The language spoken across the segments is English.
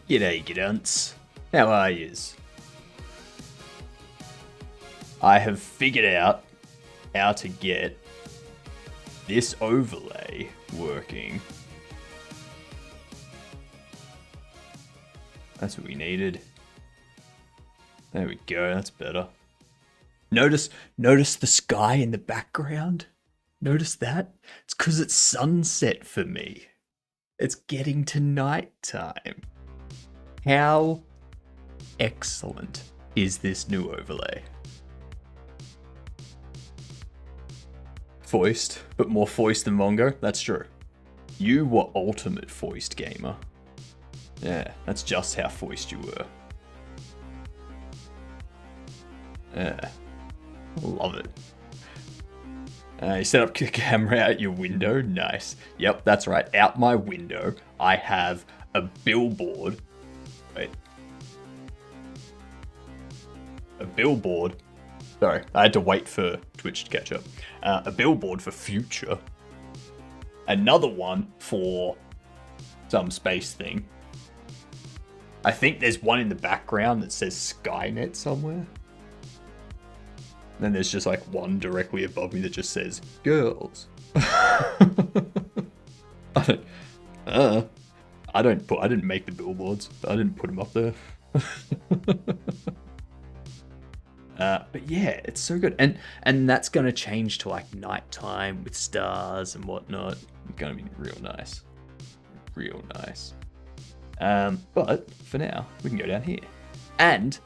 G'day, g'dunts. How are yous? I have figured out how to get this overlay working. That's what we needed. There we go, that's better. Notice the sky in the background? Notice that? It's because it's sunset for me. It's getting to nighttime. How excellent is this new overlay? Foist, but more foist than Mongo. That's true. You were ultimate foist gamer. Yeah, that's just how foist you were. Yeah, love it. You set up the camera out your window. Nice. Yep, that's right. Out my window, I have a billboard. Wait. A billboard. Sorry, I had to wait for Twitch to catch up. A billboard for Future. Another one for some space thing. I think there's one in the background that says Skynet somewhere. Then there's just like one directly above me that just says girls. I didn't make the billboards. I didn't put them up there. But yeah, it's so good. And that's gonna change to like nighttime with stars and whatnot. It's gonna be real nice. Real nice. But for now, we can go down here. And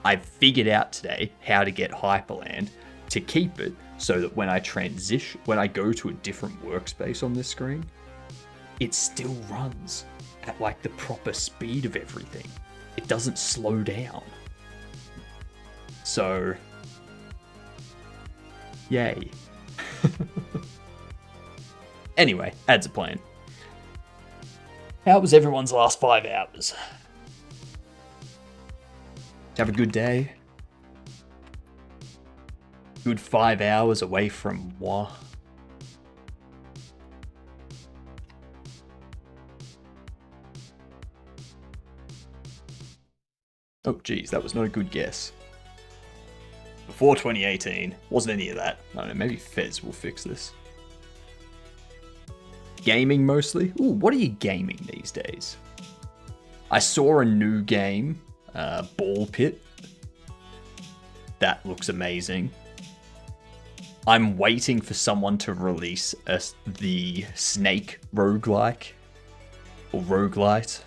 I figured out today how to get Hyperland to keep it so that when I go to a different workspace on this screen, it still runs at like the proper speed of everything. It doesn't slow down. So, yay. Anyway, ads are playing. How was everyone's last 5 hours? Have a good day. Good 5 hours away from moi. Oh geez, that was not a good guess. Before 2018, wasn't any of that. I don't know, maybe Fez will fix this. Gaming mostly? Ooh, what are you gaming these days? I saw a new game, Ball Pit. That looks amazing. I'm waiting for someone to release the Snake roguelike. Or roguelite.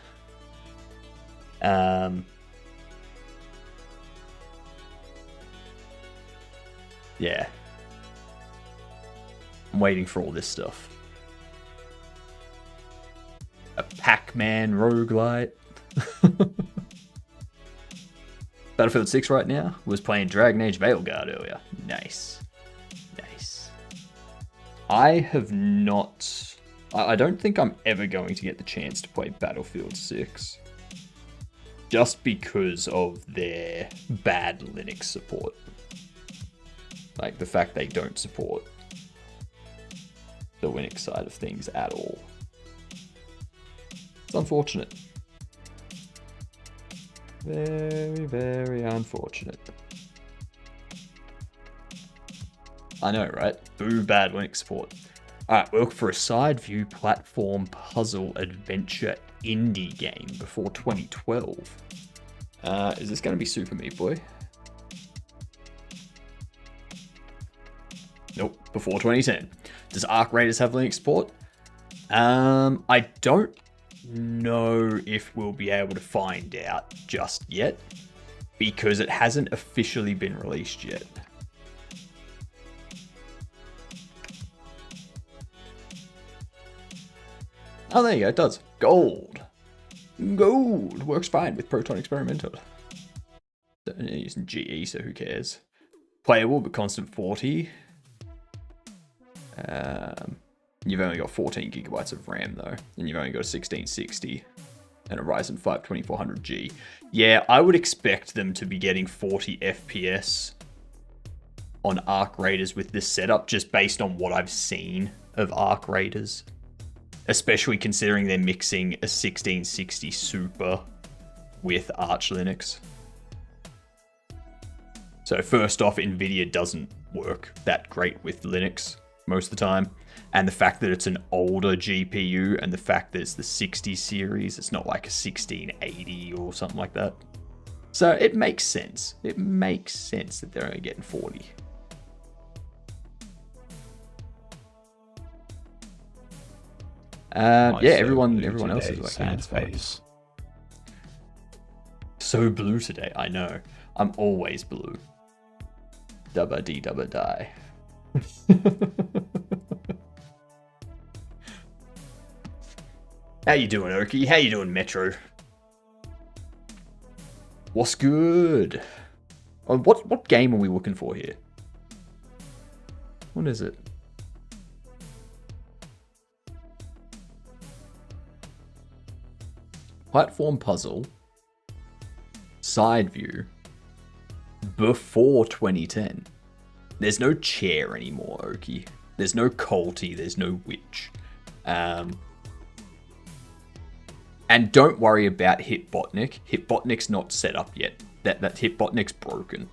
Yeah. I'm waiting for all this stuff. A Pac-Man roguelite. Battlefield 6 right now. Was playing Dragon Age Veilguard earlier. Nice. Nice. I have not... I don't think I'm ever going to get the chance to play Battlefield 6. Just because of their bad Linux support. Like the fact they don't support the Linux side of things at all. It's unfortunate. Very, very unfortunate. I know, right? Boo, bad Linux support. Alright, we'll look for a side view platform puzzle adventure indie game before 2012. Is this going to be Super Meat Boy? Nope, before 2010. Does Arc Raiders have Linux support? I don't know if we'll be able to find out just yet, because it hasn't officially been released yet. Oh, there you go, it does. Gold. Gold works fine with Proton Experimental. Using GE, so who cares? Playable, but constant 40. You've only got 14 gigabytes of RAM though, and you've only got a 1660 and a Ryzen 5 2400G. Yeah, I would expect them to be getting 40 FPS on Arc Raiders with this setup, just based on what I've seen of Arc Raiders. Especially considering they're mixing a 1660 Super with Arch Linux. So first off, NVIDIA doesn't work that great with Linux most of the time. And the fact that it's an older GPU and the fact that it's the 60 series, it's not like a 1680 or something like that. So it makes sense. It makes sense that they're only getting 40. Yeah, everyone else is like sad face. So blue today, I know. I'm always blue. Dubba dee dubba die. How you doing, Oki? How you doing, Metro? What's good? Oh, what game are we looking for here? What is it? Platform puzzle. Side view. Before 2010. There's no chair anymore, Oki. There's no Colty. There's no witch. And don't worry about Hitbotnik. Hitbotnik's not set up yet. That Hitbotnik's broken.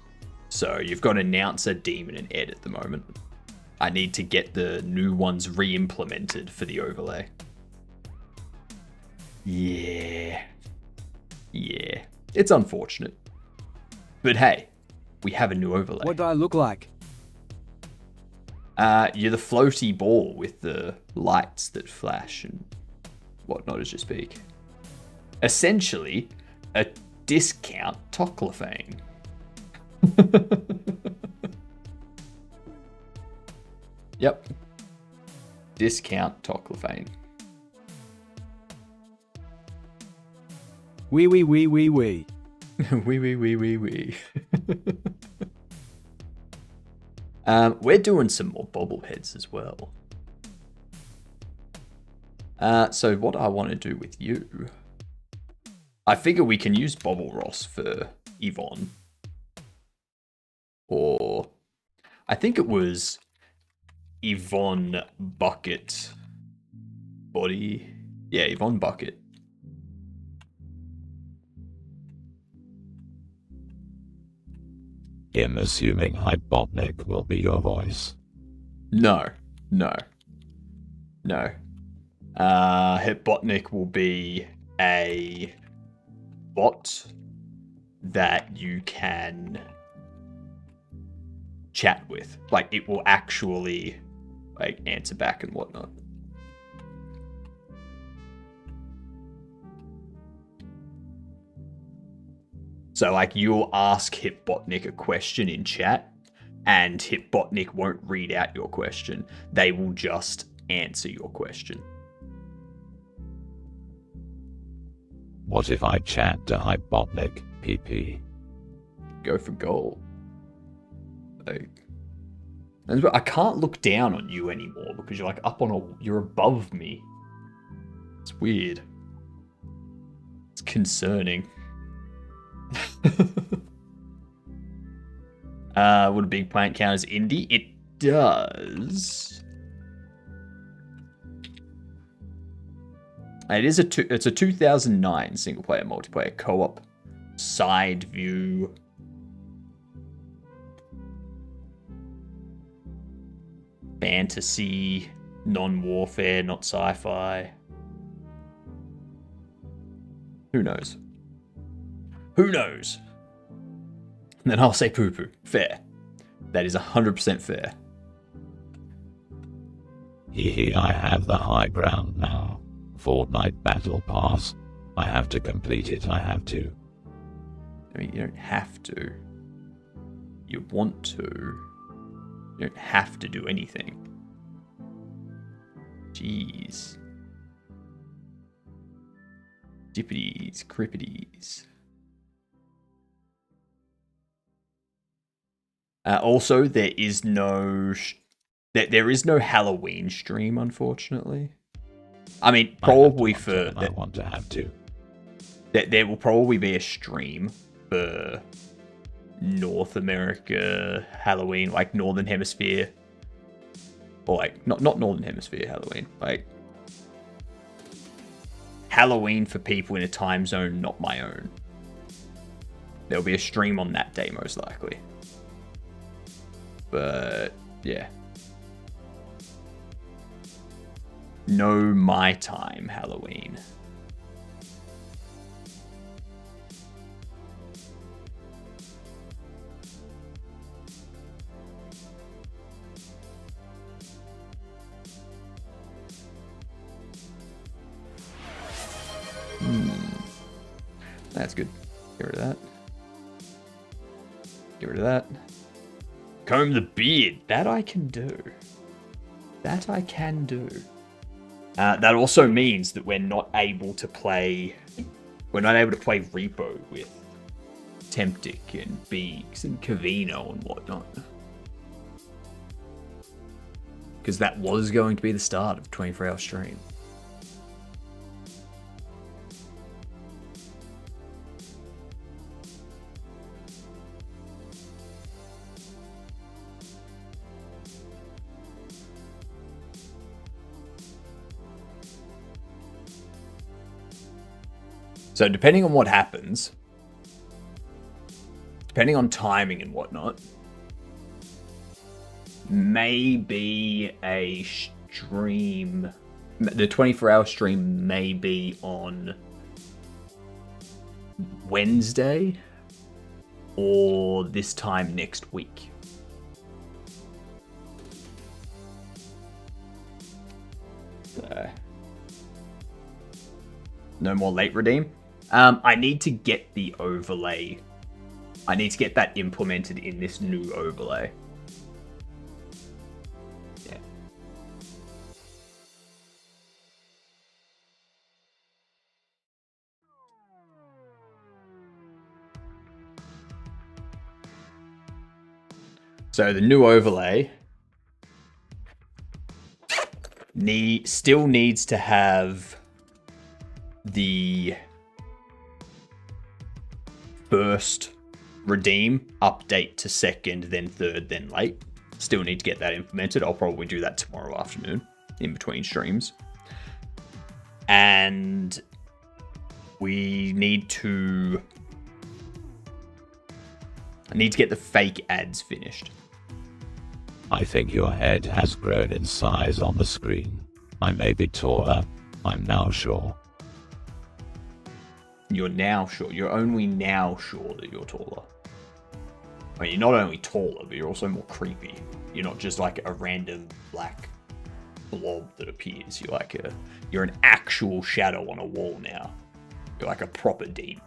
So you've got Announcer, Demon, and Ed at the moment. I need to get the new ones re-implemented for the overlay. Yeah. It's unfortunate. But hey, we have a new overlay. What do I look like? You're the floaty ball with the lights that flash and whatnot as you speak. Essentially, a discount Toclafane. Yep. Discount Toclafane. Wee. Wee. We're doing some more bobbleheads as well. So what I want to do with you, I figure we can use Bobble Ross for Yvonne. Or I think it was Yvonne Bucket Body. Yeah, Yvonne Bucket. I'm assuming Hypotnik will be your voice. No. Hitbotnik will be a bot that you can chat with. Like, it will actually like answer back and whatnot. So, like, you'll ask Hitbotnik a question in chat, and Hitbotnik won't read out your question. They will just answer your question. What if I chat to Hypotnik, PP? Go for gold. Like, and I can't look down on you anymore because you're like up on you're above me. It's weird. It's concerning. Would a big plant count as indie? It does. It's a 2009 single player multiplayer co-op side view. Fantasy, non-warfare, not sci-fi. Who knows? Who knows? And then I'll say poo-poo. Fair. That is 100% fair. Hehe, I have the high ground now. Fortnite Battle Pass. I have to complete it, I have to. I mean, you don't have to. You want to. You don't have to do anything. Jeez. Dippities, crippities. Also, there is no Halloween stream, unfortunately. I mean, probably I want to have to. There will probably be a stream for North America Halloween, like Northern Hemisphere, or like not Northern Hemisphere Halloween, like Halloween for people in a time zone not my own. There'll be a stream on that day, most likely. But, yeah. No My Time Halloween. That's good. Get rid of that. Get rid of that. Comb the beard. That I can do. That I can do. That also means that we're not able to play... We're not able to play Repo with Temptic and Beegs and Cavino and whatnot. Because that was going to be the start of 24-hour stream. So depending on what happens, depending on timing and whatnot, maybe a stream, the 24-hour stream may be on Wednesday or this time next week. So, no more late redeem. I need to get the overlay. I need to get that implemented in this new overlay. Yeah. So the new overlay still needs to have the first redeem update to second, then third, then late. Still need to get that implemented. I'll probably do that tomorrow afternoon in between streams. And we need to... I need to get the fake ads finished. I think your head has grown in size on the screen. I may be taller. I'm now sure. You're now sure. You're only now sure that you're taller. I mean, you're not only taller, but you're also more creepy. You're not just like a random black blob that appears. You're an actual shadow on a wall now. You're like a proper demon.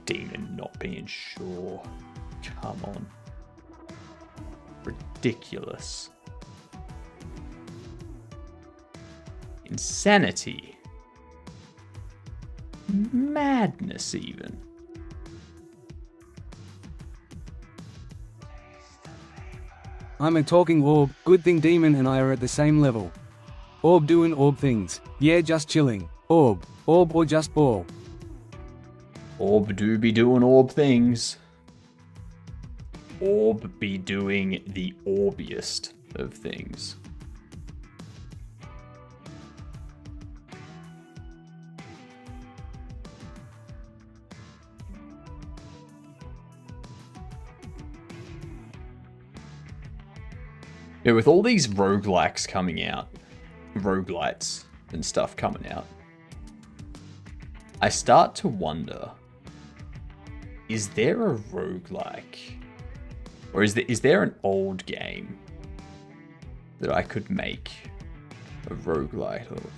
Demon not being sure. Come on. Ridiculous. Insanity. Madness, even. I'm a talking orb. Good thing Demon and I are at the same level. Orb doing orb things. Yeah, just chilling. Orb. Orb or just ball. Orb do be doing orb things. Orb be doing the orbiest of things. Yeah, with all these roguelikes coming out, roguelites and stuff coming out, I start to wonder, is there a roguelike? Or is there an old game that I could make a roguelite of?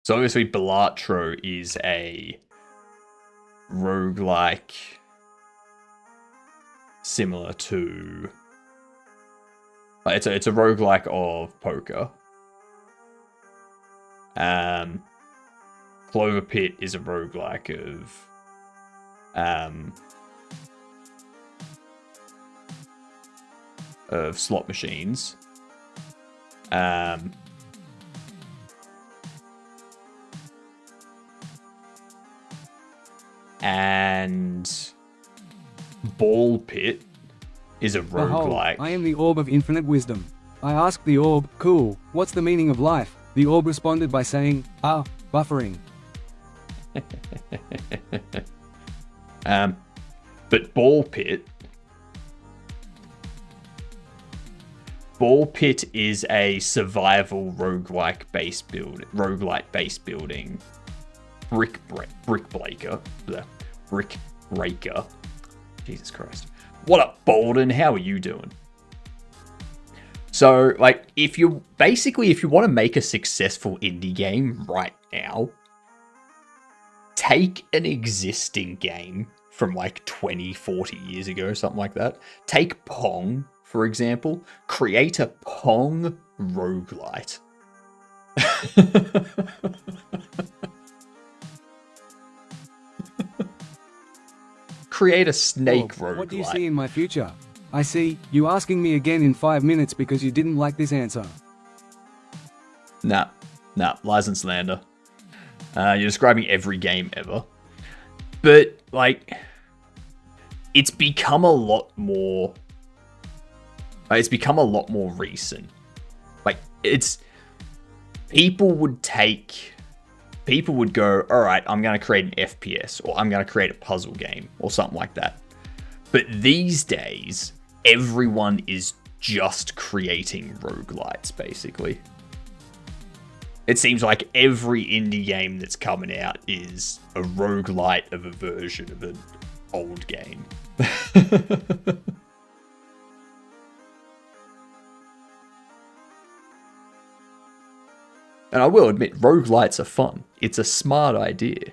So obviously Balatro is a roguelike similar to... It's a roguelike of poker. Clover Pit is a roguelike of slot machines. And Ball Pit is a Behold, roguelike. I am the orb of infinite wisdom. I asked the orb, cool, what's the meaning of life? The orb responded by saying, buffering. But Ball Pit is a survival roguelike base building brick breaker. Jesus Christ. What up, Bolden? How are you doing? So, like, if you want to make a successful indie game right now, take an existing game from like 20, 40 years ago, something like that. Take Pong, for example. Create a Pong roguelite. Create a Snake roguelite. What do you see in my future? I see you asking me again in 5 minutes because you didn't like this answer. Nah, lies and slander. You're describing every game ever. But, like, it's become a lot more recent. Like, people would go, all right, I'm going to create an FPS, or I'm going to create a puzzle game, or something like that. But these days, everyone is just creating roguelites, basically. It seems like every indie game that's coming out is a roguelite of a version of an old game. And I will admit, roguelites are fun. It's a smart idea.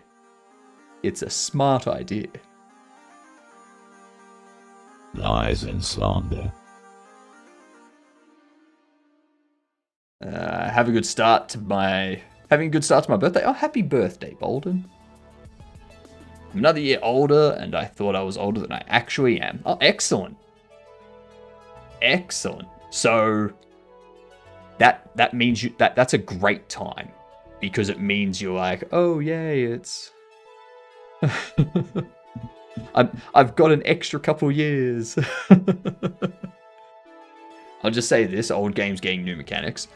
Lies and slander. Having a good start to my birthday. Oh, happy birthday, Bolden. I'm another year older, and I thought I was older than I actually am. Oh, excellent. So that means that's a great time, because it means you're like, oh yay, it's I've got an extra couple years. I'll just say this: old games getting new mechanics.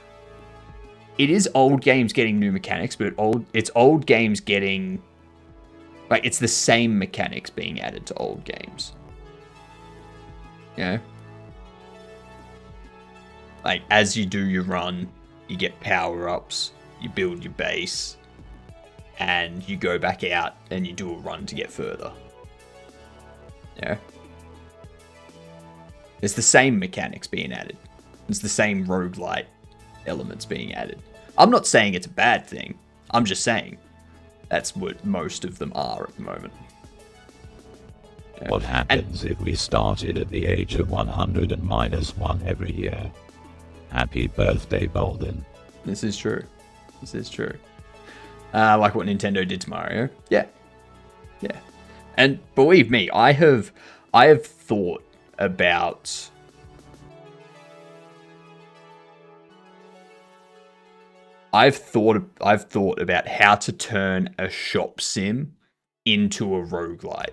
It is old games getting new mechanics, but it's old games getting, like, it's the same mechanics being added to old games. You know? Like, as you do your run, you get power-ups, you build your base, and you go back out and you do a run to get further. Yeah. It's the same mechanics being added. It's the same roguelite elements being added. I'm not saying it's a bad thing. I'm just saying that's what most of them are at the moment. Yeah. What happens if we started at the age of 100 and minus 1 every year? Happy birthday, Bolden. This is true. Like what Nintendo did to Mario. Yeah. And believe me, I have thought about I've thought about how to turn a shop sim into a roguelite.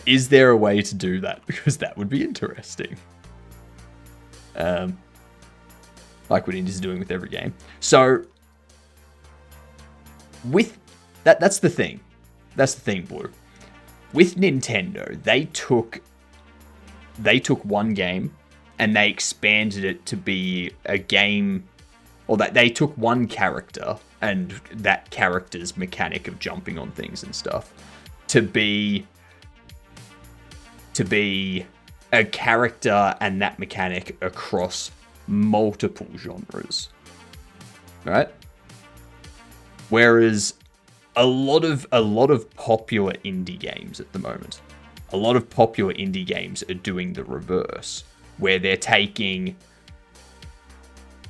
Is there a way to do that? Because that would be interesting. Like what Indie's doing with every game. So with that's the thing. That's the thing, Blue. With Nintendo, they took one game and they expanded it to be a game, or that they took one character and that character's mechanic of jumping on things and stuff to be a character and that mechanic across multiple genres, right? Whereas a lot of popular indie games at the moment, a lot of popular indie games are doing the reverse, where they're taking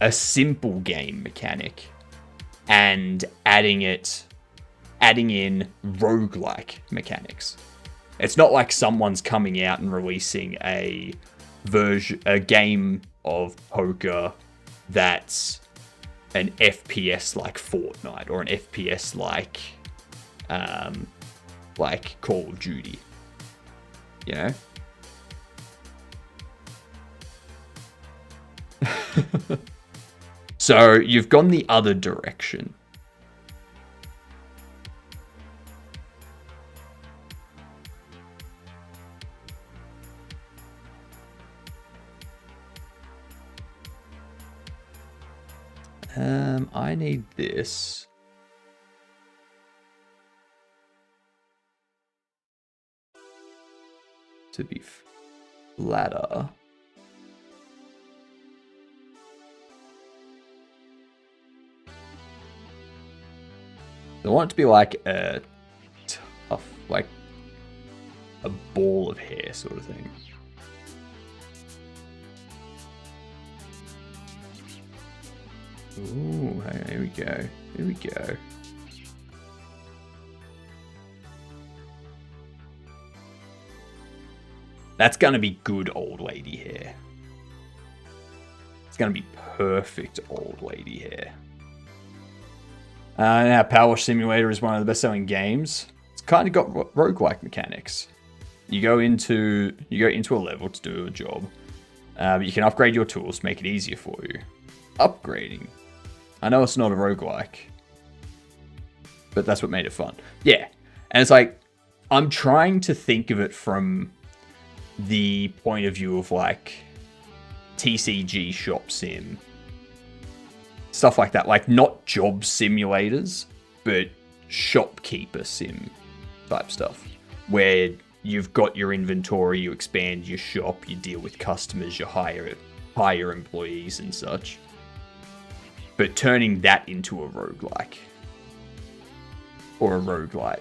a simple game mechanic and adding in roguelike mechanics. It's not like someone's coming out and releasing a game of poker that's an FPS like Fortnite or an FPS like Call of Duty. You know? So you've gone the other direction. I need this. To be flatter. I want it to be like a tough, like a ball of hair sort of thing. Ooh, here we go. Here we go. That's gonna be good old lady hair. It's gonna be perfect old lady hair. Now, Power Simulator is one of the best-selling games. It's kind of got roguelike mechanics. You go into a level to do a job. You can upgrade your tools to make it easier for you. Upgrading. I know it's not a roguelike, but that's what made it fun. Yeah, and it's like I'm trying to think of it from the point of view of like TCG Shop Sim. Stuff like that, like not job simulators, but shopkeeper sim type stuff, where you've got your inventory, you expand your shop, you deal with customers, you hire employees and such. But turning that into a roguelike. Or a roguelite.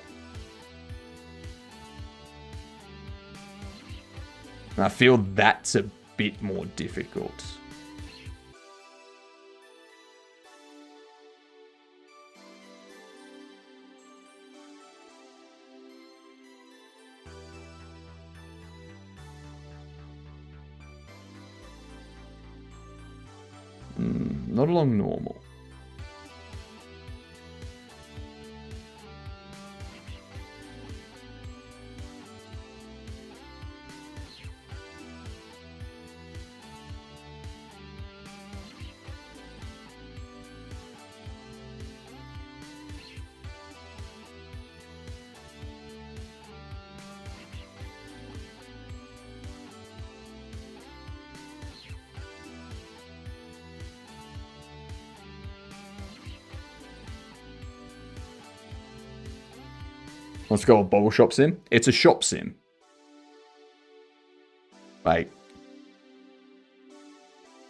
And I feel that's a bit more difficult. Not along normal. Let's go with Bobble Shop Sim. It's a shop sim. Like,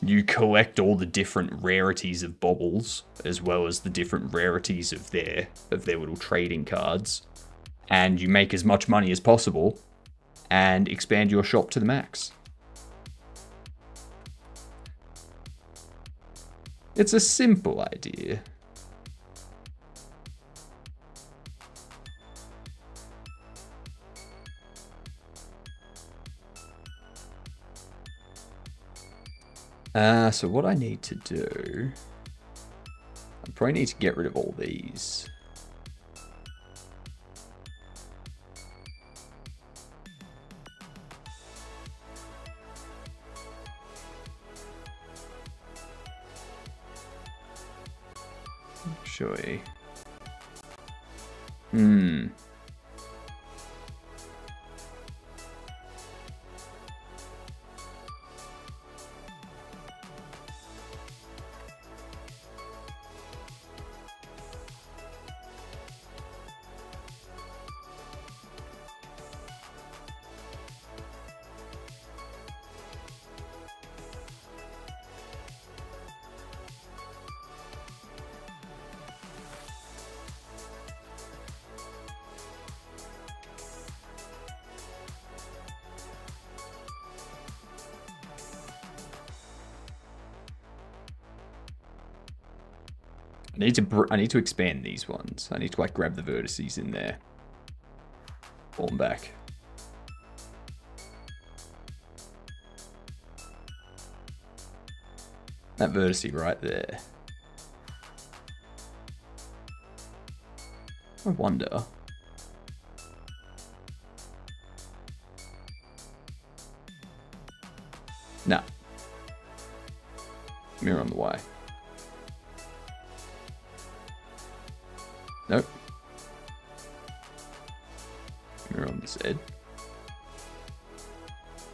you collect all the different rarities of baubles, as well as the different rarities of their little trading cards, and you make as much money as possible, and expand your shop to the max. It's a simple idea. So what I need to do, I probably need to get rid of all these. Actually, I need to expand these ones. I need to like grab the vertices in there. Pull them back. That vertice right there. I wonder. No. Mirror on the Y. Nope. Mirror on the Z.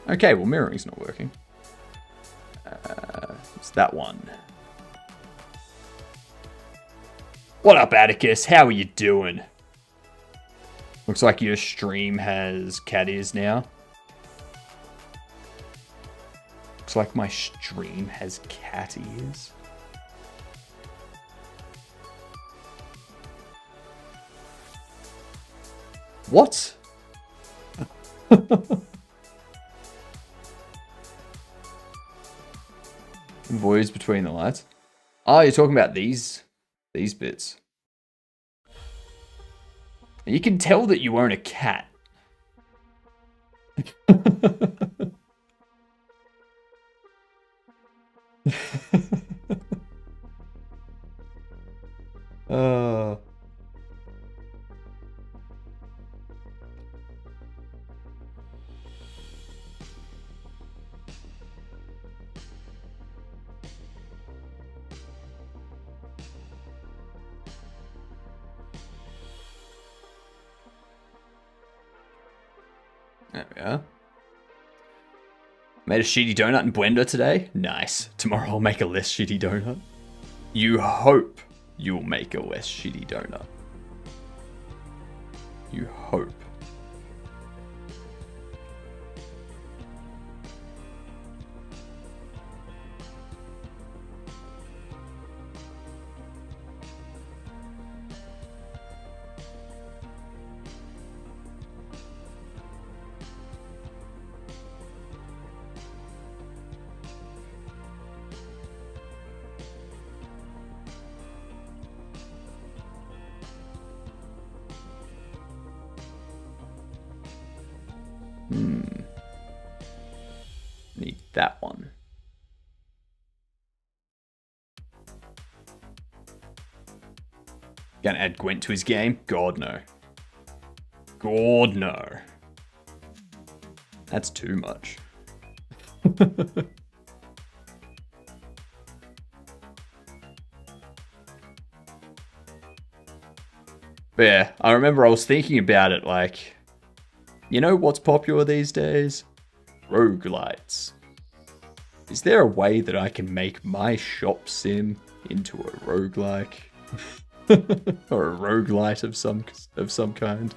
Okay, well mirroring's not working. It's that one. What up, Atticus? How are you doing? Looks like your stream has cat ears now. Looks like my stream has cat ears. What? Voids between the lights. Oh, you're talking about these bits. You can tell that you own a cat. uh There we are. Made a shitty donut in Blender today. Nice. Tomorrow I'll make a less shitty donut. You hope you'll make a less shitty donut. You hope. Need that one. Gonna add Gwent to his game? God, no. God, no. That's too much. But yeah, I remember I was thinking about it like, you know what's popular these days? Roguelites. Is there a way that I can make my shop sim into a roguelike? Or a roguelite of some kind?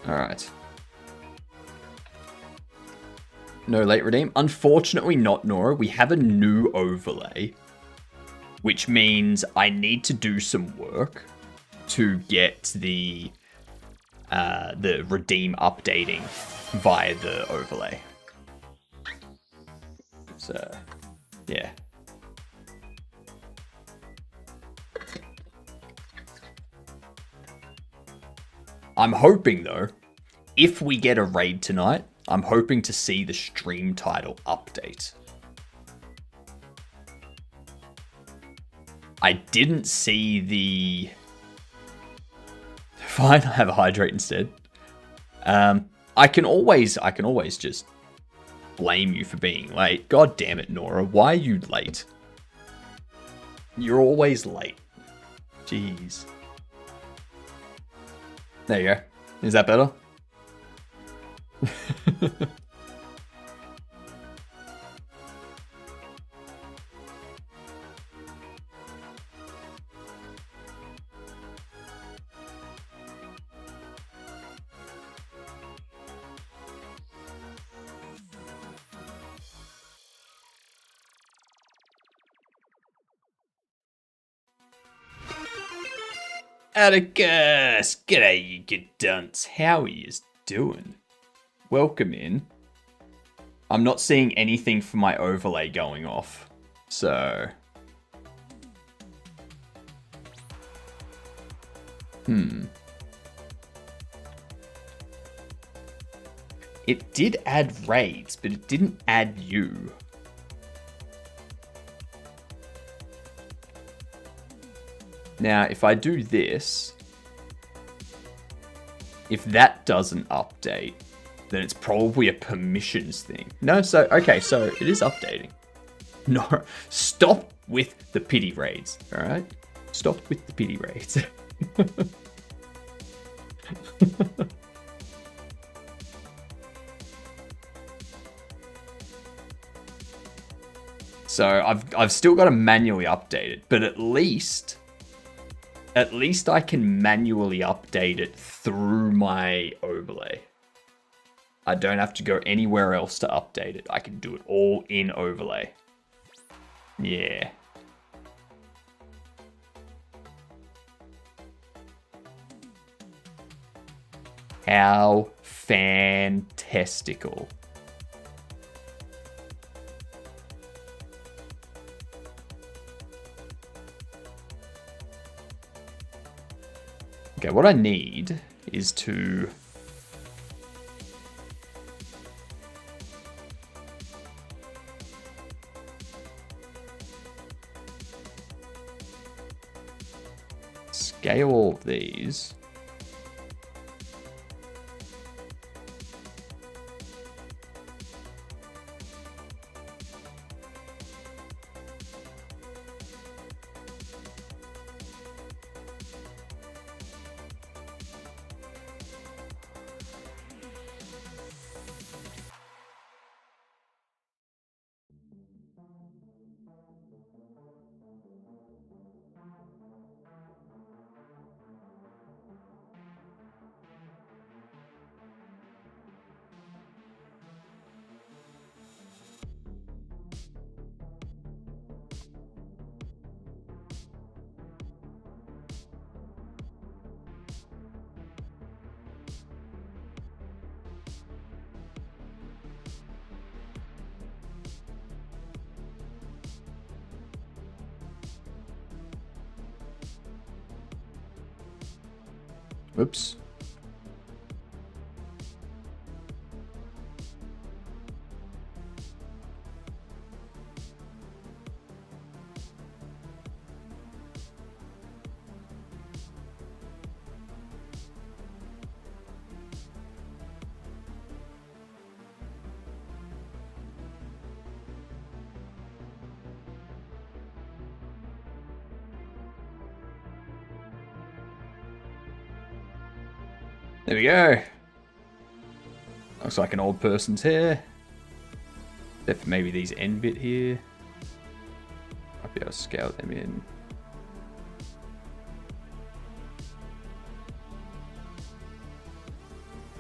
Alright. No late redeem? Unfortunately not, Nora. We have a new overlay, which means I need to do some work to get the redeem updating via the overlay. So, yeah. I'm hoping, though, if we get a raid tonight, I'm hoping to see the stream title update. I didn't see the... Fine, I have a hydrate instead. I can always just blame you for being late. God damn it, Nora. Why are you late? You're always late. Jeez. There you go. Is that better? Atticus! G'day, you good dunce. How are you doing? Welcome in. I'm not seeing anything for my overlay going off. So... It did add raids, but it didn't add you. Now, if I do this, if that doesn't update, then it's probably a permissions thing. No, so, okay, so it is updating. No, stop with the pity raids, all right? Stop with the pity raids. So I've still got to manually update it, but at least I can manually update it through my overlay. I don't have to go anywhere else to update it. I can do it all in overlay. Yeah. How fantastical. Okay, what I need is to... scale all of these. Oops. There we go. Looks like an old person's hair. Except for maybe these end bit here. Might be able to scale them in.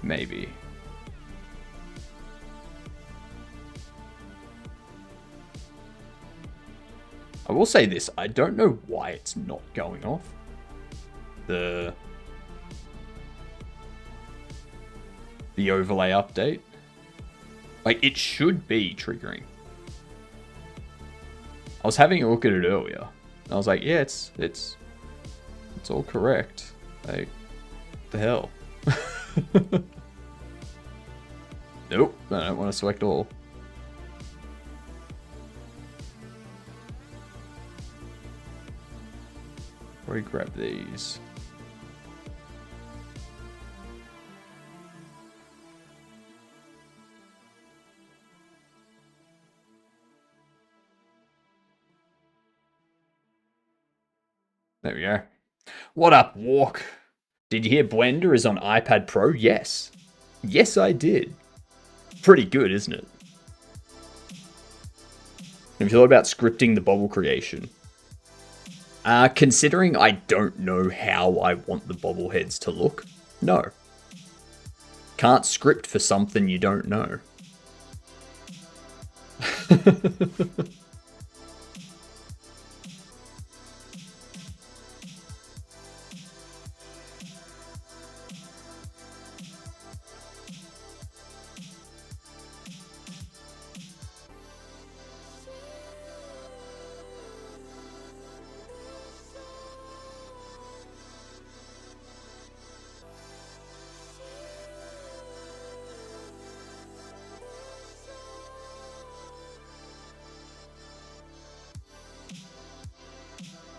Maybe. I will say this, I don't know why it's not going off. The overlay update. Like, it should be triggering. I was having a look at it earlier. And I was like, yeah, it's all correct. Like, what the hell? Nope, I don't want to select all. Where grab these? There we go. What up, Walk? Did you hear Blender is on iPad Pro? Yes. Yes, I did. Pretty good, isn't it? Have you thought about scripting the bobble creation? Considering I don't know how I want the bobbleheads to look, no. Can't script for something you don't know.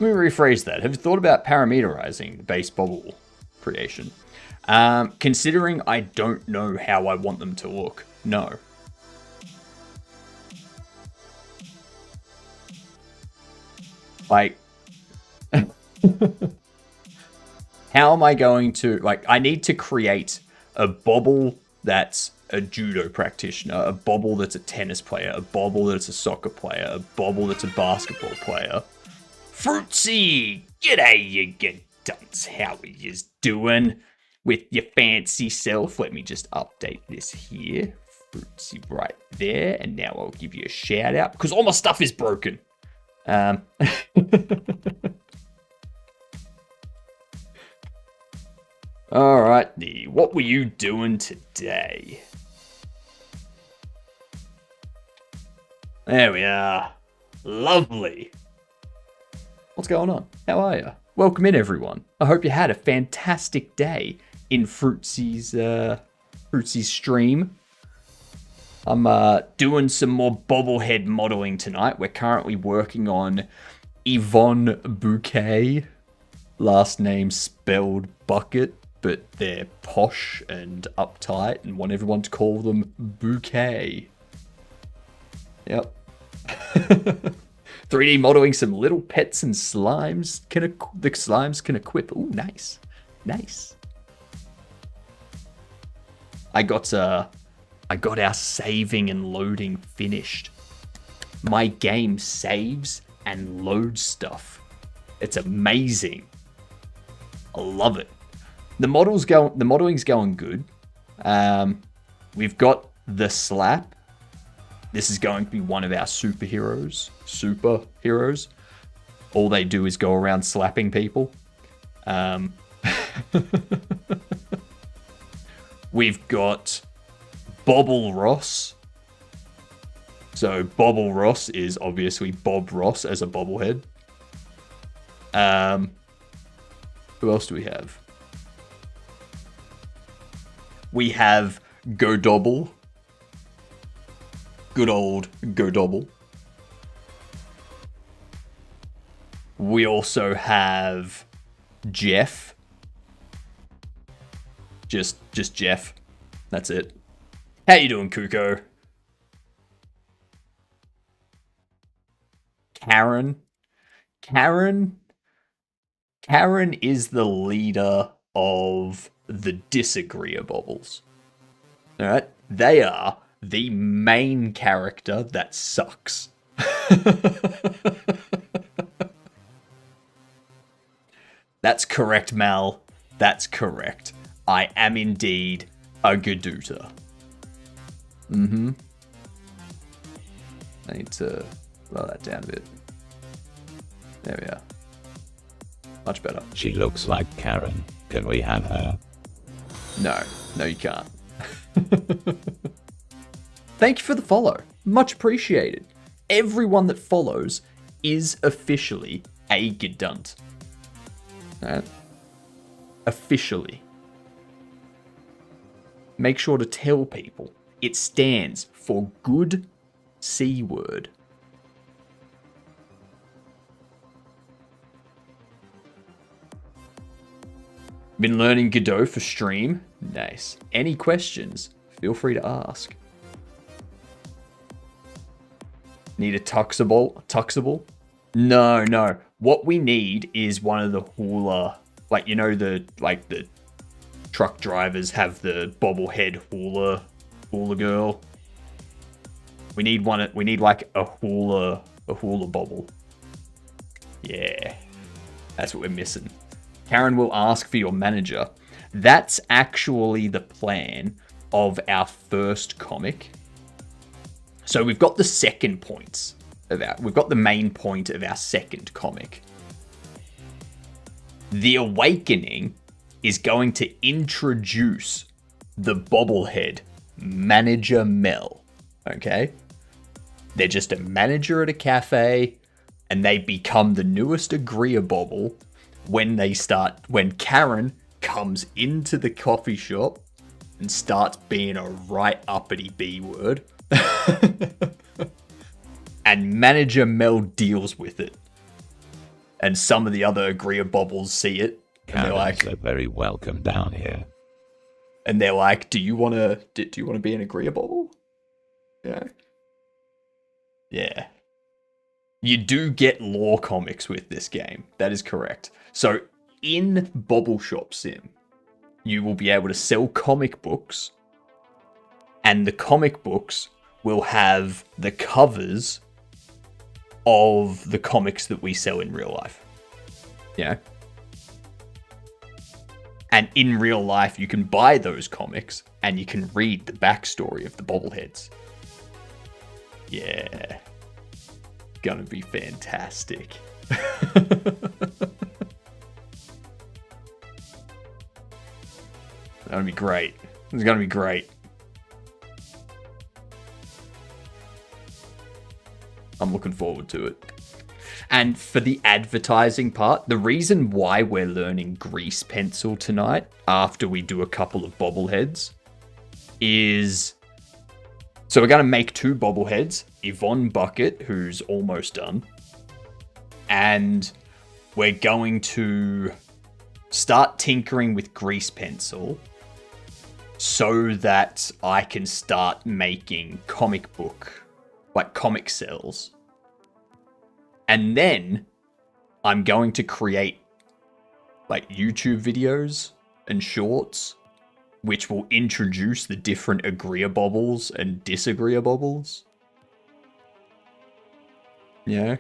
me rephrase that. Have you thought about parameterizing the base bubble creation? Considering I don't know how I want them to look, no. Like, how am I going to, like, I need to create a bobble that's a judo practitioner, a bobble that's a tennis player, a bobble that's a soccer player, a bobble that's a basketball player. Fruitsy! G'day, you good dunce. How are yous doing with your fancy self? Let me just update this here. Fruitsy right there. And now I'll give you a shout out because all my stuff is broken. Alrighty, what were you doing today? There we are. Lovely. What's going on? How are you? Welcome in, everyone. I hope you had a fantastic day in Fruitsy's stream. I'm doing some more bobblehead modeling tonight. We're currently working on Yvonne Bouquet. Last name spelled bucket, but they're posh and uptight and want everyone to call them Bouquet. Yep. 3D modeling some little pets and slimes. The slimes can equip. Ooh, nice. Nice. I got our saving and loading finished. My game saves and loads stuff. It's amazing. I love it. The modeling's going good. We've got the slap. This is going to be one of our superheroes. All they do is go around slapping people. We've got Bobble Ross. So Bobble Ross is obviously Bob Ross as a bobblehead. Who else do we have? We have Godobble. Good old Godobble. We also have Jeff. Just Jeff. That's it. How you doing, Kuko? Karen is the leader of the Disagreeables. Alright? They are the main character that sucks. That's correct, Mal. That's correct. I am indeed a Gaduta. I need to lower that down a bit. There we are. Much better. She looks like Karen. Can we have her? No, you can't. Thank you for the follow. Much appreciated. Everyone that follows is officially a Gadunt. Alright? Officially. Make sure to tell people it stands for good C word. Been learning Godot for stream. Nice. Any questions? Feel free to ask. Need a tuxable? No. What we need is one of the hula, like, you know, the truck drivers have the bobblehead hula girl. We need one. We need like a hula bobble. Yeah, that's what we're missing. Karen will ask for your manager. That's actually the plan of our first comic. So we've got the second points of we've got the main point of our second comic. The Awakening is going to introduce the bobblehead Manager Mel. Okay? They're just a manager at a cafe, and they become the newest Agreeabobble when Karen comes into the coffee shop and starts being a right uppity B word. And Manager Mel deals with it. and some of the other Agria Bobbles see it, and they're like, Karens are very welcome down here. and they're like, "Do you want to be an Agria Bobble?" Yeah. Yeah. You do get lore comics with this game. That is correct. So in Bobble Shop Sim, you will be able to sell comic books, and the comic books will have the covers of the comics that we sell in real life. Yeah. And in real life, you can buy those comics and you can read the backstory of the bobbleheads. Yeah. Gonna be fantastic. Gonna be great. It's gonna be great. I'm looking forward to it. And for the advertising part, the reason why we're learning grease pencil tonight after we do a couple of bobbleheads is... So we're going to make 2 bobbleheads. Yvonne Bucket, who's almost done. And we're going to start tinkering with grease pencil so that I can start making comic cells. And then I'm going to create like YouTube videos and shorts which will introduce the different Agria Bobbles and Disagria Bobbles. Yeah.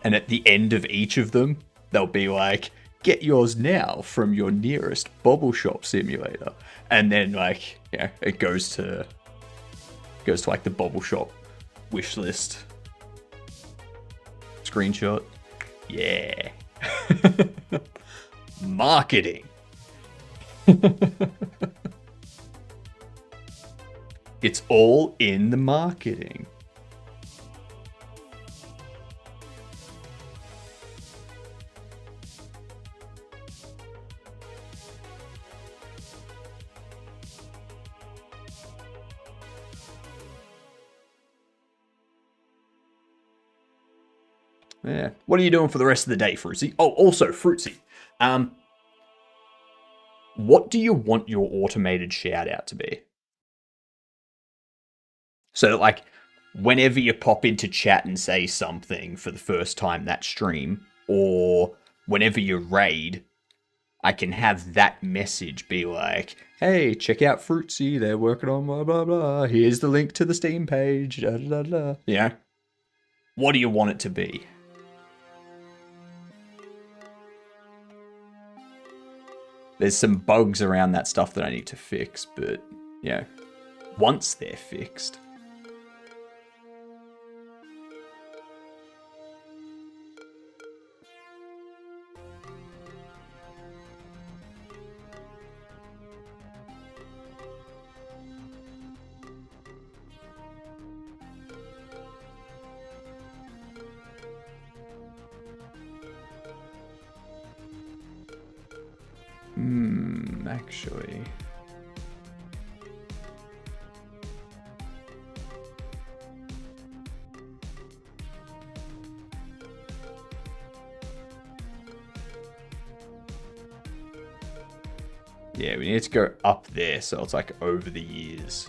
And at the end of each of them, they'll be like, get yours now from your nearest Bobble Shop simulator. And then like, yeah, it goes to like the Bobble Shop wish list. Screenshot. Yeah. Marketing. It's all in the marketing. Yeah. What are you doing for the rest of the day, Fruitsy? Oh, also, Fruitsy. What do you want your automated shout out to be? So that, like, whenever you pop into chat and say something for the first time that stream, or whenever you raid, I can have that message be like, hey, check out Fruitsy, they're working on blah, blah, blah. Here's the link to the Steam page, da, da, da, da. Yeah. What do you want it to be? There's some bugs around that stuff that I need to fix, but, yeah, once they're fixed. Actually. Yeah, we need to go up there, so it's like over the years.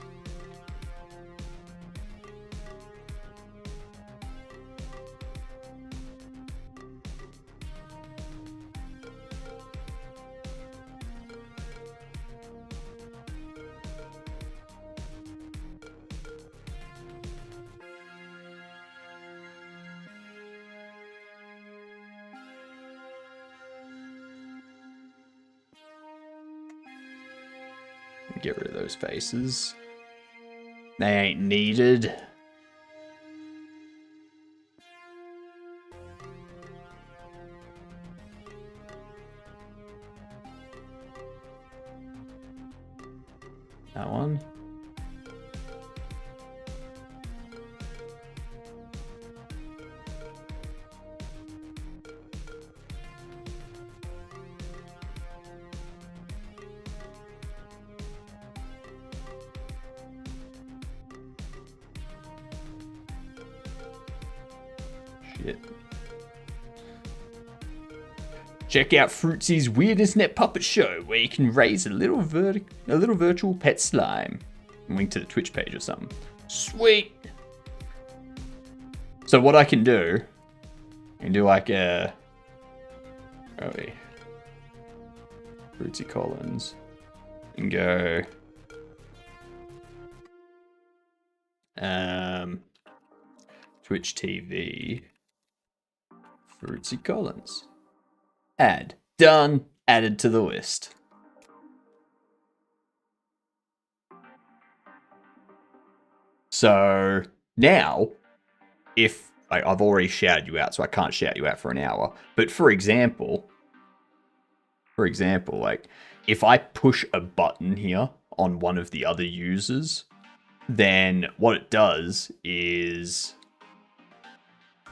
Get rid of those faces. They ain't needed. That one. Shit. Check out Fruitsy's Weirdest Net Puppet Show, where you can raise a little virtual pet slime. Link to the Twitch page or something. Sweet. So what I can do, I can do like a Fruitsy Collins, and go Twitch TV, Fruitsy Collins. Add. Done. Added to the list. So now, if I've already shouted you out, so I can't shout you out for an hour. But for example, like if I push a button here on one of the other users, then what it does is,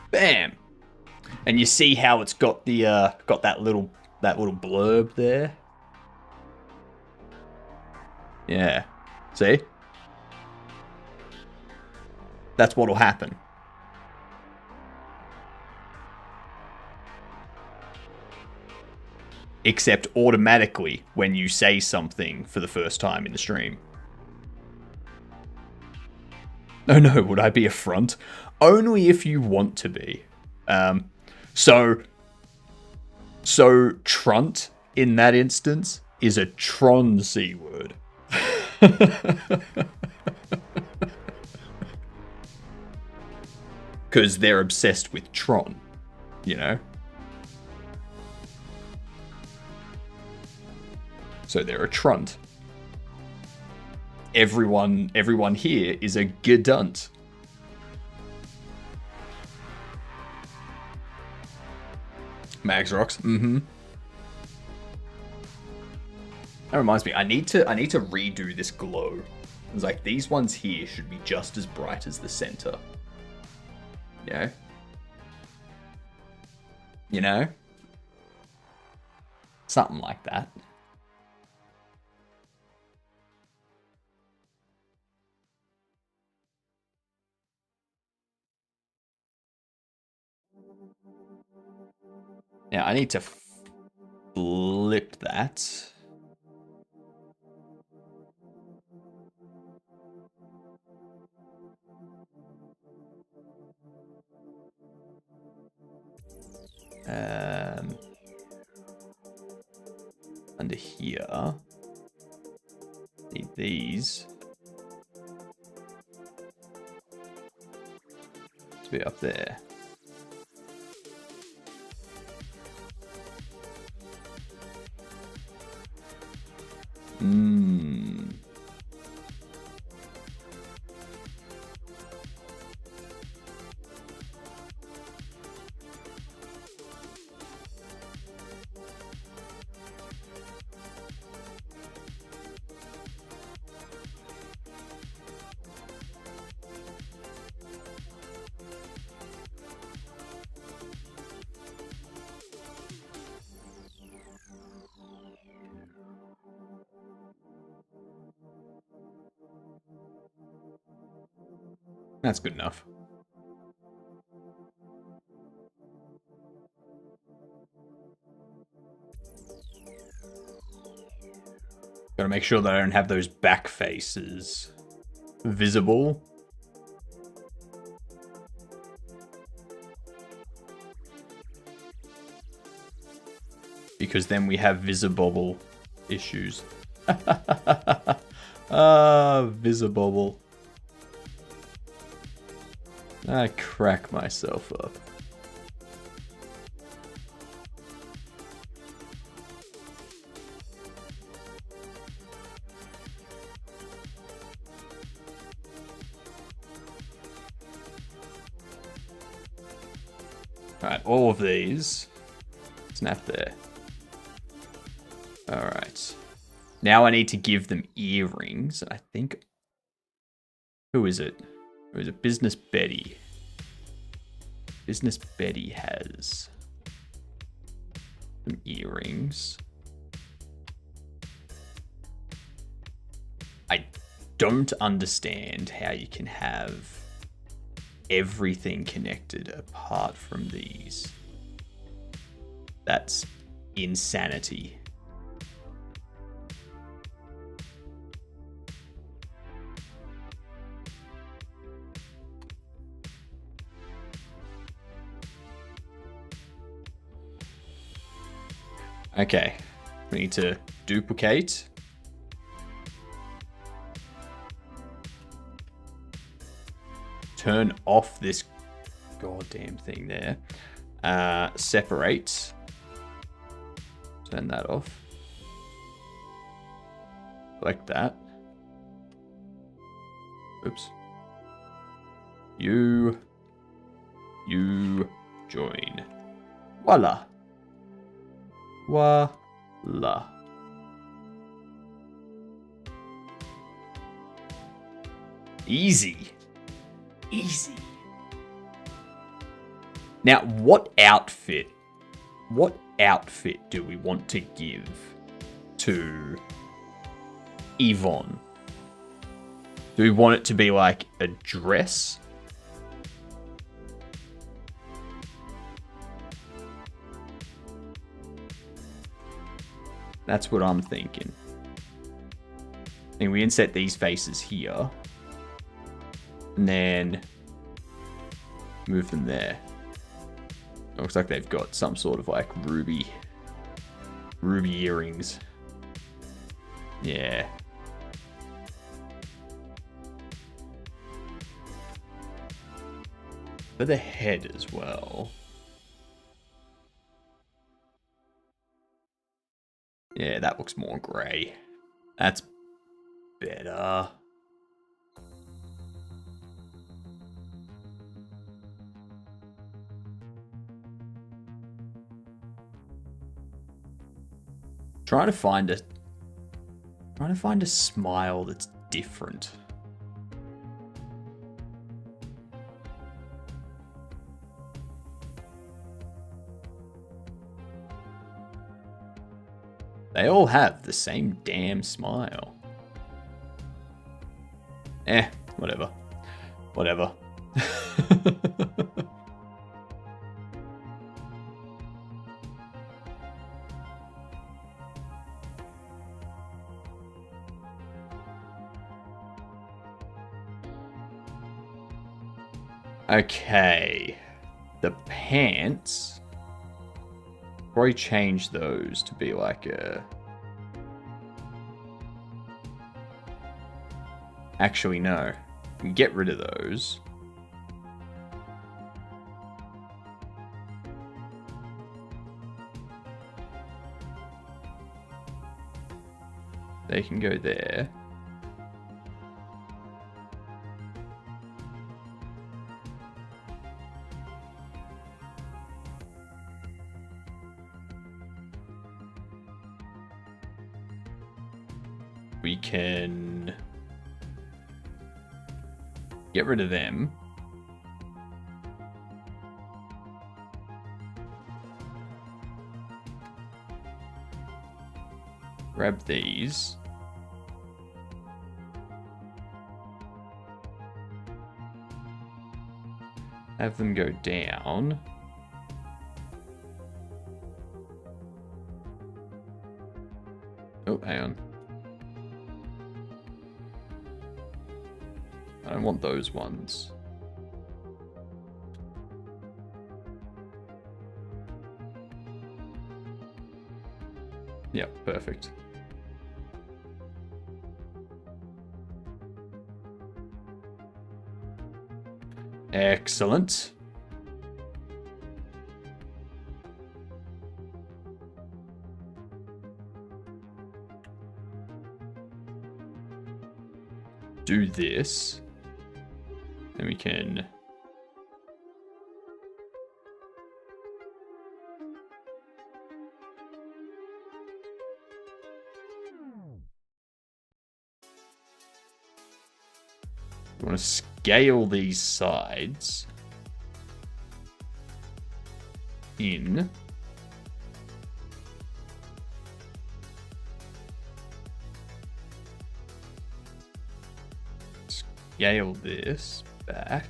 bam, and you see how it's got the got that little blurb there. Yeah, see? That's what'll happen. Except automatically when you say something for the first time in the stream. Oh no, would I be a front? Only if you want to be. So trunt in that instance is a Tron C word. Because they're obsessed with Tron, you know? So they're a trunt. Everyone here is a gedunt. Mags rocks. Mm-hmm. That reminds me, I need to redo this glow. It's like these ones here should be just as bright as the center. You know? Something like that. Now I need to flip that. Under here, need these to be up there. That's good enough. Gotta make sure that I don't have those back faces visible. Because then we have Visibobble issues. Visibobble. I crack myself up. Alright, all of these. Snap there. Alright. Now I need to give them earrings. I think... Who is it? Who is it? Business Betty. Business Betty has some earrings. I don't understand how you can have everything connected apart from these. That's insanity. Okay, we need to duplicate. Turn off this goddamn thing there. Separate. Turn that off. Like that. Oops. You join. Voila. Voila. Easy. Easy. Now, what outfit do we want to give to Yvonne? Do we want it to be like a dress? That's what I'm thinking. And we inset these faces here. And then move them there. Looks like they've got some sort of like ruby earrings. Yeah. For the head as well. Yeah, that looks more grey. That's better. Trying to find a smile that's different. They all have the same damn smile. Whatever. Whatever. Okay. The pants. Probably change those to be like a... Actually, no. We can get rid of those. They can go there. We can get rid of them. Grab these. Have them go down. Oh, hang on. I don't want those ones. Yep, perfect. Excellent. Do this. Then we can... We want to scale these sides in. Scale this back.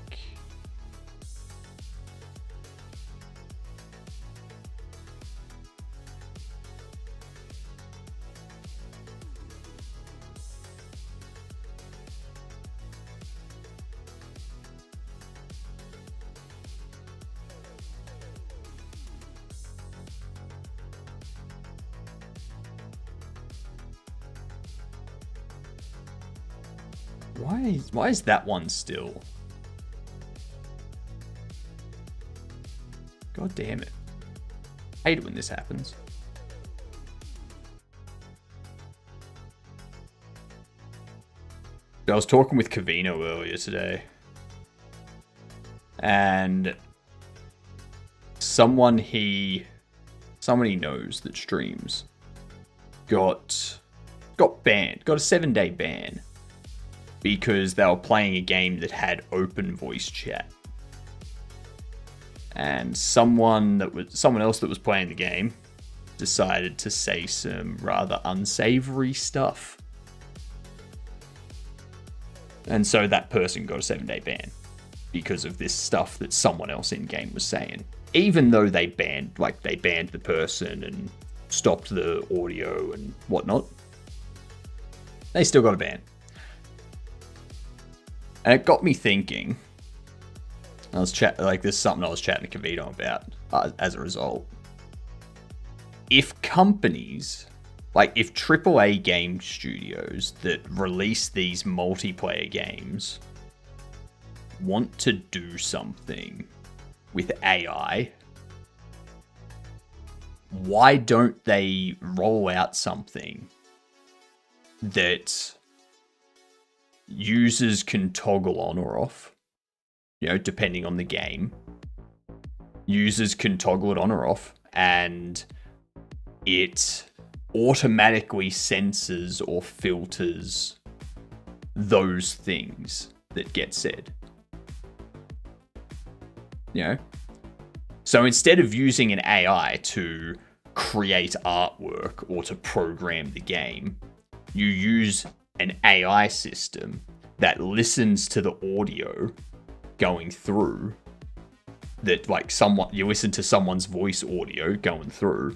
Why is that one still? God damn it. I hate it when this happens. I was talking with Cavino earlier today. And someone he knows that streams got banned, got a 7-day ban because they were playing a game that had open voice chat. And someone else that was playing the game decided to say some rather unsavory stuff. And so that person got a 7-day ban because of this stuff that someone else in game was saying. Even though they banned the person and stopped the audio and whatnot, they still got a ban. And it got me thinking. This is something I was chatting to Cavito about as a result. If companies, if AAA game studios that release these multiplayer games want to do something with AI, why don't they roll out something that users can toggle on or off? Depending on the game. Users can toggle it on or off, and it automatically censors or filters those things that get said. So instead of using an AI to create artwork or to program the game, you use an AI system that listens to the audio going through, that you listen to someone's voice audio going through,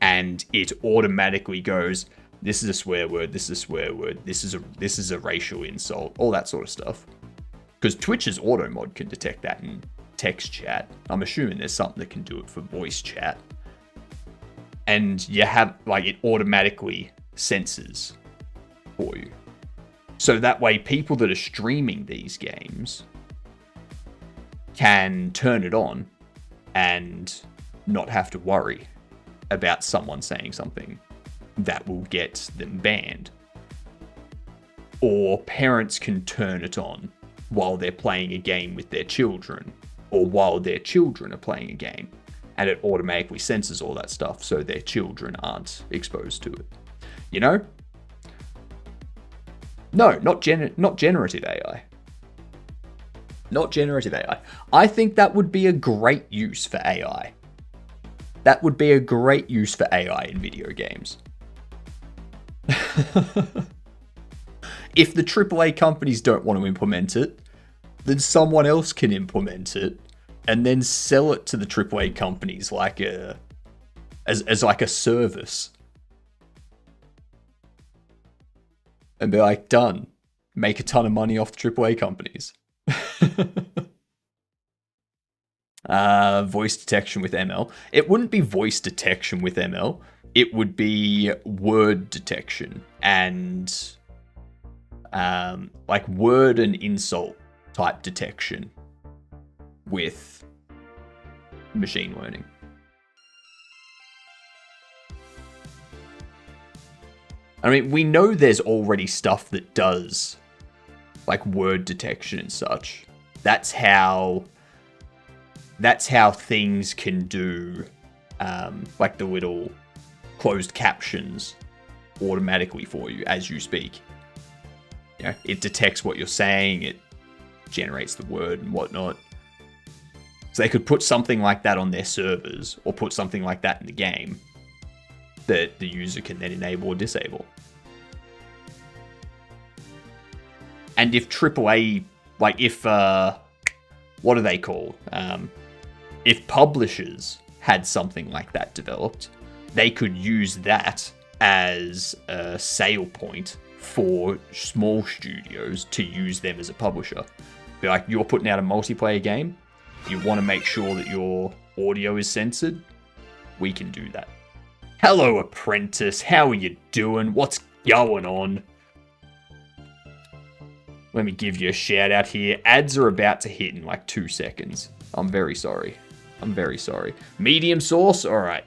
and it automatically goes, this is a swear word, this is a swear word, this is a racial insult, all that sort of stuff. Because Twitch's auto mod can detect that in text chat. I'm assuming there's something that can do it for voice chat. And you have, it automatically censors for you. So that way people that are streaming these games can turn it on and not have to worry about someone saying something that will get them banned. Or parents can turn it on while they're playing a game with their children, or while their children are playing a game, and it automatically censors all that stuff so their children aren't exposed to it. No, not generative AI. Not generative AI. I think that would be a great use for AI. That would be a great use for AI in video games. If the AAA companies don't want to implement it, then someone else can implement it and then sell it to the AAA companies as like a service. And be like, done. Make a ton of money off the AAA companies. Voice detection with ML. It wouldn't be voice detection with ML. It would be word detection and word and insult type detection with machine learning. I mean, we know there's already stuff that does word detection and such. That's how things can do the little closed captions automatically for you as you speak. It detects what you're saying, it generates the word and whatnot. So they could put something like that on their servers, or put something like that in the game that the user can then enable or disable. And if AAA, what are they called? If publishers had something like that developed, they could use that as a sale point for small studios to use them as a publisher. Be like, you're putting out a multiplayer game, you want to make sure that your audio is censored, we can do that. Hello, Apprentice, how are you doing? What's going on? Let me give you a shout out here. Ads are about to hit in like 2 seconds. I'm very sorry. I'm very sorry. Medium sauce? Alright.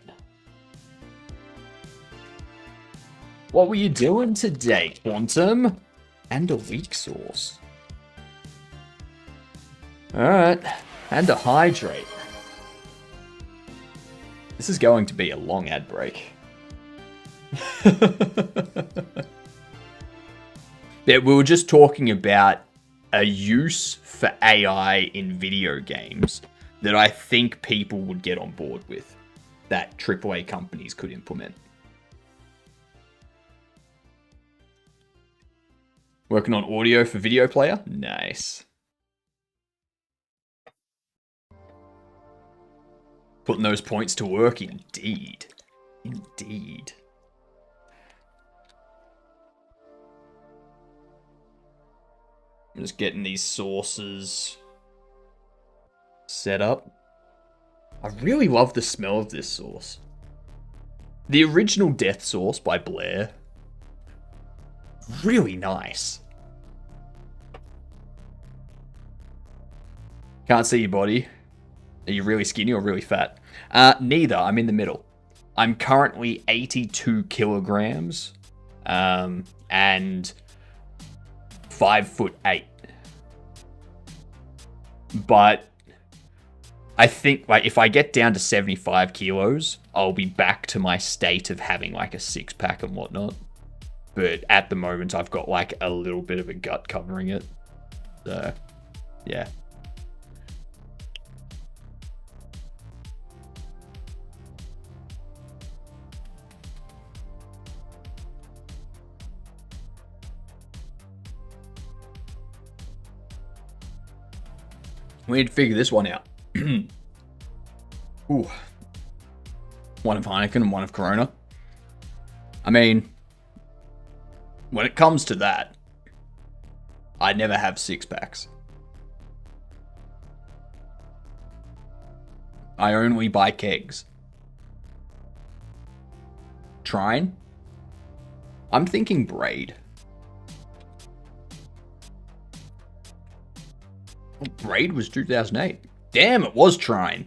What were you doing today, Quantum? And a weak sauce. Alright. And a hydrate. This is going to be a long ad break. Yeah, we were just talking about a use for AI in video games that I think people would get on board with, that AAA companies could implement. Working on audio for video player? Nice. Putting those points to work, indeed. Indeed. I'm just getting these sauces set up. I really love the smell of this sauce. The original Death Sauce by Blair. Really nice. Can't see your body. Are you really skinny or really fat? Neither. I'm in the middle. I'm currently 82 kilograms. And 5'8". But I think like if I get down to 75 kilos, I'll be back to my state of having like a 6-pack and whatnot. But at the moment, I've got like a little bit of a gut covering it. So, yeah. We need to figure this one out. Ooh. One of Heineken and one of Corona. I mean, when it comes to that, I never have 6-packs. I only buy kegs. Trine? I'm thinking Braid. Oh, Braid was 2008. Damn, it was Trine.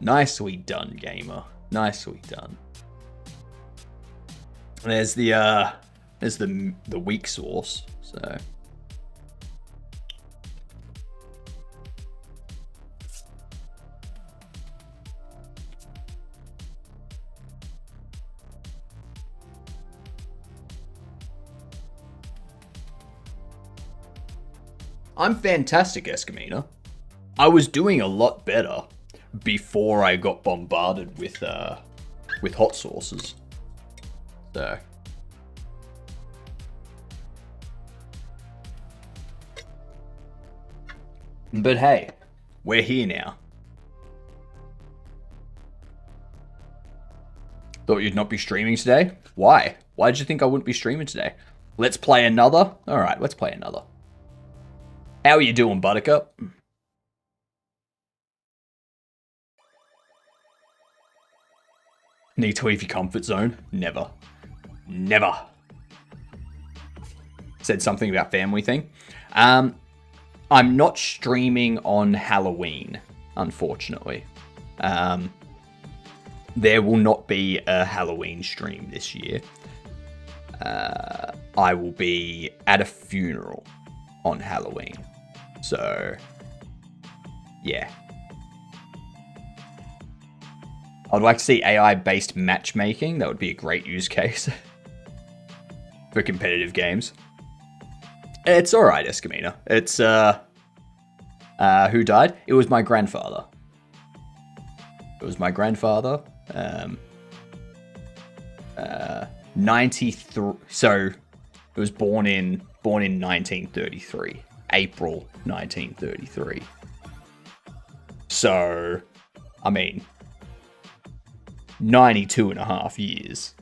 Nicely done, gamer. Nicely done. There's the weak sauce. So I'm fantastic, Escamina. I was doing a lot better before I got bombarded with hot sauces. So but hey, we're here now. Thought you'd not be streaming today? Why? Why did you think I wouldn't be streaming today? Let's play another? Alright, let's play another. How are you doing, Buttercup? Need to leave your comfort zone? Never. Never. Said something about family thing. I'm not streaming on Halloween, unfortunately. There will not be a Halloween stream this year. I will be at a funeral on Halloween. So, yeah. I'd like to see AI-based matchmaking. That would be a great use case for competitive games. It's alright, Escamina. It's, who died? It was my grandfather. It was my grandfather. 93. So, it was born in 1933. April 1933. So, I mean, 92 and a half years.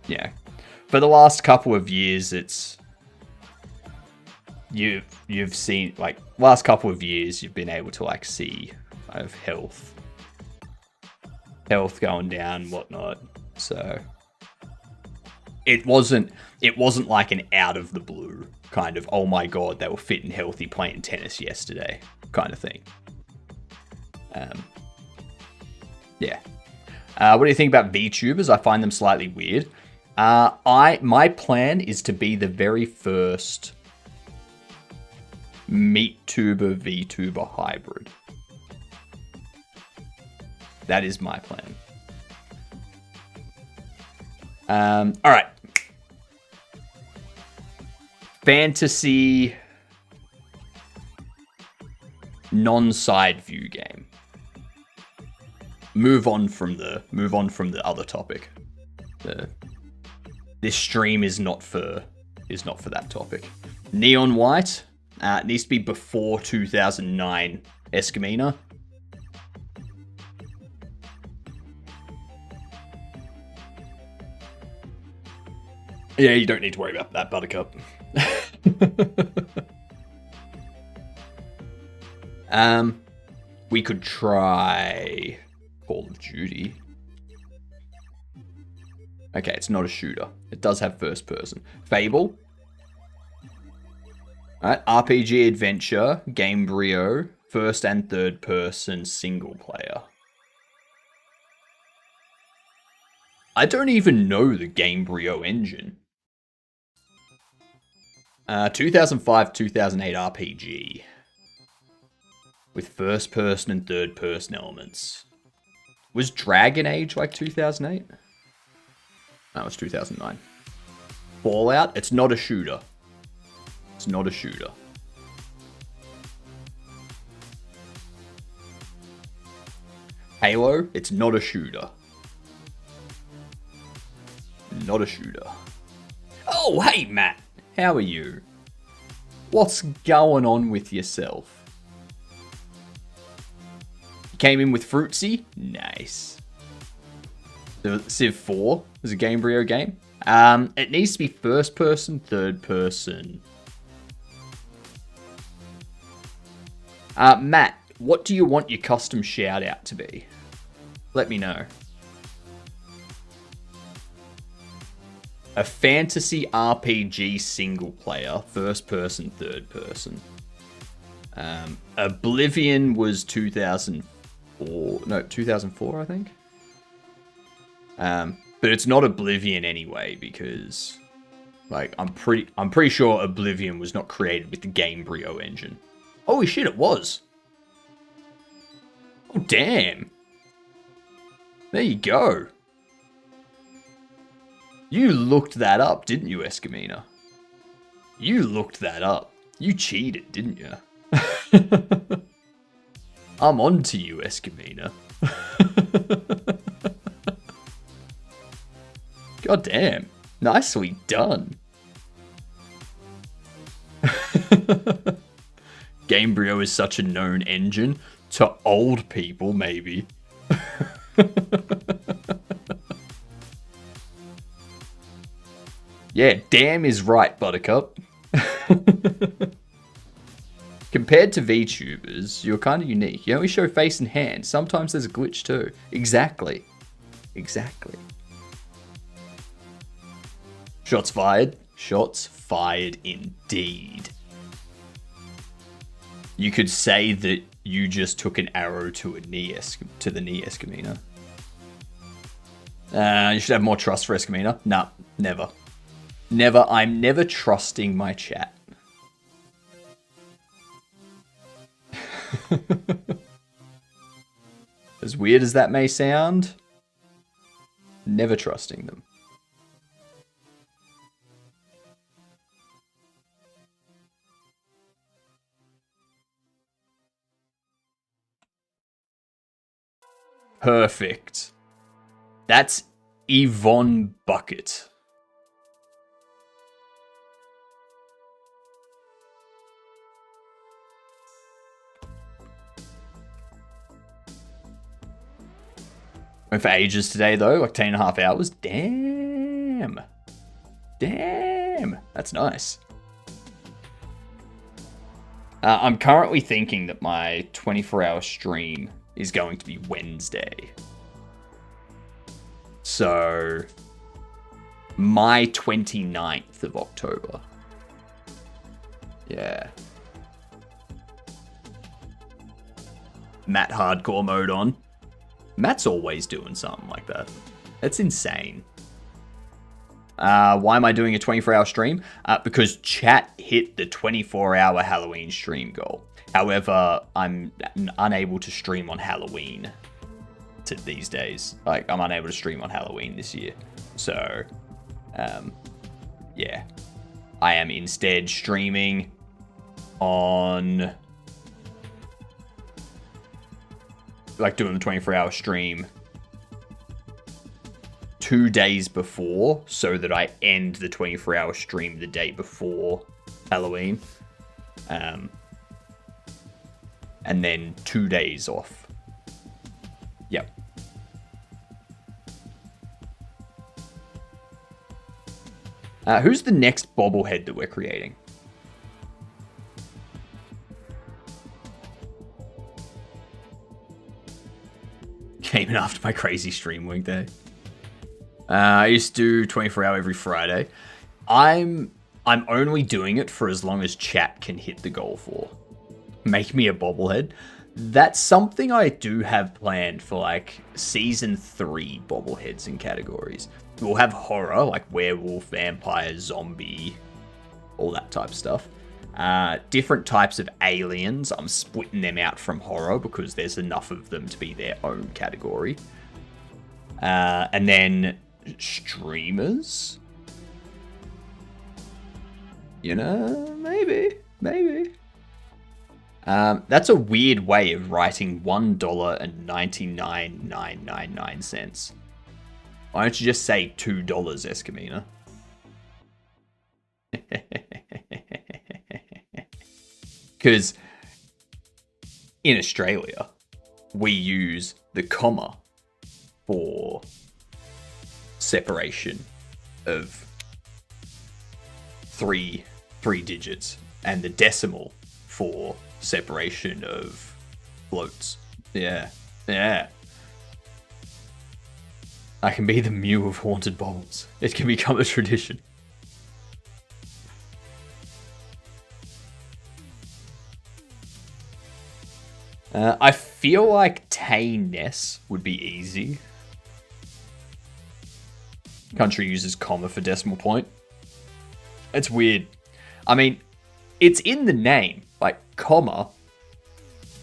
Yeah. For the last couple of years, it's you've seen like last couple of years you've been able to like see kind of health going down, whatnot. So it wasn't like an out of the blue kind of, oh my god, they were fit and healthy playing tennis yesterday kind of thing. Yeah. What do you think about VTubers? I find them slightly weird. My plan is to be the very first MeatTuber VTuber hybrid. That is my plan. All right. Fantasy non-side view game. Move on from the other topic. This stream is not for that topic. Neon White needs to be before 2009 Escamina. Yeah, you don't need to worry about that, Buttercup. We could try Call of Duty. Okay, it's not a shooter. It does have first person. Fable. Alright, RPG adventure, Gamebryo, first and third person single player. I don't even know the Gamebryo engine. 2005-2008 RPG. With first person and third person elements. Was Dragon Age like 2008? That was 2009. Fallout? It's not a shooter. It's not a shooter. Halo? It's not a shooter. Not a shooter. Oh, hey, Matt. How are you? What's going on with yourself? You came in with Fruitsy? Nice. Civ 4 is a Gamebryo game. It needs to be first person, third person. Matt, what do you want your custom shout out to be? Let me know. A fantasy RPG single player, first person, third person. Oblivion was 2004. No, 2004, I think. But it's not Oblivion anyway, because like I'm pretty sure Oblivion was not created with the Gamebryo engine. Holy shit, it was. Oh damn. There you go. You looked that up, didn't you, Escamina? You looked that up. You cheated, didn't you? I'm on to you, Escamina. God damn. Nicely done. Gamebryo is such a known engine. To old people, maybe. Yeah, damn is right, Buttercup. Compared to VTubers, you're kind of unique. You only show face and hand. Sometimes there's a glitch too. Exactly. Exactly. Shots fired. Shots fired indeed. You could say that you just took an arrow to the knee, Escamina. You should have more trust for Escamina. Nah, never. Never. I'm never trusting my chat. As weird as that may sound, never trusting them. Perfect. That's Yvonne Bucket. Went for ages today, though, like 10.5 hours. Damn. Damn. That's nice. I'm currently thinking that my 24-hour stream is going to be Wednesday. So my 29th of October. Yeah. Matt hardcore mode on. Matt's always doing something like that. That's insane. Why am I doing a 24-hour stream? Because chat hit the 24-hour Halloween stream goal. However, I'm unable to stream on Halloween these days. Like, I'm unable to stream on Halloween this year. So, yeah. I am instead streaming on... like, doing the 24-hour stream 2 days before, so that I end the 24-hour stream the day before Halloween. And then 2 days off. Yep. Who's the next bobblehead that we're creating? Came in after my crazy stream week day. I used to do 24-hour every Friday. I'm only doing it for as long as chat can hit the goal for. Make me a bobblehead. That's something I do have planned for, like, season 3 bobbleheads and categories. We'll have horror, like werewolf, vampire, zombie, all that type of stuff. Different types of aliens, I'm splitting them out from horror because there's enough of them to be their own category. And then streamers? You know, maybe. That's a weird way of writing $1.9999. Why don't you just say $2, Escamina? Because in Australia, we use the comma for separation of three digits, and the decimal for separation of floats. Yeah. I can be the Mew of haunted bobbles. It can become a tradition. I feel like Tay-ness would be easy. Country uses comma for decimal point. It's weird. I mean, it's in the name. Like, comma,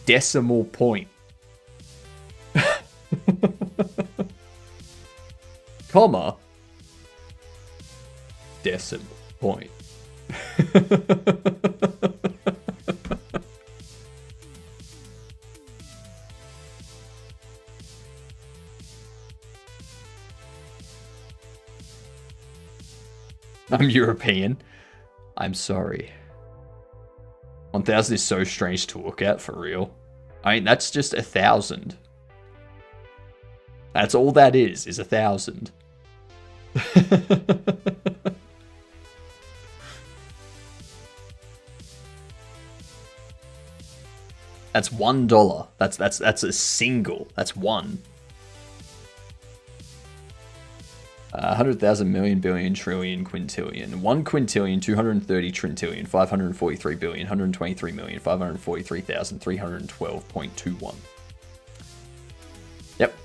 decimal point. Comma, decimal point. I'm European. I'm sorry. 1,000 is so strange to look at, for real. I mean, that's just 1,000. That's all that is 1,000. That's $1. That's a single. That's one. 100,000 million, billion, trillion, quintillion. 1 quintillion, 230 trillion, 543 billion, 123 million, 543,312.21. Yep.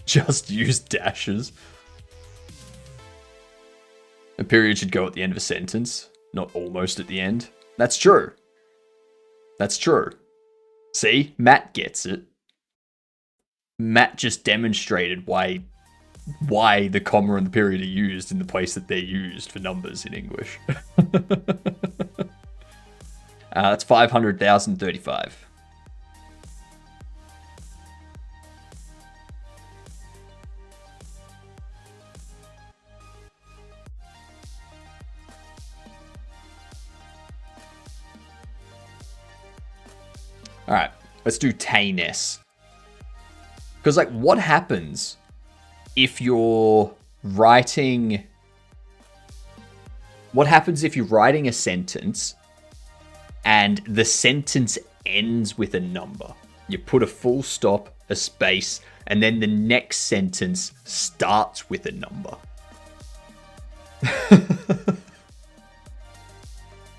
Just use dashes. A period should go at the end of a sentence, not almost at the end. That's true. That's true. See? Matt gets it. Matt just demonstrated why the comma and the period are used in the place that they're used for numbers in English. That's 500,035. All right, let's do Tay-ness. Because, like, what happens if you're writing... What happens if you're writing a sentence and the sentence ends with a number? You put a full stop, a space, and then the next sentence starts with a number.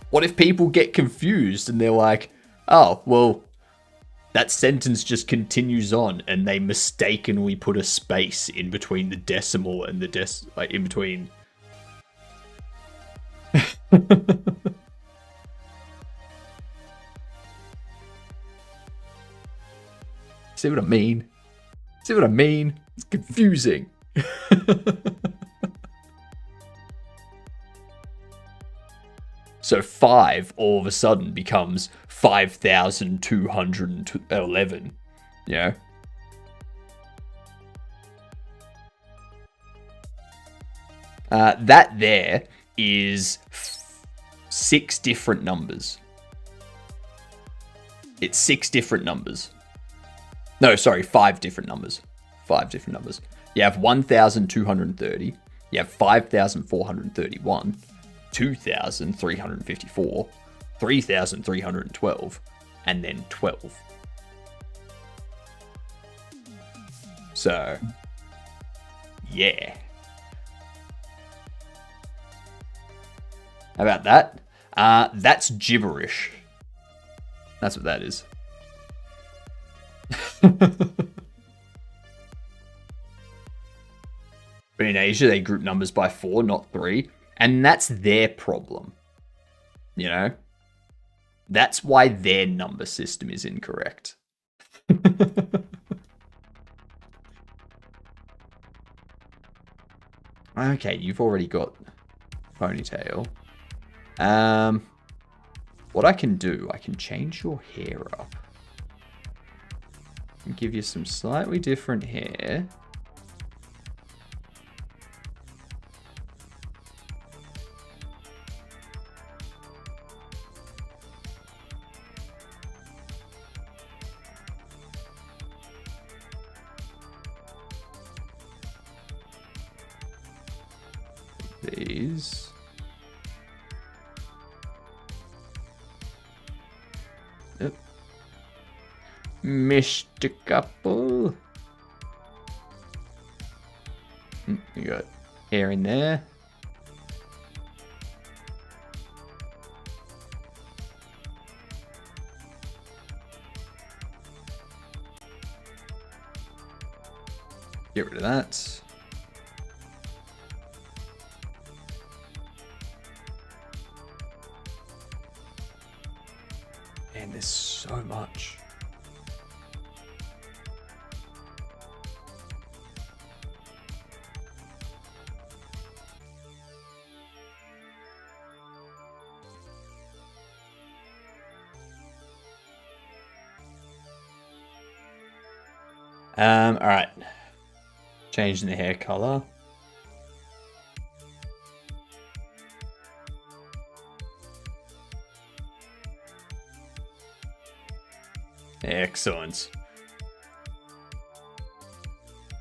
What if people get confused and they're like, oh, well, that sentence just continues on and they mistakenly put a space in between the decimal and the like in between. See what I mean? See what I mean? It's confusing. So 5 all of a sudden becomes 5,211. Yeah. That there is 6 different numbers. It's 6 different numbers. No, sorry, 5 different numbers. 5 different numbers. You have 1,230. You have 5,431. 2,354, 3,312, and then 12. So, yeah. How about that? That's gibberish. That's what that is. But in Asia, they group numbers by 4, not 3. And that's their problem. You know? That's why their number system is incorrect. Okay, you've already got ponytail. What I can do, I can change your hair up. And give you some slightly different hair. These. Yep. Mr. Couple. You got hair in there. Get rid of that. Man, there's so much. All right. Changing the hair color. Excellent.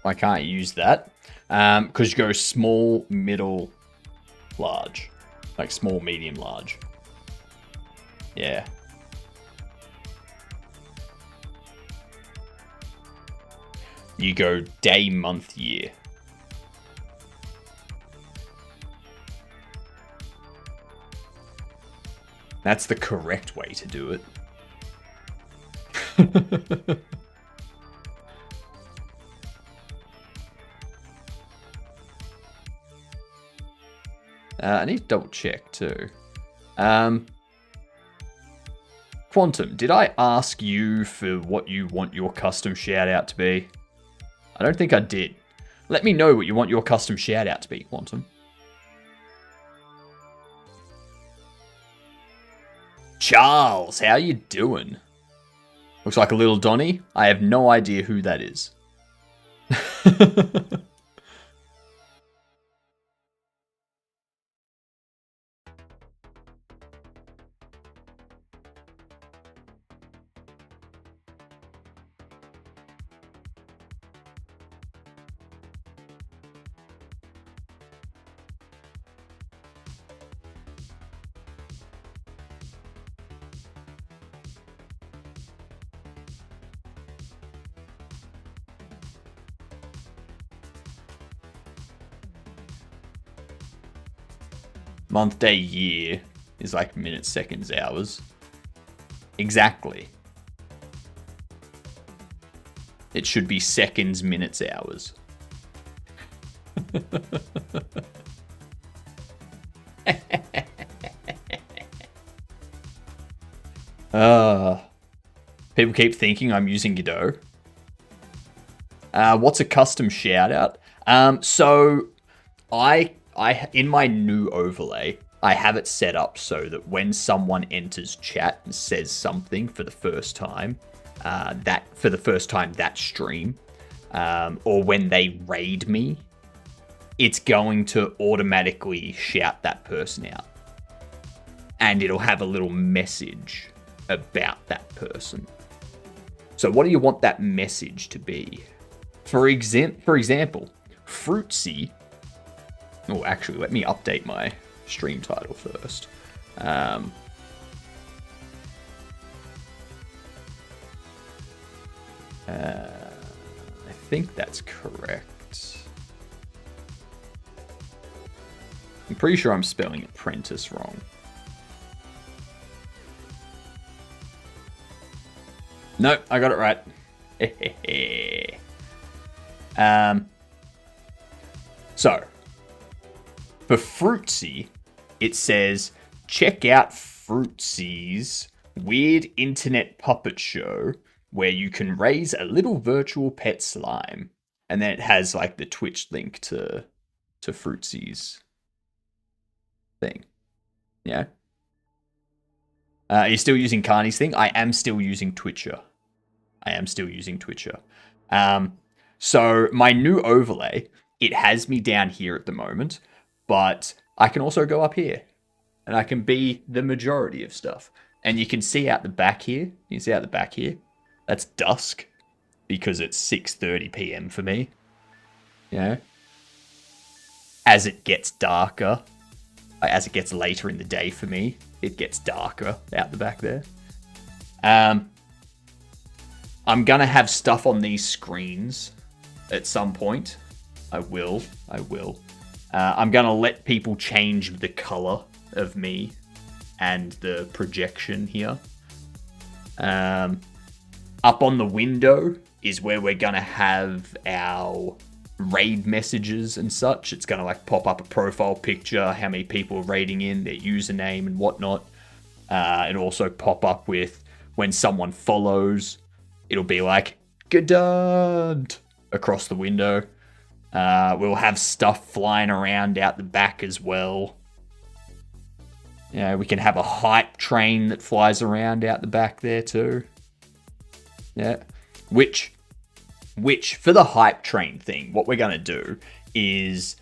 I can't use that because you go small, middle, large. Like small, medium, large. Yeah. You go day, month, year. That's the correct way to do it. I need to double check too. Quantum, did I ask you for what you want your custom shout out to be? I don't think I did. Let me know what you want your custom shout out to be, Quantum. Charles, how you doing? Looks like a little Donny. I have no idea who that is. Month, day, year is like minutes, seconds, hours. Exactly. It should be seconds, minutes, hours. People keep thinking I'm using Godot. What's a custom shout out? So I in my new overlay, I have it set up so that when someone enters chat and says something for the first time, that stream, or when they raid me, it's going to automatically shout that person out. And it'll have a little message about that person. So what do you want that message to be? For example, Fruitsy. Oh, actually, let me update my stream title first. I think that's correct. I'm pretty sure I'm spelling apprentice wrong. Nope, I got it right. So, for Fruitsy, it says, check out Fruitsy's weird internet puppet show where you can raise a little virtual pet slime. And then it has like the Twitch link to Fruitsy's thing. Yeah. Are you still using Carney's thing? I am still using Twitcher. So my new overlay, it has me down here at the moment, but I can also go up here and I can be the majority of stuff. And you can see out the back here. That's dusk because it's 6:30 p.m. for me. Yeah. As it gets darker, as it gets later in the day for me, it gets darker out the back there. I'm gonna have stuff on these screens at some point. I will. I'm gonna let people change the color of me and the projection here. Up on the window is where we're gonna have our raid messages and such. It's gonna like pop up a profile picture, how many people are raiding in, their username and whatnot. It'll also pop up with when someone follows. It'll be like, Gadad, across the window. We'll have stuff flying around out the back as well. You know, we can have a hype train that flies around out the back there too. Yeah. Which for the hype train thing, what we're going to do is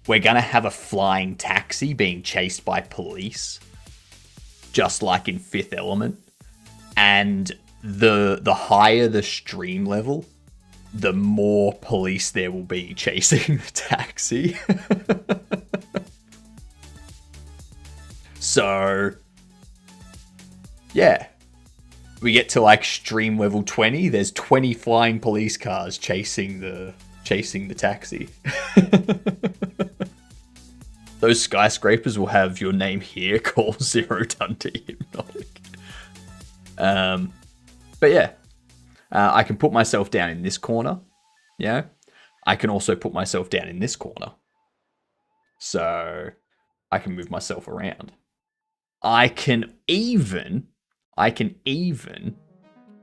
we're going to have a flying taxi being chased by police. Just like in Fifth Element. And the higher the stream level, the more police there will be chasing the taxi. So, yeah. We get to like stream level 20, there's 20 flying police cars chasing the taxi. Those skyscrapers will have your name here, call Zero Dundee Hypnotic. But yeah, I can put myself down in this corner. Yeah, I can also put myself down in this corner. So I can move myself around. I can even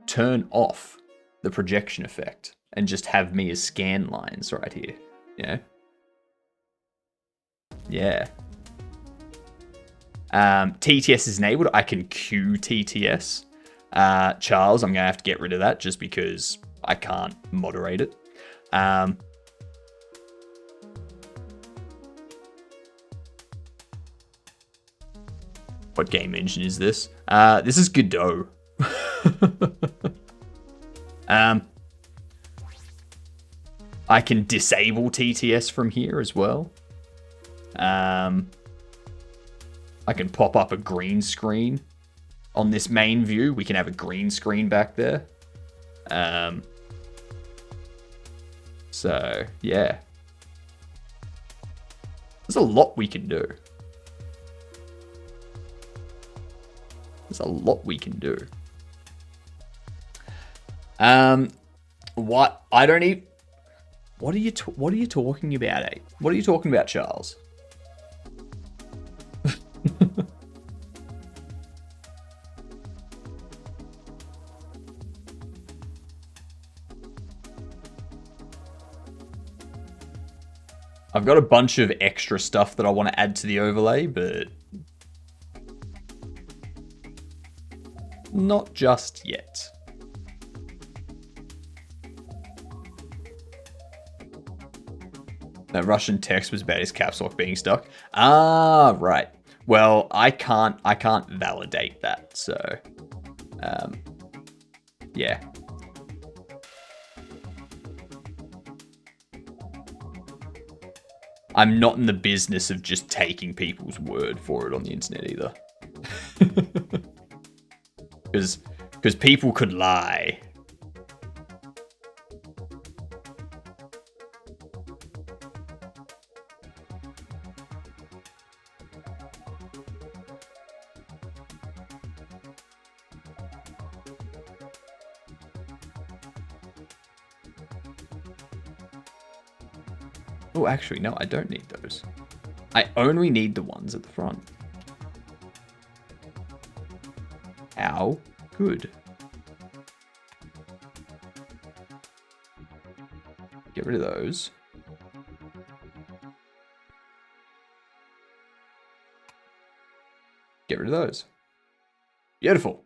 turn off the projection effect and just have me as scan lines right here. Yeah. Yeah. TTS is enabled. I can queue TTS. Charles, I'm going to have to get rid of that just because I can't moderate it. What game engine is this? This is Godot. I can disable TTS from here as well. I can pop up a green screen. On this main view, we can have a green screen back there. So, yeah. There's a lot we can do. There's a lot we can do. What? I don't even... What are you talking about, eh? What are you talking about, Charles? I've got a bunch of extra stuff that I want to add to the overlay, but not just yet. That Russian text was about his caps lock being stuck. Ah, right. Well, I can't validate that, so yeah. I'm not in the business of just taking people's word for it on the internet either. Because people could lie. Oh, actually, no, I don't need those. I only need the ones at the front. How good. Get rid of those. Get rid of those. Beautiful.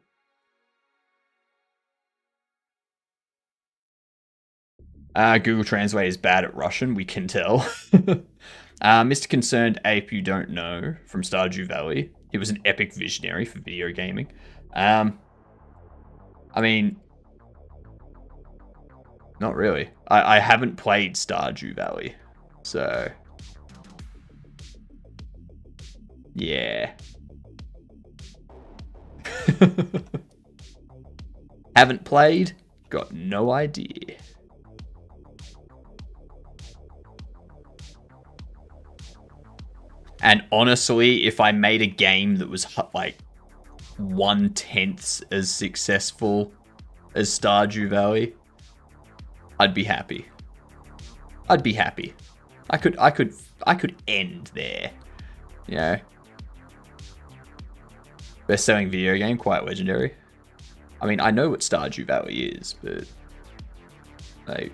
Google Translate is bad at Russian, we can tell. Mr. Concerned Ape, you don't know, from Stardew Valley. He was an epic visionary for video gaming. I mean, not really. I haven't played Stardew Valley, so yeah. Haven't played, got no idea. And honestly, if I made a game that was like 1/10 as successful as Stardew Valley, I'd be happy. I'd be happy. I could end there. You know. Best-selling video game, quite legendary. I mean, I know what Stardew Valley is, but like,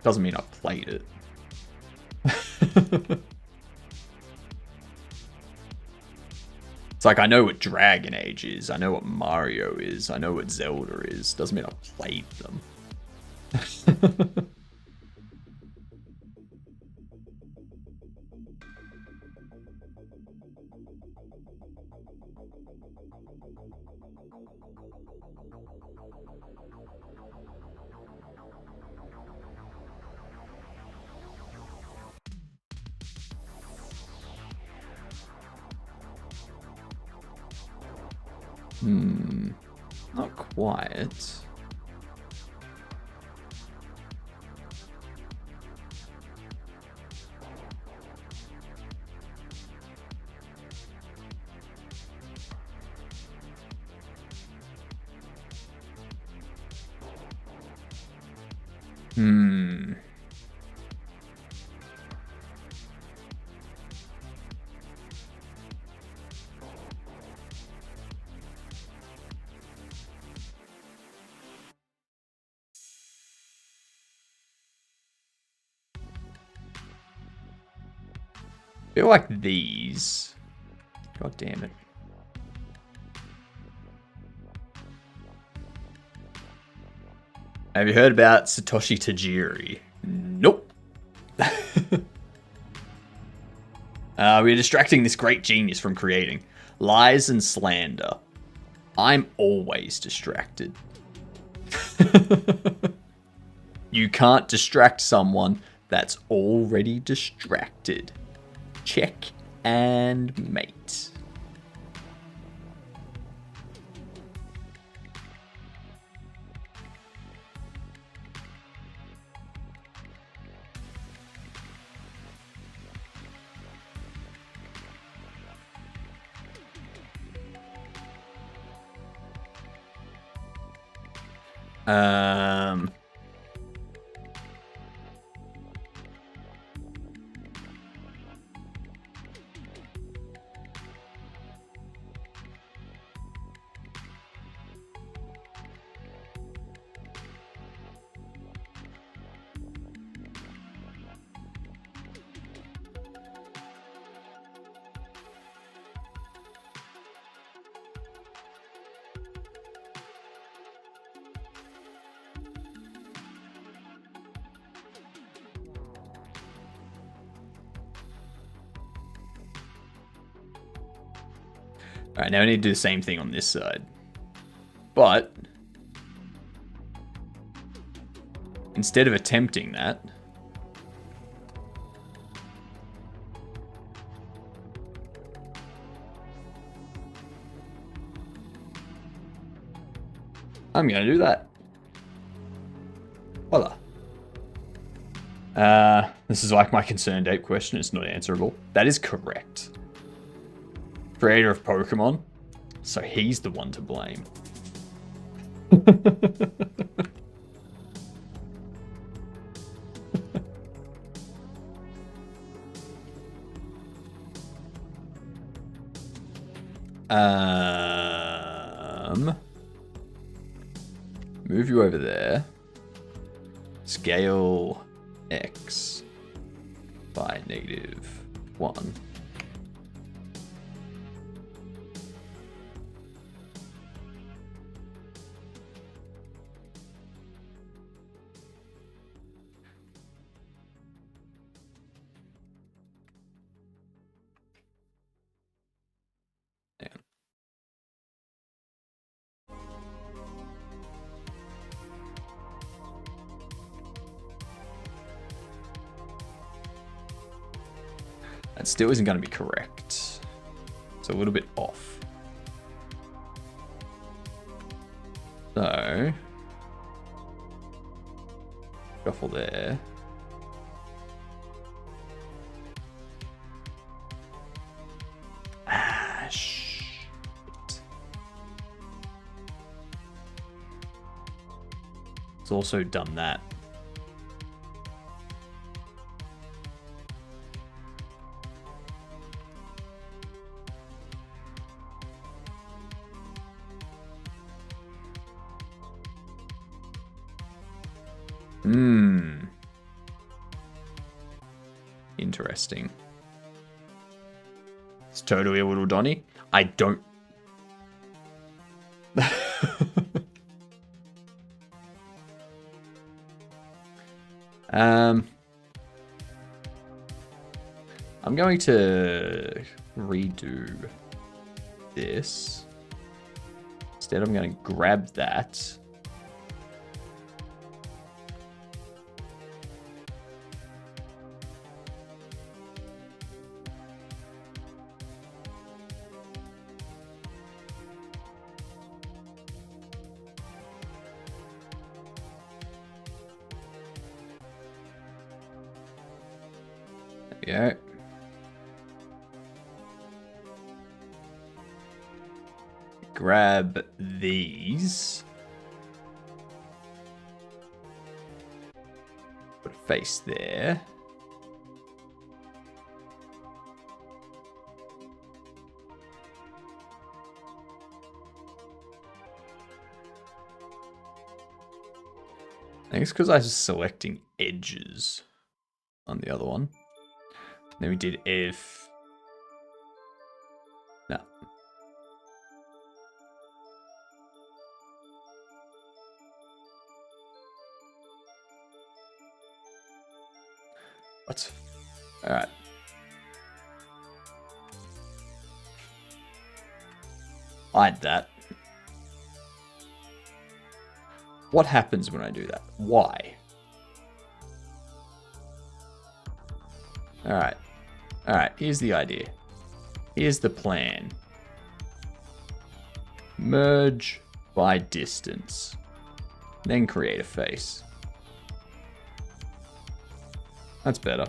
doesn't mean I've played it. It's like, I know what Dragon Age is, I know what Mario is, I know what Zelda is. Doesn't mean I've played them. Not quite. I feel like these. God damn it. Have you heard about Satoshi Tajiri? Nope. We're distracting this great genius from creating lies and slander. I'm always distracted. You can't distract someone that's already distracted. Check and mate. Um, all right, now we need to do the same thing on this side. But instead of attempting that, I'm going to do that. Voila. This is like my concerned ape question. It's not answerable. That is correct. Creator of Pokemon. So he's the one to blame. Move you over there. Scale X by -1. That still isn't going to be correct. It's a little bit off. So, shuffle there. Ah, shit. It's also done that. Interesting. It's totally a little Donny. I don't... I'm going to redo this. Instead, I'm going to grab that. Yeah. Grab these. Put a face there. I think it's because I was selecting edges on the other one. Then we did if. No. What? All right. Hide that. What happens when I do that? Why? All right. All right, here's the idea. Here's the plan. Merge by distance. Then create a face. That's better.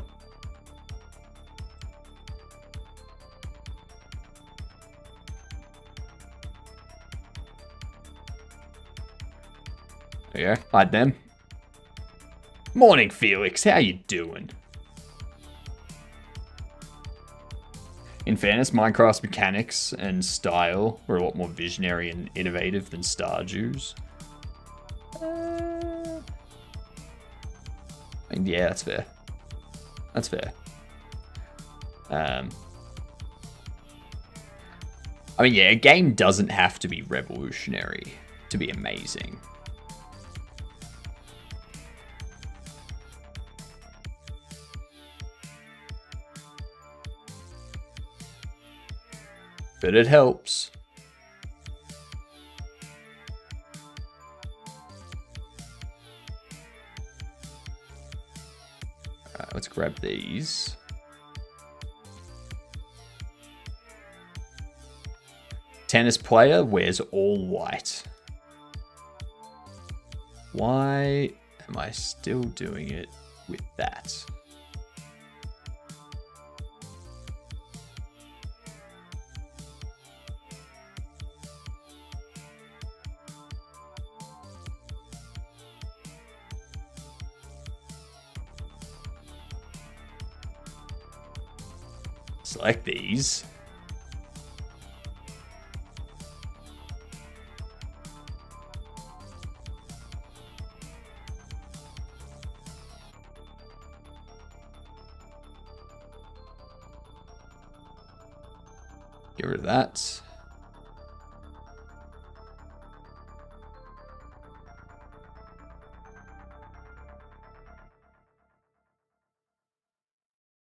There you go. Hide them. Morning, Felix. How you doing? In fairness, Minecraft's mechanics and style were a lot more visionary and innovative than Stardew's. Yeah, that's fair. That's fair. I mean, yeah, a game doesn't have to be revolutionary to be amazing. But it helps. Alright, let's grab these. Tennis player wears all white. Why am I still doing it with that? Select these. Get rid of that.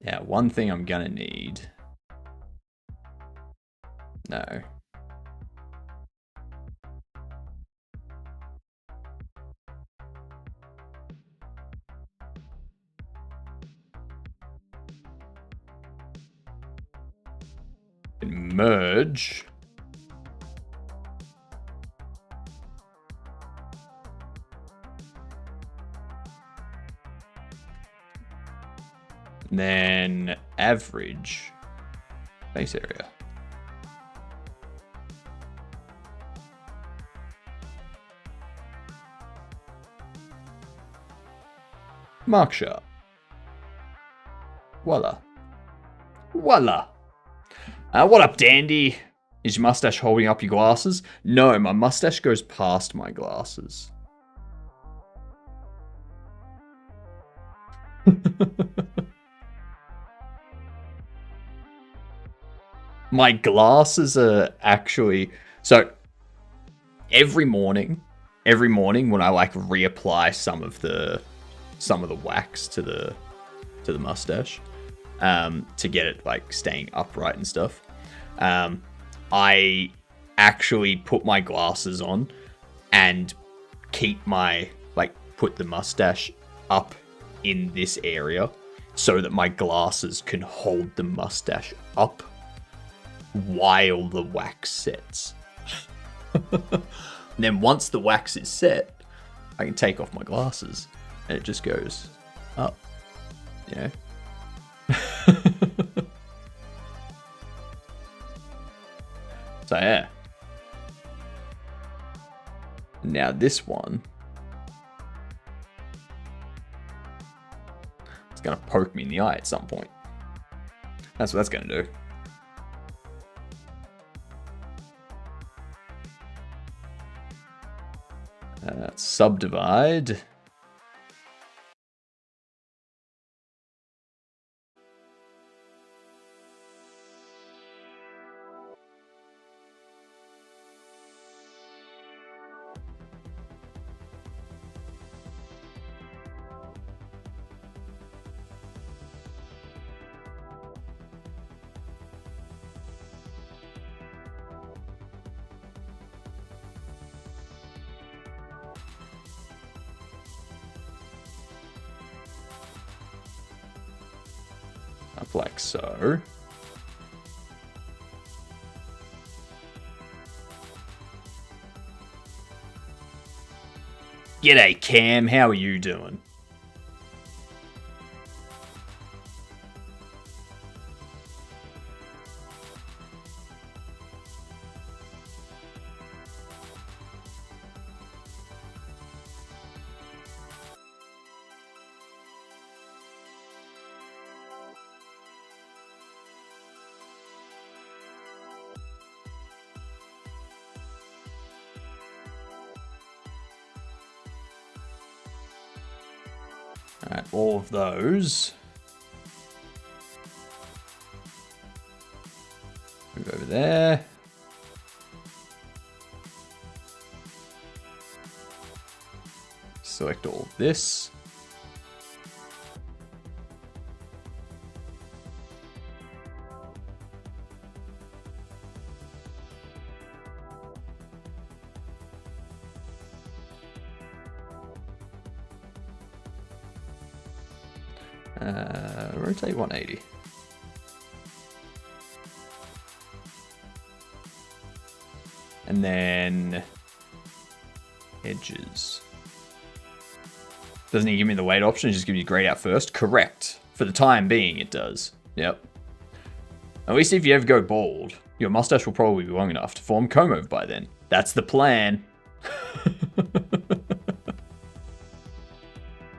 Yeah, one thing I'm gonna need. No. Merge. And then average base area. Mark sharp. Voila. Voila. What up, Dandy? Is your mustache holding up your glasses? No, my mustache goes past my glasses. My glasses are actually... So, every morning when I like reapply some of the wax to the mustache, to get it like staying upright and stuff, I actually put my glasses on and put the mustache up in this area so that my glasses can hold the mustache up while the wax sets. And then once the wax is set, I can take off my glasses and it just goes up, you know? So yeah. Now this one, it's gonna poke me in the eye at some point. That's what that's gonna do. Subdivide. Up like so. G'day, Cam. How are you doing? All right, all of those. Move over there. Select all of this. Rotate 180. And then edges. Doesn't he give me the weight option? It just gives you grayed out first? Correct. For the time being, it does. Yep. At least if you ever go bald, your mustache will probably be long enough to form comb over by then. That's the plan.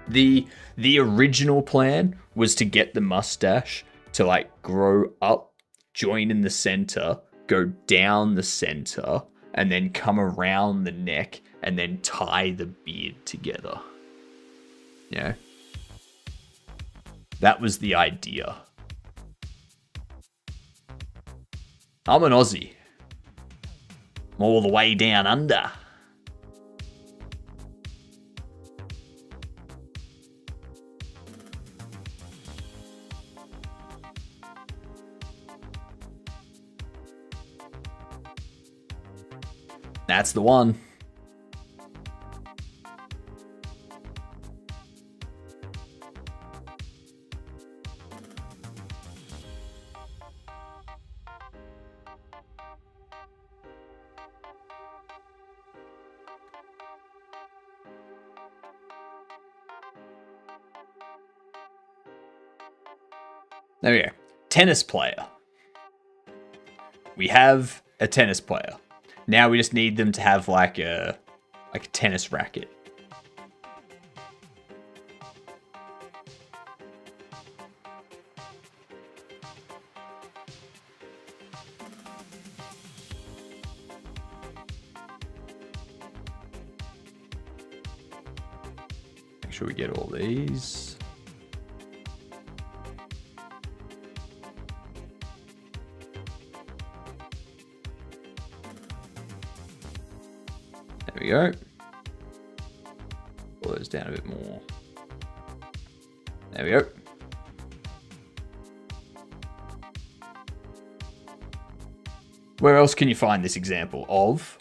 The original plan was to get the mustache to like grow up, join in the center, go down the center, and then come around the neck and then tie the beard together. Yeah. That was the idea. I'm an Aussie. I'm all the way down under. That's the one. There we go. Tennis player. We have a tennis player. Now we just need them to have like a tennis racket. Make sure we get all these. There we go. Pull those down a bit more. There we go. Where else can you find this example of?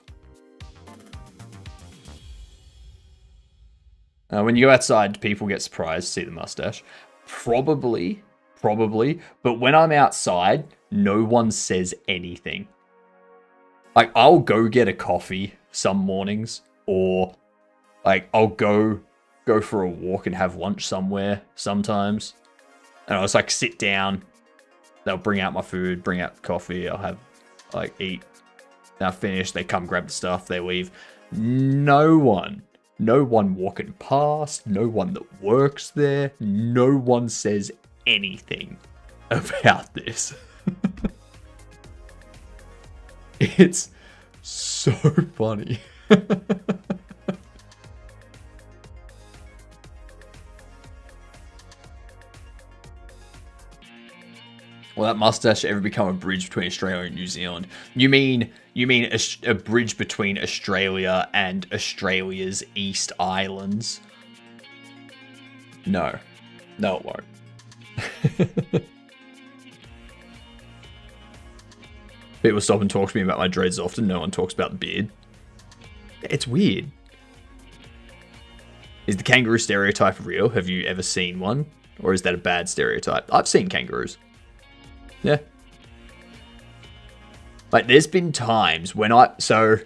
When you go outside, people get surprised to see the mustache. Probably. But when I'm outside, no one says anything. Like, I'll go get a coffee some mornings, or like I'll go for a walk and have lunch somewhere sometimes. And I'll just like sit down. They'll bring out my food, bring out coffee. I'll have like eat. Now finish. They come grab the stuff. They leave. No one walking past. No one that works there. No one says anything about this. It's so funny. Will that mustache ever become a bridge between Australia and New Zealand? You mean a bridge between Australia and Australia's East Islands? No, it won't. People stop and talk to me about my dreads often. No one talks about the beard. It's weird. Is the kangaroo stereotype real? Have you ever seen one? Or is that a bad stereotype? I've seen kangaroos. Yeah. Like, there's been times when so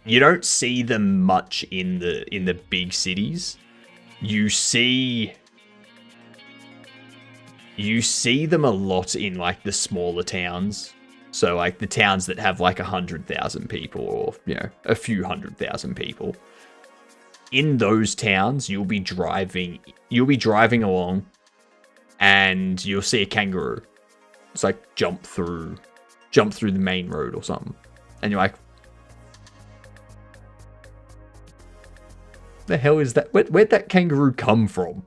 you don't see them much in the big cities. You see them a lot in like the smaller towns. So like the towns that have like 100,000 people, or a few 100,000 people. In those towns, you'll be driving along, and you'll see a kangaroo. It's like jump through the main road or something, and you're like, "The hell is that? Where'd that kangaroo come from?"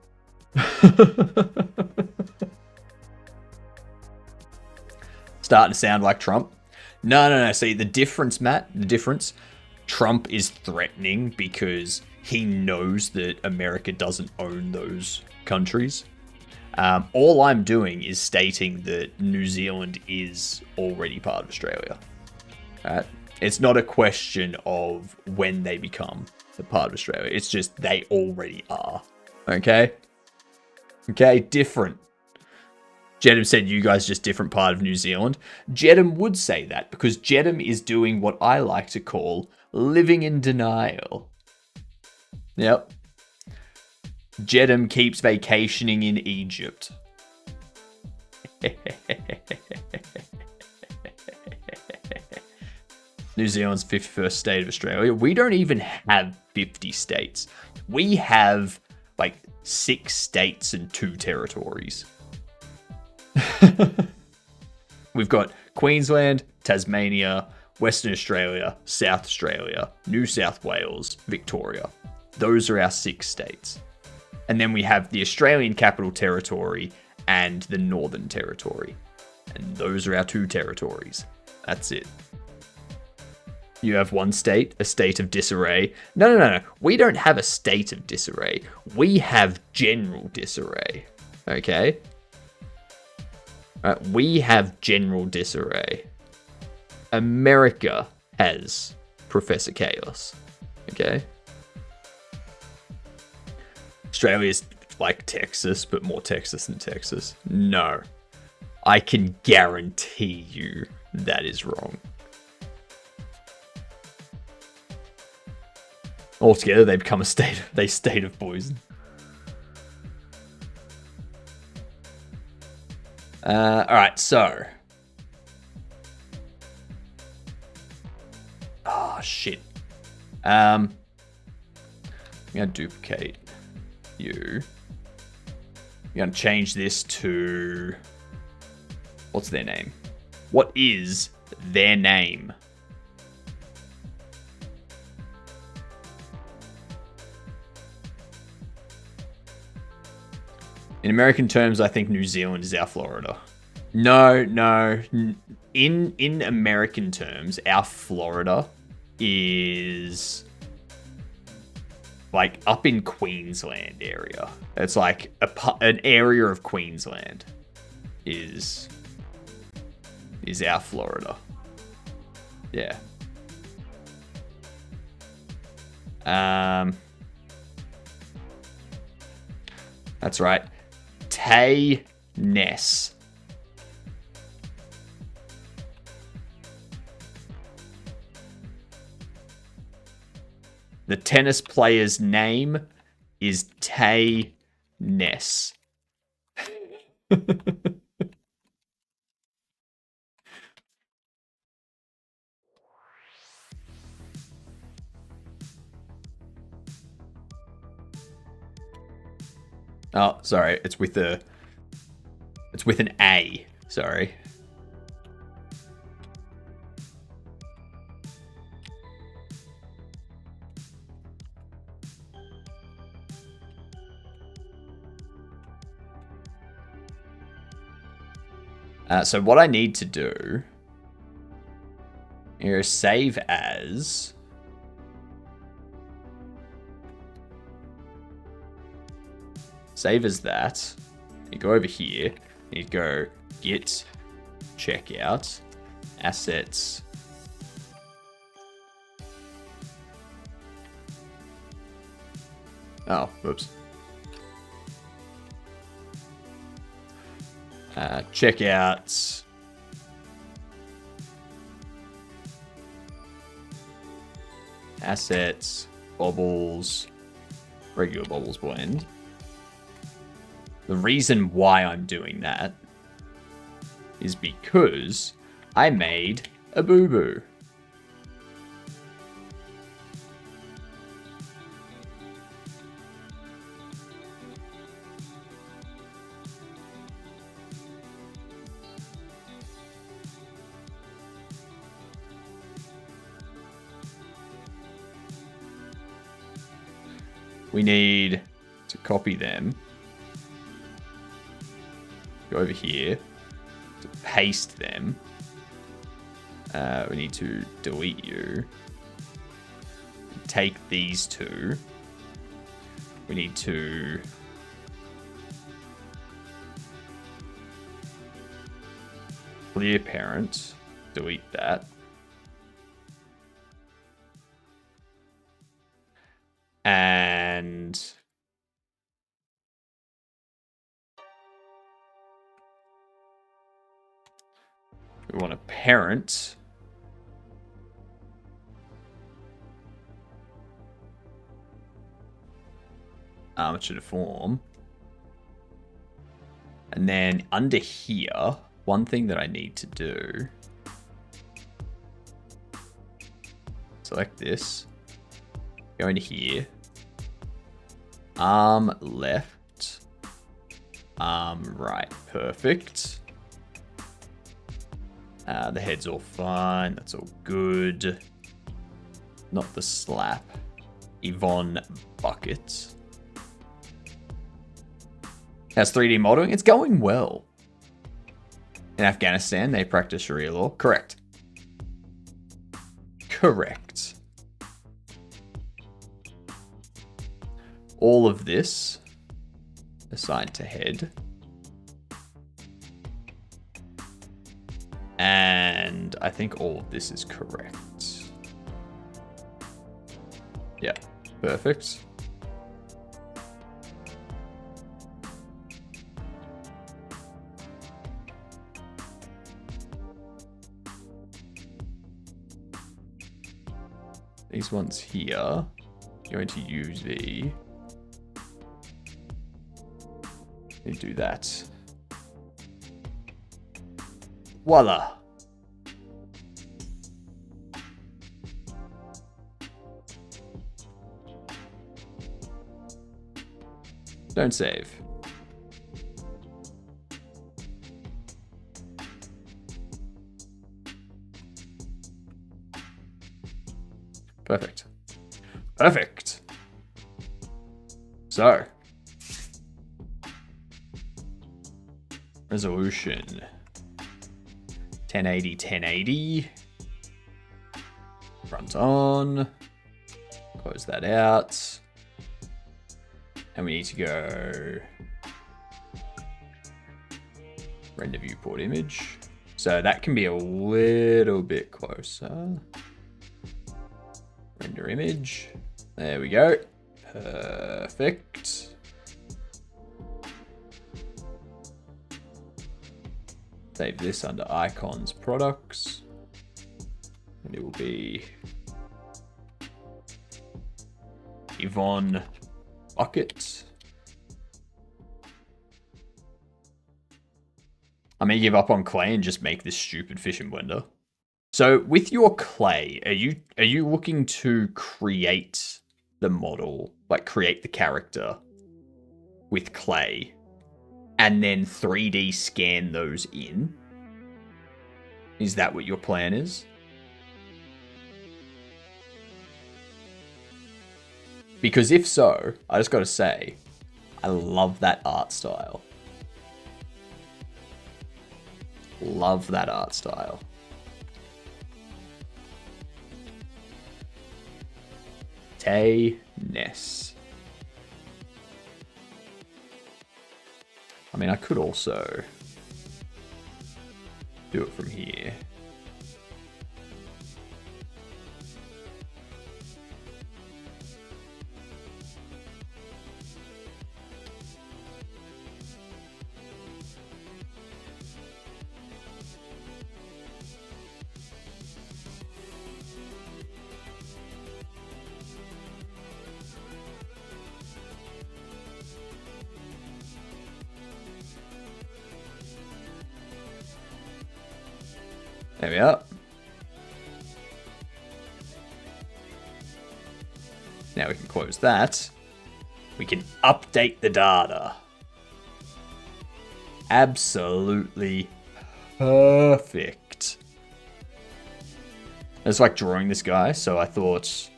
Starting to sound like Trump. No. See, the difference, Matt, the difference. Trump is threatening because he knows that America doesn't own those countries. All I'm doing is stating that New Zealand is already part of Australia. Right? It's not a question of when they become a part of Australia. It's just they already are. Okay? Okay, different. Jedem said you guys just different part of New Zealand. Jedem would say that because Jedem is doing what I like to call living in denial. Yep. Jedem keeps vacationing in Egypt. New Zealand's 51st state of Australia. We don't even have 50 states. We have like 6 states and 2 territories. We've got Queensland, Tasmania, Western Australia, South Australia, New South Wales, Victoria. Those are our 6 states. And then we have the Australian Capital Territory and the Northern Territory. And those are our 2 territories. That's it. You have one state, a state of disarray. No. We don't have a state of disarray. We have general disarray. Okay? We have general disarray. America has Professor Chaos. Okay? Australia is like Texas, but more Texas than Texas. No. I can guarantee you that is wrong. Altogether, they become a state of poison. Alright, so. Oh, shit. I'm going to duplicate you. I'm going to change this to... What's their name? What is their name? In American terms, I think New Zealand is our Florida. No. In American terms, our Florida is like up in Queensland area. It's like an area of Queensland is our Florida. Yeah. That's right. Tay Ness. The tennis player's name is Tay Ness. Oh, sorry. It's with an A. Sorry. So what I need to do is save as. Save as that. You go over here. You go git checkout assets. Oh, whoops. Checkouts. Assets. Bobbles. Regular bobbles blend. The reason why I'm doing that is because I made a boo-boo. We need to copy them. Go over here to paste them. We need to delete you. Take these two. We need to clear parent. Delete that. And we want a parent. Armature deform. And then under here, one thing that I need to do. Select this. Go into here. Arm left. Arm right. Perfect. The head's all fine. That's all good. Not the slap. Yvonne Bucket. How's 3D modeling? It's going well. In Afghanistan, they practice Sharia law. Correct. Correct. All of this assigned to head. And I think all of this is correct. Yeah, perfect. These ones here, going to UV. Let me do that. Voila. Don't save. Perfect. Perfect. So, resolution 1080, 1080. Front on. Close that out. And we need to go render viewport image. So that can be a little bit closer. Render image. There we go. Perfect. Save this under icons, products. And it will be Yvonne Bucket. I may give up on clay and just make this stupid fish in Blender. So with your clay, are you looking to create the model, like create the character with clay and then 3D scan those in? Is that what your plan is? Because if so, I just got to say, I love that art style. Love that art style. Ness. I mean, I could also do it from here. There we are. Now we can close that. We can update the data. Absolutely perfect. It's like drawing this guy, so I thought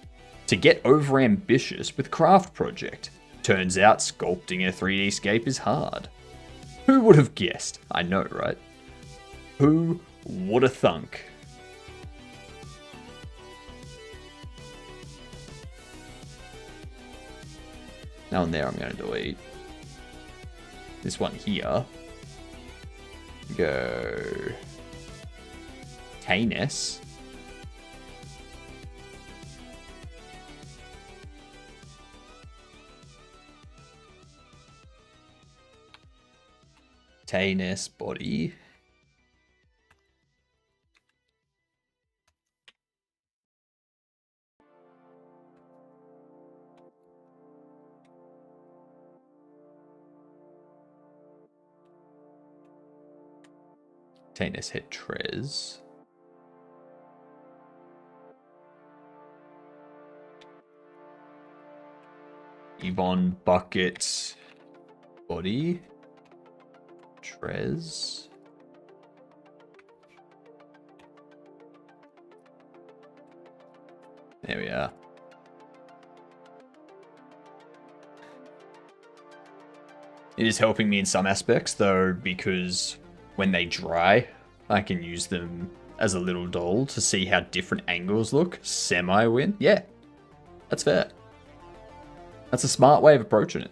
to get over ambitious with craft project. Turns out sculpting a 3D scape is hard. Who would have guessed? I know, right? Who would have thunk? Now and there I'm going to delete. This one here. Go. Canis. Canis body. Canis hit Trez. Yvonne Bucket body. Trez. There we are. It is helping me in some aspects though, because when they dry, I can use them as a little doll to see how different angles look. Semi-win. Yeah, that's fair. That's a smart way of approaching it.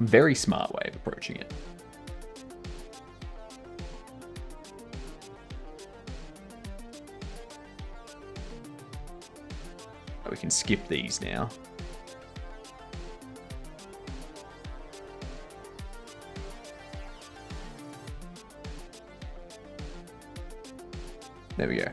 Very smart way of approaching it. We can skip these now. There we go.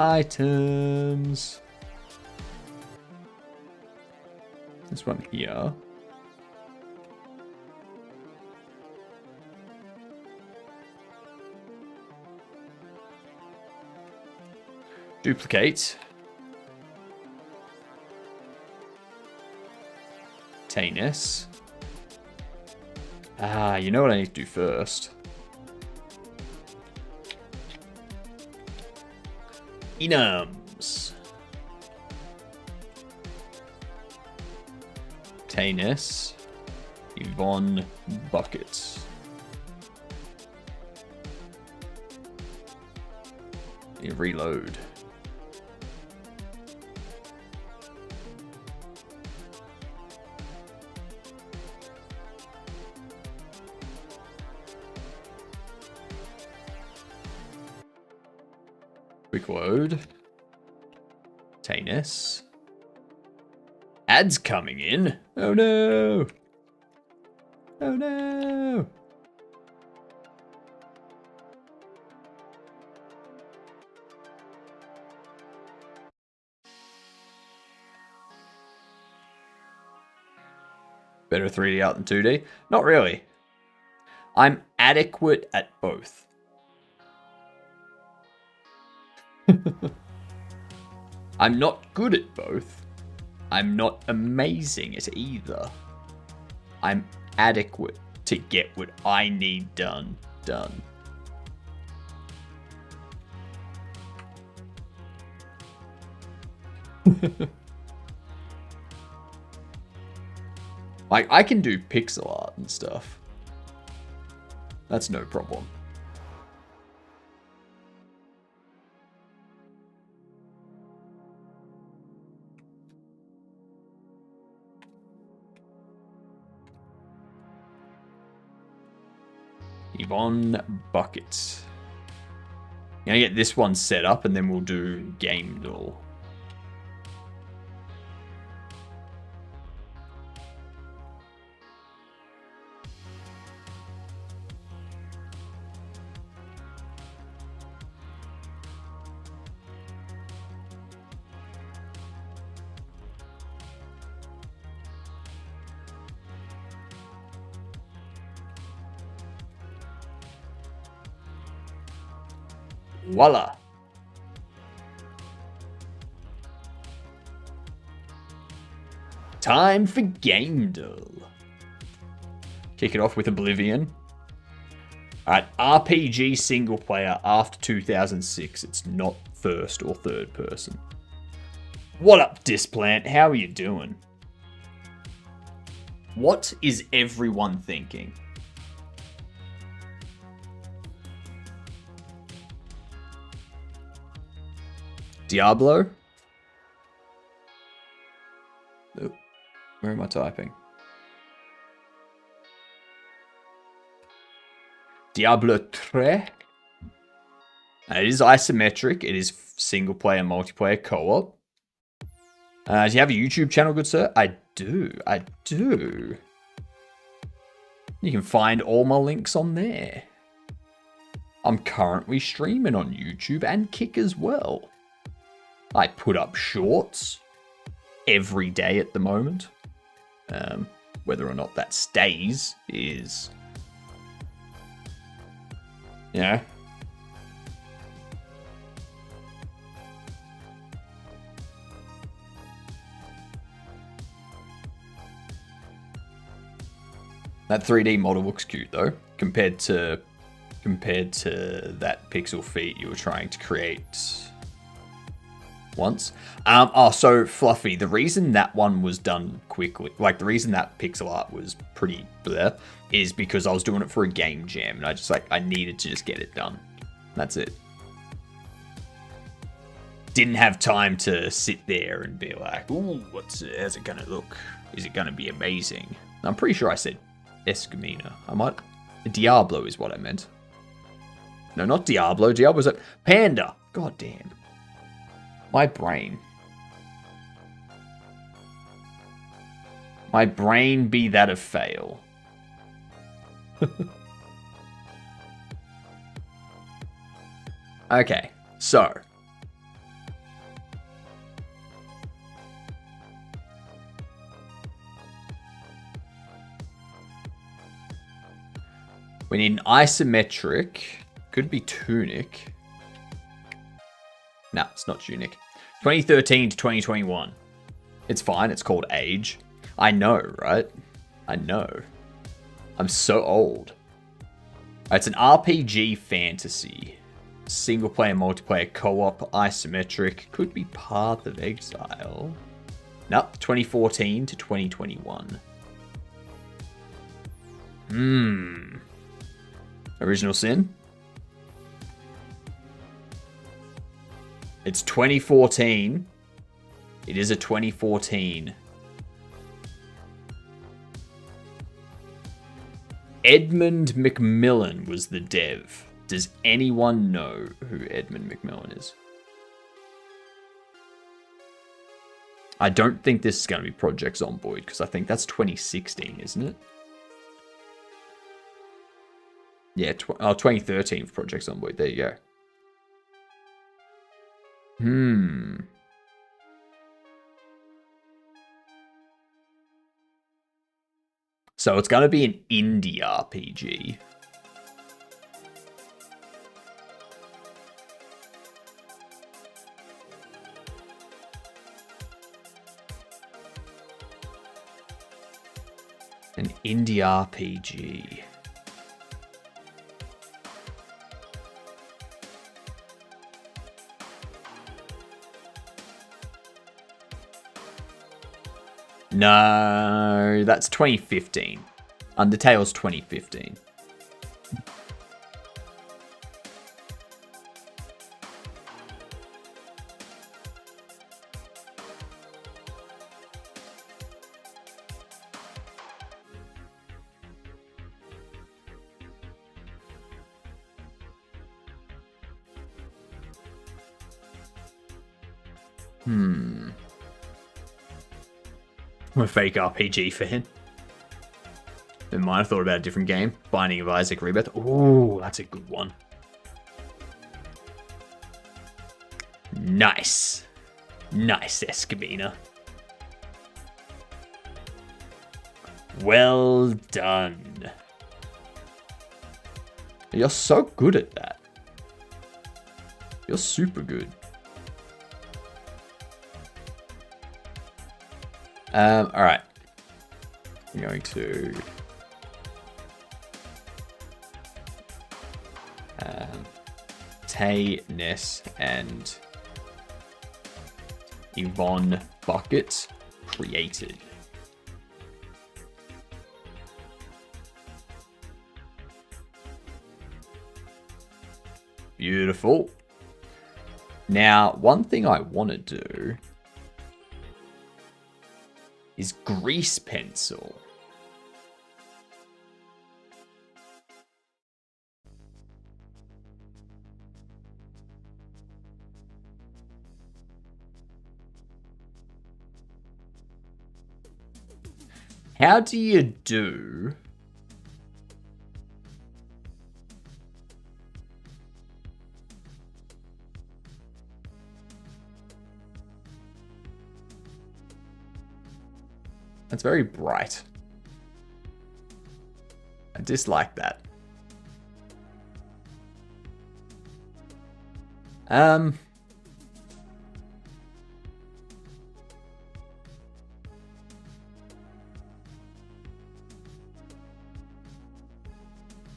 Items. This one here. Duplicate. Canis. You know what I need to do first? Enums. Canis. Yvonne Bucket. Reload. Quick load. Canis. Ads coming in. Oh no. Oh no. Better 3D out than 2D? Not really. I'm adequate at both. I'm not good at both. I'm not amazing at either. I'm adequate to get what I need done. Like, I can do pixel art and stuff. That's no problem. Yvonne Bucket. I'm gonna get this one set up and then we'll do game doll. Voila. Time for game doll. Kick it off with Oblivion. Alright, RPG single player after 2006. It's not first or third person. What up, Displant? How are you doing? What is everyone thinking? Diablo? Oh, where am I typing? Diablo 3? It is isometric. It is single player, multiplayer, co-op. Do you have a YouTube channel, good sir? I do. You can find all my links on there. I'm currently streaming on YouTube and Kick as well. I put up shorts every day at the moment. Whether or not that stays is... You know? That 3D model looks cute though, compared to that pixel feet you were trying to create once. So Fluffy, the reason that one was done quickly, like the reason that pixel art was pretty bleh, is because I was doing it for a game jam and I needed to just get it done. That's it. Didn't have time to sit there and be like, ooh, how's it gonna look? Is it gonna be amazing? I'm pretty sure I said Escamina. Diablo is what I meant. No, not Diablo. Diablo's a Panda. God damn. My brain. My brain be that a fail. Okay, so. We need an isometric. Could be tunic. No, it's not tunic. 2013 to 2021. It's fine. It's called age. I know, right? I know. I'm so old. It's an RPG fantasy. Single player, multiplayer, co-op, isometric. Could be Path of Exile. Nope. 2014 to 2021. Original Sin? It's 2014. It is a 2014. Edmund McMillan was the dev. Does anyone know who Edmund McMillan is? I don't think this is going to be Project Zomboid, because I think that's 2016, isn't it? Yeah, 2013 for Project Zomboid. There you go. So it's going to be an indie RPG. An indie RPG. No, that's 2015. Undertale's 2015. I'm a fake RPG fan. Never mind, I thought about a different game. Binding of Isaac Rebirth. Ooh, that's a good one. Nice. Nice, Escamina. Well done. You're so good at that. You're super good. Alright. I'm going to Tay Ness and Yvonne Bucket created. Beautiful. Now, one thing I want to do is grease pencil. How do you do That's very bright. I dislike that.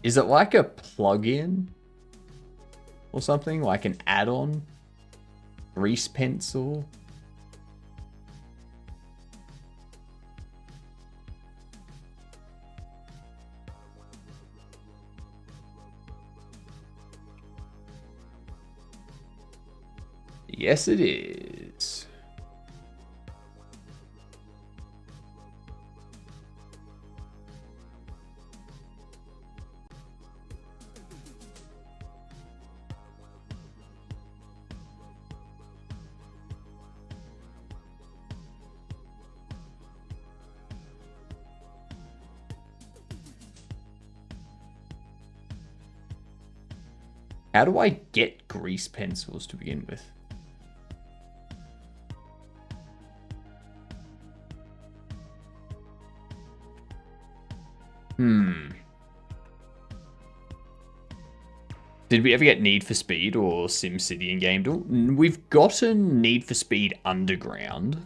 Is it like a plugin or something? Like an add-on? Grease pencil? Yes, it is. How do I get grease pencils to begin with? Did we ever get Need for Speed or SimCity in Game? We've gotten Need for Speed Underground.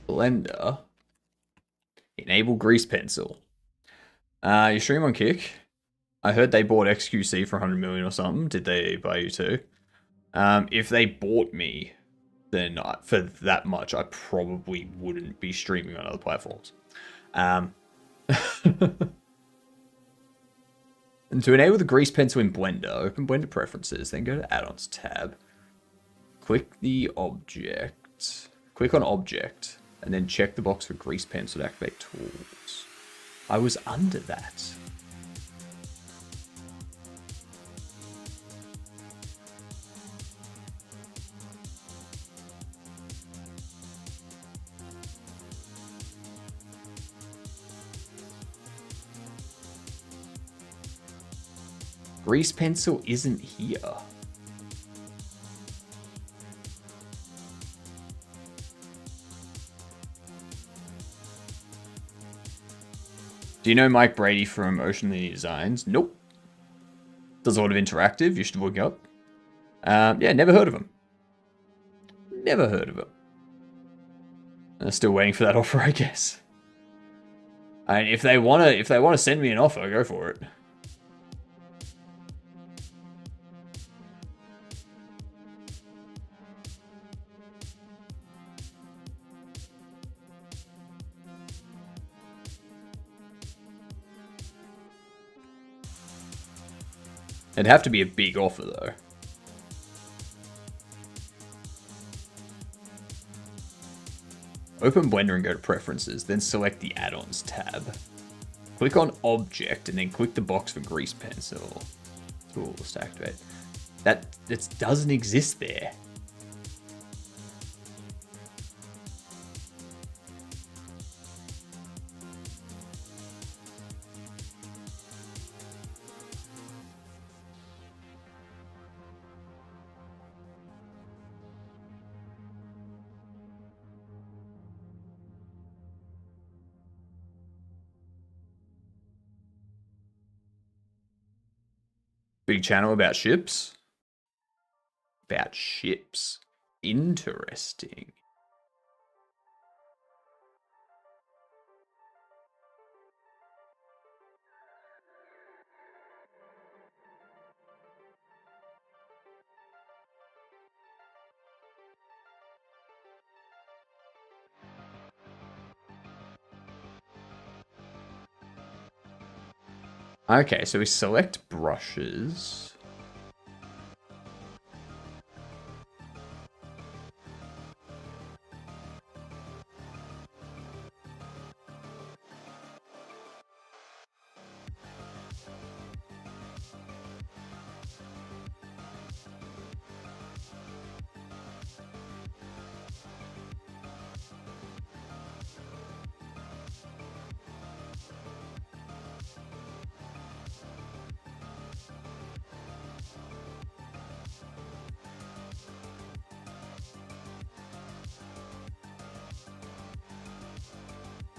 Blender. Enable grease pencil. You stream on Kick. I heard they bought XQC for 100 million or something. Did they buy you too? If they bought me, then for that much, I probably wouldn't be streaming on other platforms. And to enable the grease pencil in Blender, open Blender Preferences, then go to Add-ons tab. Click the object. Click on Object. And then check the box for grease pencil to activate tools. I was under that. Grease pencil isn't here. Do you know Mike Brady from Ocean Linear Designs? Nope. Does a lot of interactive. You should look up. Yeah, never heard of him. Never heard of him. Still waiting for that offer, I guess. If they wanna send me an offer, go for it. It'd have to be a big offer, though. Open Blender and go to Preferences, then select the Add-ons tab. Click on Object, and then click the box for Grease Pencil. Tools to activate. It doesn't exist there. Big channel about ships? About ships. Interesting. Okay, so we select brushes.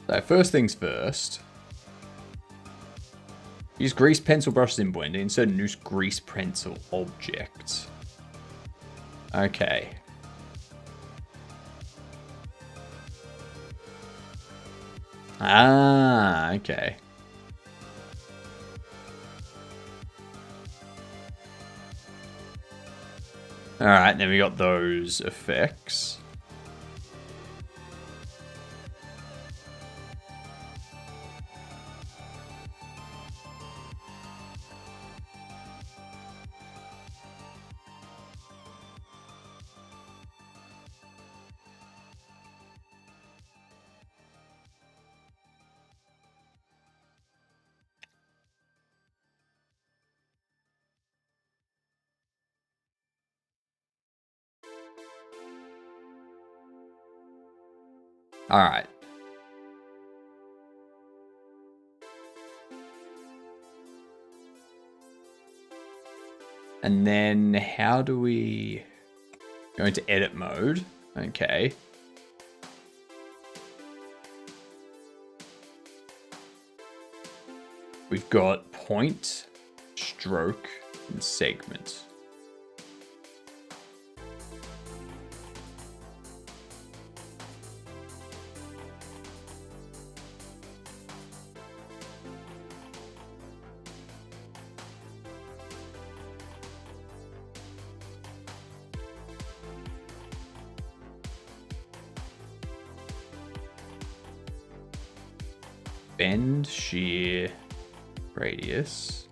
So first things first. Use grease pencil brushes in Blender. Insert a new grease pencil object. Okay. Ah, okay. Alright, then we got those effects. Alright. And then how do we go into edit mode? Okay. We've got point, stroke, and segment. Bend, shear, radius.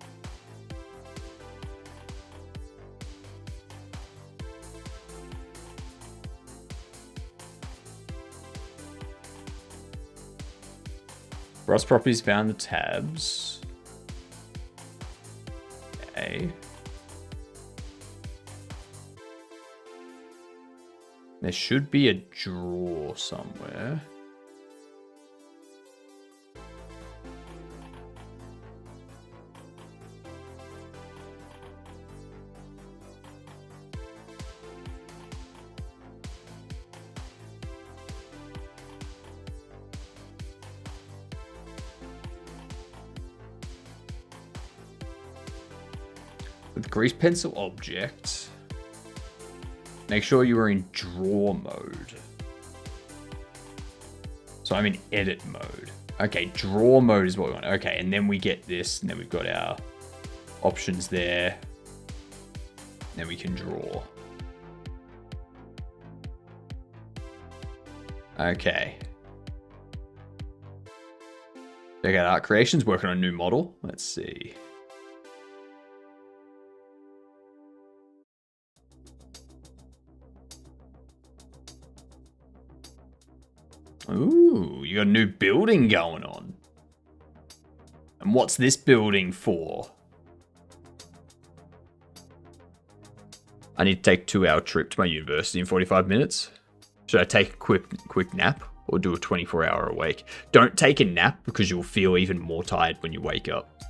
Brush properties found the tabs. Okay. There should be a draw somewhere. With grease pencil object, make sure you are in draw mode. So I'm in edit mode. Okay, draw mode is what we want. Okay, and then we get this, and then we've got our options there. Then we can draw. Okay. Check out Art Creations, working on a new model. Let's see. Ooh, you got a new building going on. And what's this building for? I need to take a 2-hour trip to my university in 45 minutes. Should I take a quick nap or do a 24-hour awake? Don't take a nap because you'll feel even more tired when you wake up.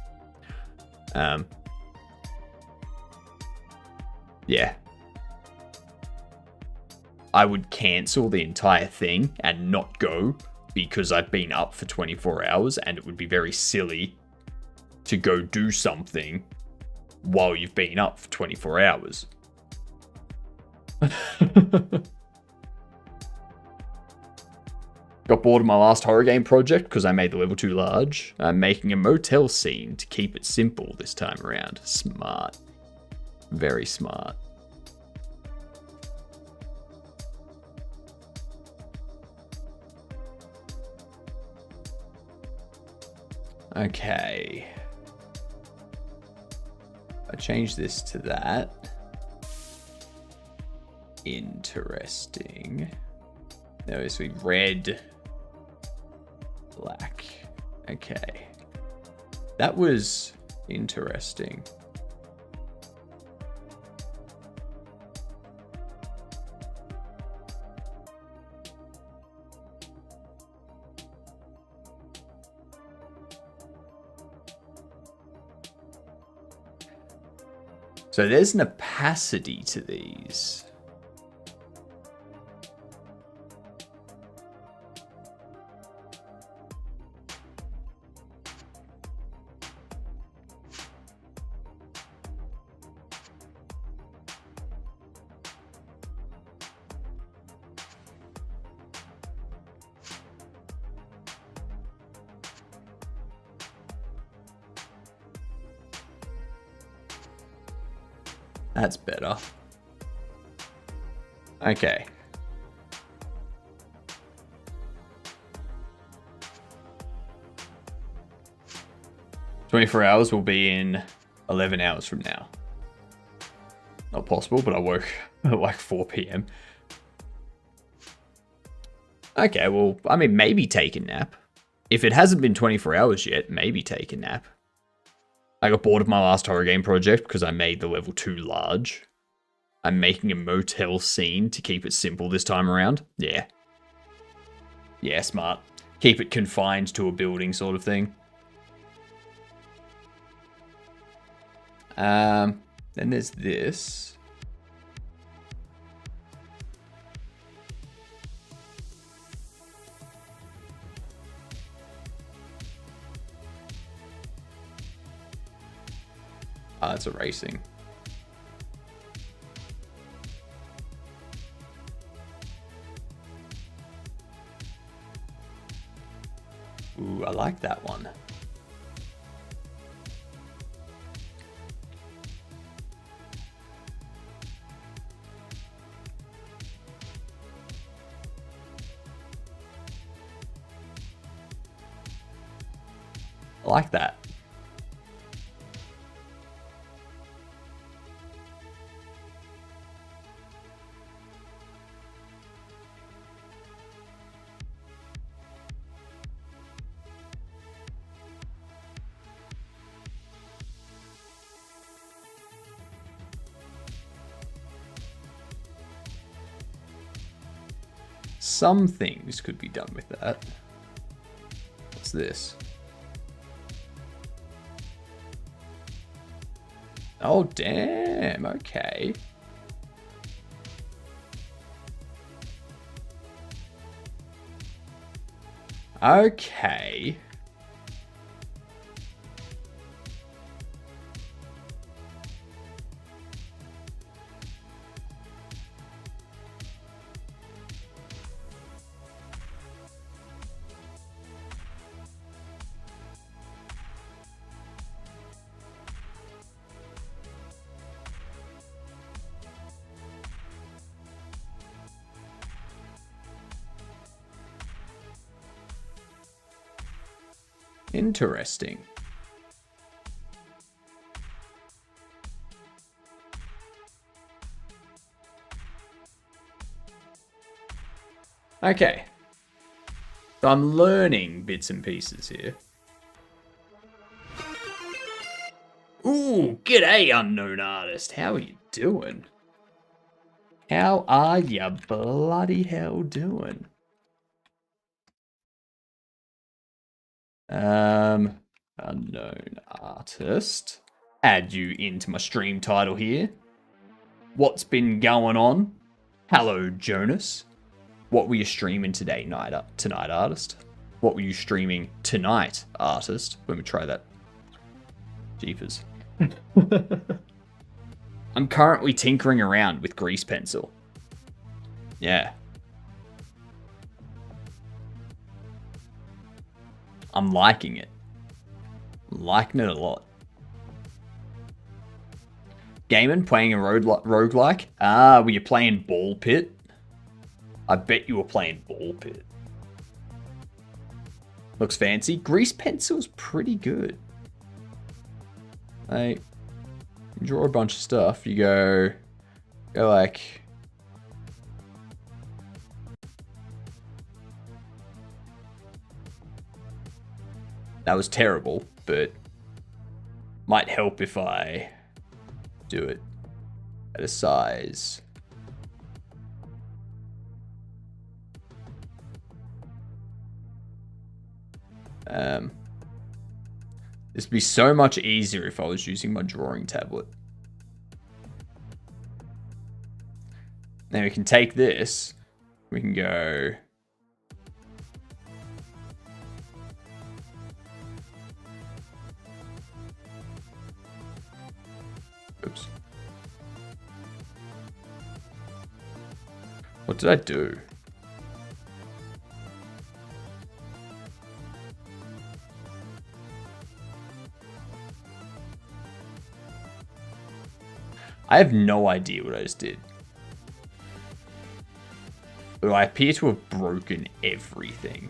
Yeah. I would cancel the entire thing and not go because I've been up for 24 hours and it would be very silly to go do something while you've been up for 24 hours. Got bored of my last horror game project because I made the level too large. I'm making a motel scene to keep it simple this time around. Smart. Very smart. Okay. I changed this to that. Interesting. Notice we red, black. Okay. That was interesting. So there's an opacity to these. That's better. Okay. "24 hours will be in 11 hours from now." Not possible, but I woke at like 4 p.m. Okay, well, I mean, maybe take a nap. If it hasn't been 24 hours yet, maybe take a nap. I got bored of my last horror game project because I made the level too large. I'm making a motel scene to keep it simple this time around. Yeah. Yeah, smart. Keep it confined to a building sort of thing. Then there's this. Ah, it's erasing. Ooh, I like that one. I like that. Some things could be done with that. What's this? Oh, damn. Okay. Okay. Interesting. Okay. So I'm learning bits and pieces here. Ooh, g'day, unknown artist. How are you doing? How are you bloody hell doing? Unknown artist. Add you into my stream title here. What's been going on? Hello, Jonas. What were you streaming tonight, artist? What were you streaming tonight, artist? Let me try that. Jeepers. I'm currently tinkering around with grease pencil. Yeah. I'm liking it. I'm liking it a lot. Gaiman playing a roguelike? Ah, were you playing Ball Pit? I bet you were playing Ball Pit. Looks fancy. Grease pencil's pretty good. Like, you draw a bunch of stuff. You go like... That was terrible, but might help if I do it at a size. This would be so much easier if I was using my drawing tablet. Now we can take this, we can go... Oops. What did I do? I have no idea what I just did. But I appear to have broken everything.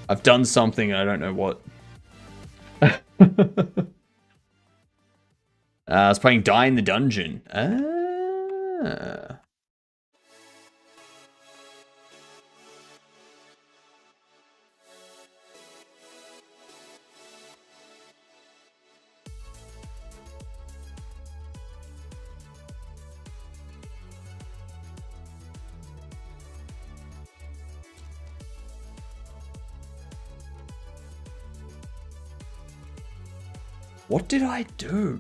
I've done something, I don't know what. I was playing Die in the Dungeon. What did I do?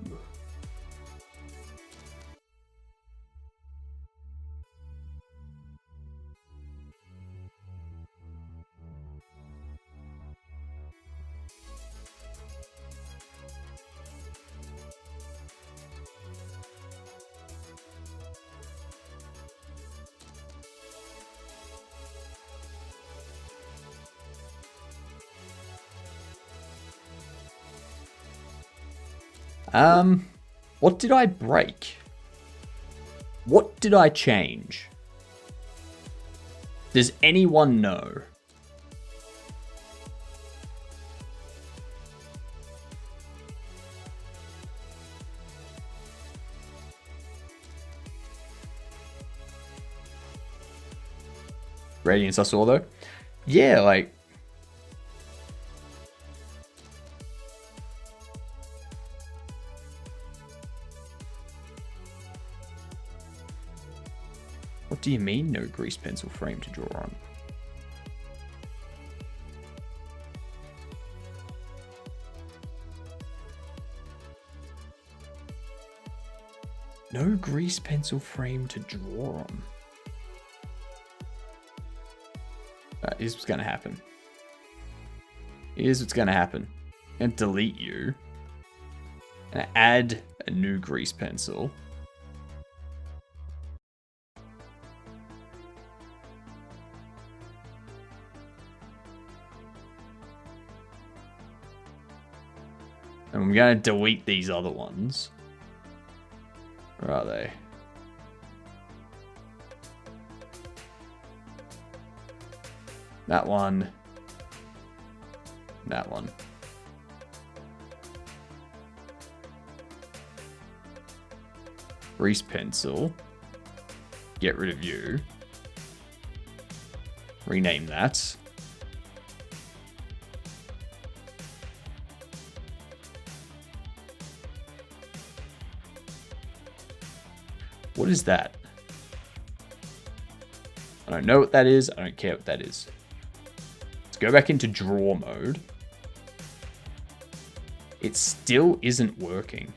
What did I break? What did I change? Does anyone know? Radiance I saw though? Yeah, like... What do you mean no grease pencil frame to draw on? No grease pencil frame to draw on. Here's what's gonna happen. Here's what's gonna happen. I'm gonna delete you. And add a new grease pencil. And I'm going to delete these other ones. Where are they? That one. That one. Grease pencil. Get rid of you. Rename that. What is that? I don't know what that is. I don't care what that is. Let's go back into draw mode. It still isn't working.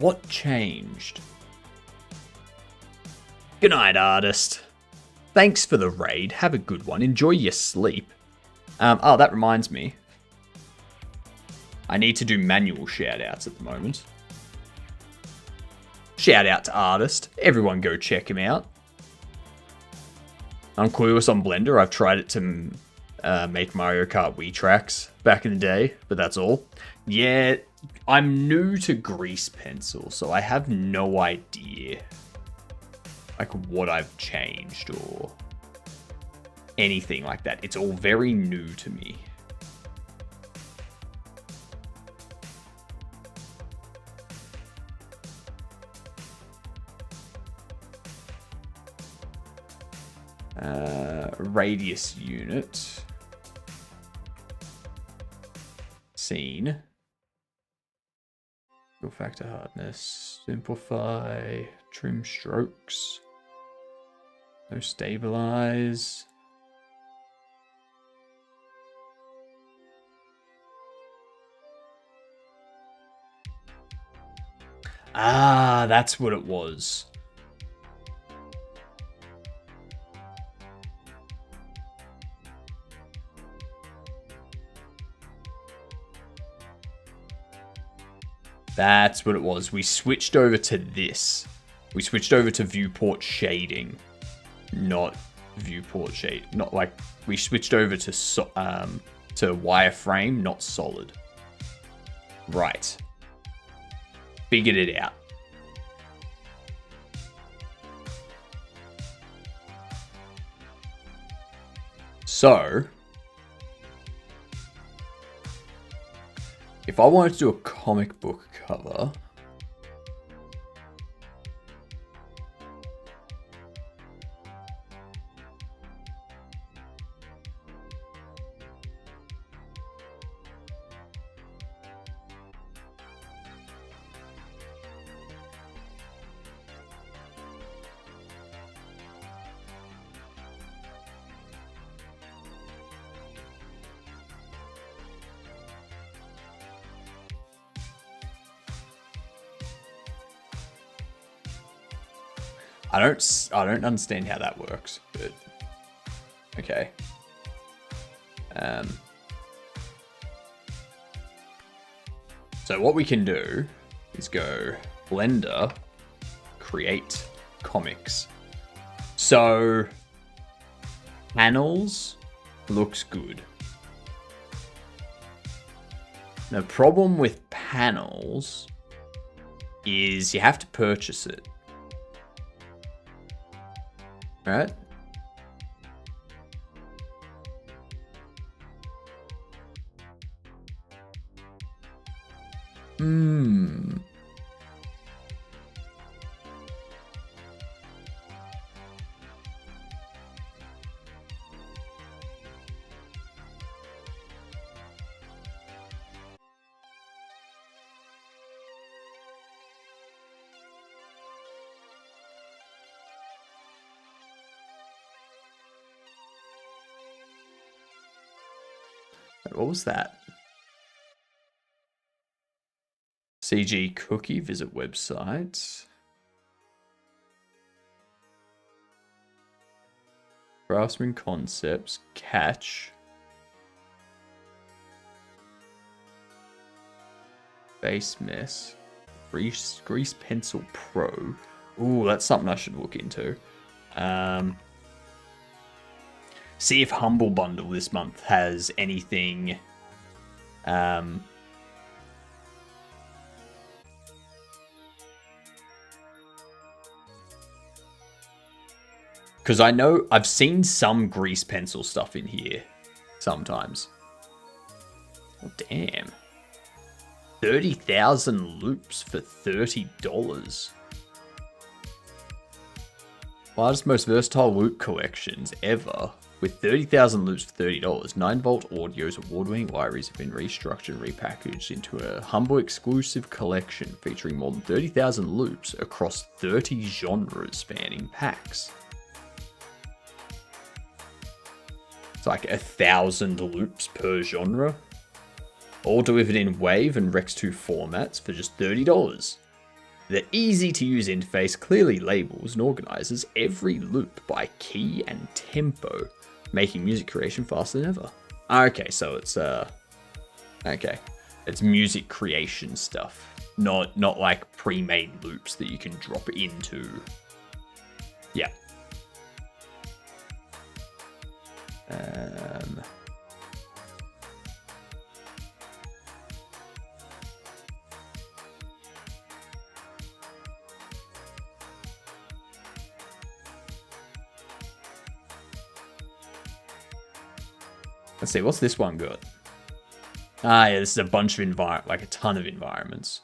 What changed? Good night, artist. Thanks for the raid. Have a good one. Enjoy your sleep. Oh, that reminds me. I need to do manual shoutouts at the moment. Shout out to artist. Everyone go check him out. I'm clueless on Blender. I've tried it to make Mario Kart Wii tracks back in the day, but that's all. Yeah, I'm new to grease pencil, so I have no idea like what I've changed or anything like that. It's all very new to me. Radius unit. Scene. Fill factor hardness. Simplify. Trim strokes. No stabilize. Ah, that's what it was. That's what it was. We switched over to this. We switched over to viewport shading, not viewport shade. Not like we switched over to wireframe, not solid. Right. Figured it out. So, if I wanted to do a comic book cover, I don't understand how that works, but okay. So what we can do is go Blender, create comics. So panels looks good. The problem with panels is you have to purchase it. Right? What was that? CG cookie, visit website. Craftsman concepts, catch. Base mess. Grease pencil pro. Ooh, that's something I should look into. See if Humble Bundle this month has anything. Because I know I've seen some grease pencil stuff in here sometimes. Oh, damn. 30,000 loops for $30. Largest, most versatile loop collections ever. With 30,000 loops for $30, 9-Volt Audio's award-winning libraries have been restructured and repackaged into a humble exclusive collection featuring more than 30,000 loops across 30 genres spanning packs. It's like 1,000 loops per genre. All delivered in WAV and Rex 2 formats for just $30. The easy-to-use interface clearly labels and organizes every loop by key and tempo, making music creation faster than ever. Okay, so it's okay, it's music creation stuff, not like pre-made loops that you can drop into. Yeah. Let's see, what's this one got? Ah, yeah, this is a bunch of like a ton of environments.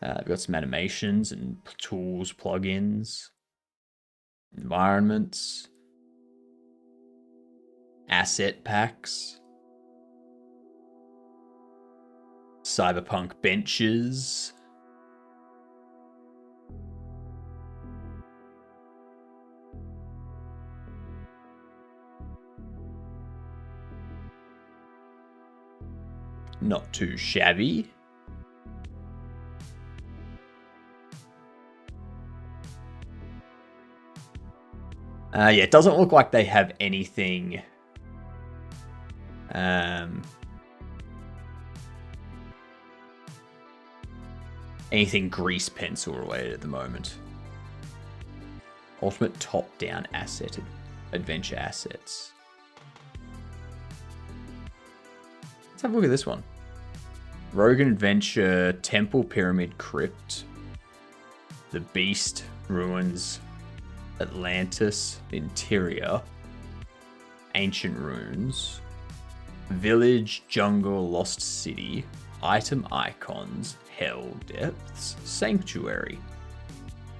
We've got some animations and tools, plugins, environments, asset packs, cyberpunk benches. Not too shabby. Yeah, it doesn't look like they have anything. Anything grease pencil related at the moment. Ultimate top-down asset, adventure assets. Let's have a look at this one. Rogue Adventure, Temple Pyramid Crypt, The Beast, Ruins, Atlantis, Interior, Ancient Runes, Village, Jungle, Lost City, Item Icons, Hell Depths, Sanctuary,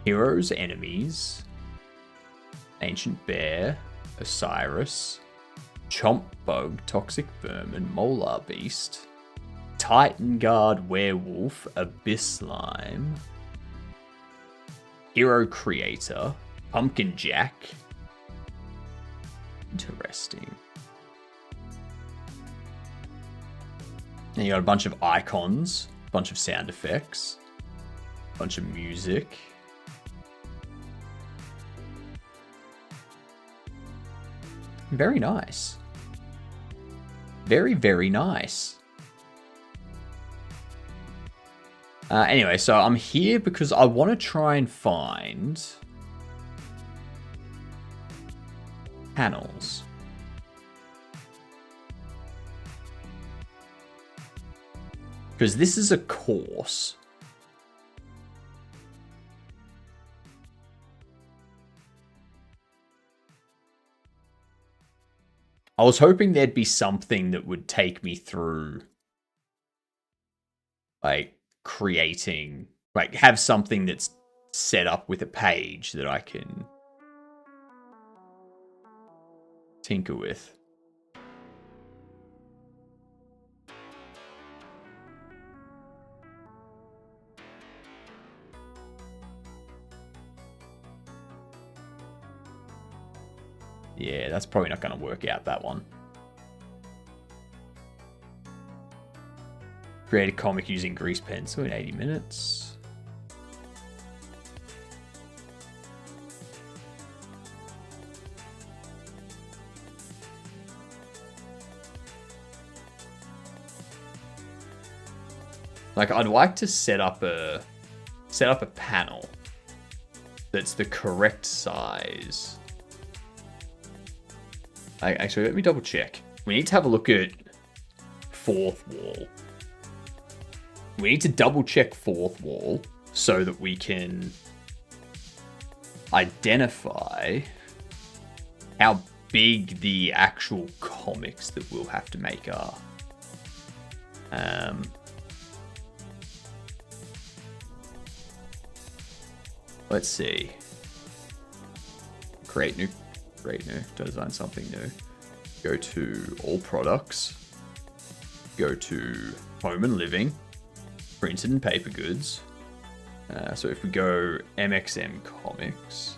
Heroes, Enemies, Ancient Bear, Osiris, Chomp Bug, Toxic Vermin, Molar Beast, Titan Guard, Werewolf, Abyss Slime, Hero Creator, Pumpkin Jack. Interesting. And you got a bunch of icons, a bunch of sound effects, a bunch of music. Very nice. Very, very nice. Anyway, so I'm here because I want to try and find panels. Because this is a course. I was hoping there'd be something that would take me through, like, creating, like, have something that's set up with a page that I can tinker with. Yeah, that's probably not going to work out, that one. Create a comic using grease pencil in 80 minutes. Like, I'd like to set up a panel that's the correct size. Actually, let me double check. We need to have a look at fourth wall. We need to double check fourth wall so that we can identify how big the actual comics that we'll have to make are. Let's see. Create new, design something new. Go to all products. Go to home and living. Printed and paper goods. So if we go MXM Comics,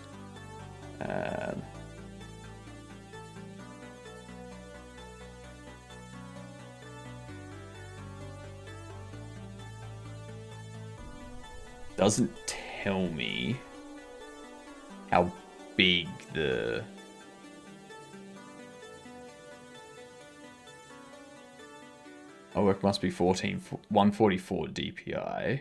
doesn't tell me how big the artwork must be 144 DPI.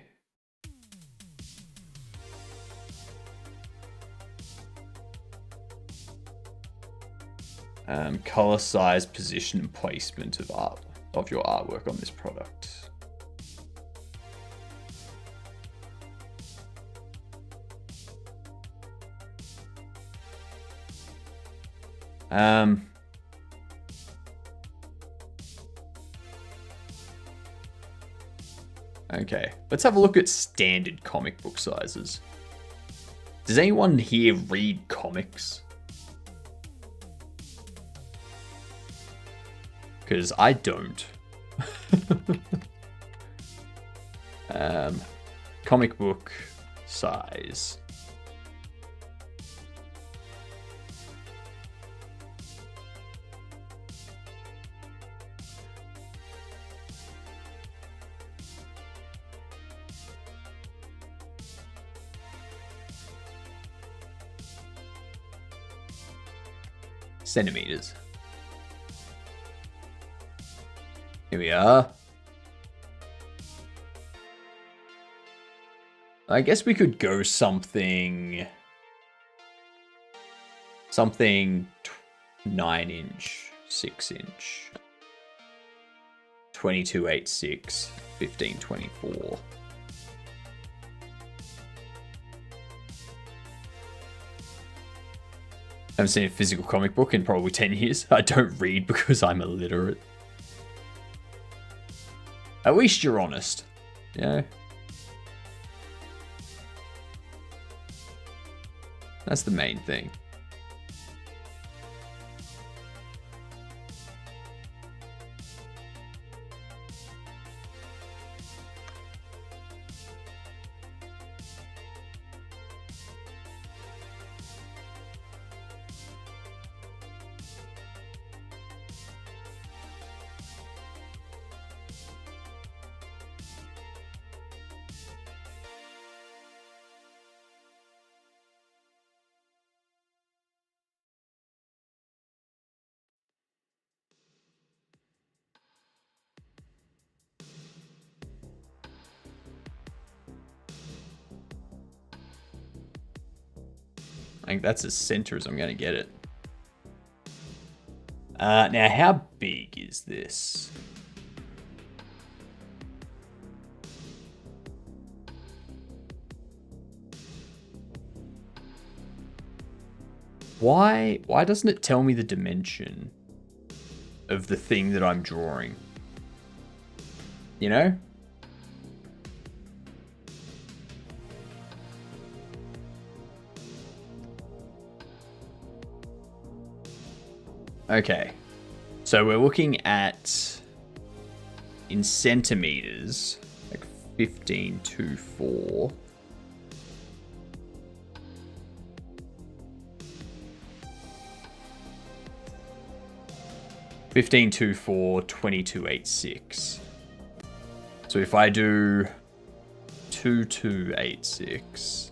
Color, size, position, and placement of your artwork on this product. Okay, let's have a look at standard comic book sizes. Does anyone here read comics? Because I don't. Comic book size. Centimeters. Here we are. I guess we could go something 9-inch, 6-inch, 2286, 1524. I haven't seen a physical comic book in probably 10 years. I don't read because I'm illiterate. At least you're honest. Yeah. That's the main thing. I think that's as center as I'm going to get it. Now, how big is this? Why doesn't it tell me the dimension of the thing that I'm drawing? You know? Okay, so we're looking at, in centimeters, like 1524. (1524) 2286. So if I do 2286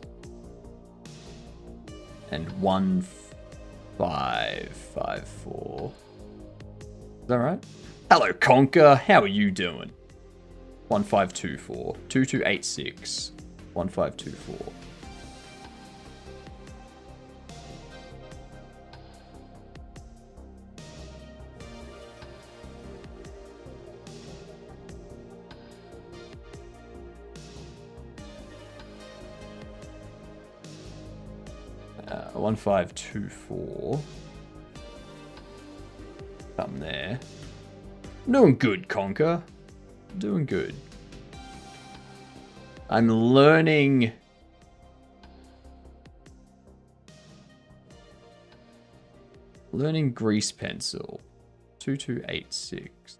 and 1554. Is that right? Hello, Conker. How are you doing? 1524. 2286. 1524. Uh, 1524. Something there. I'm doing good, Conker. Doing good. I'm learning. Learning grease pencil. 2286.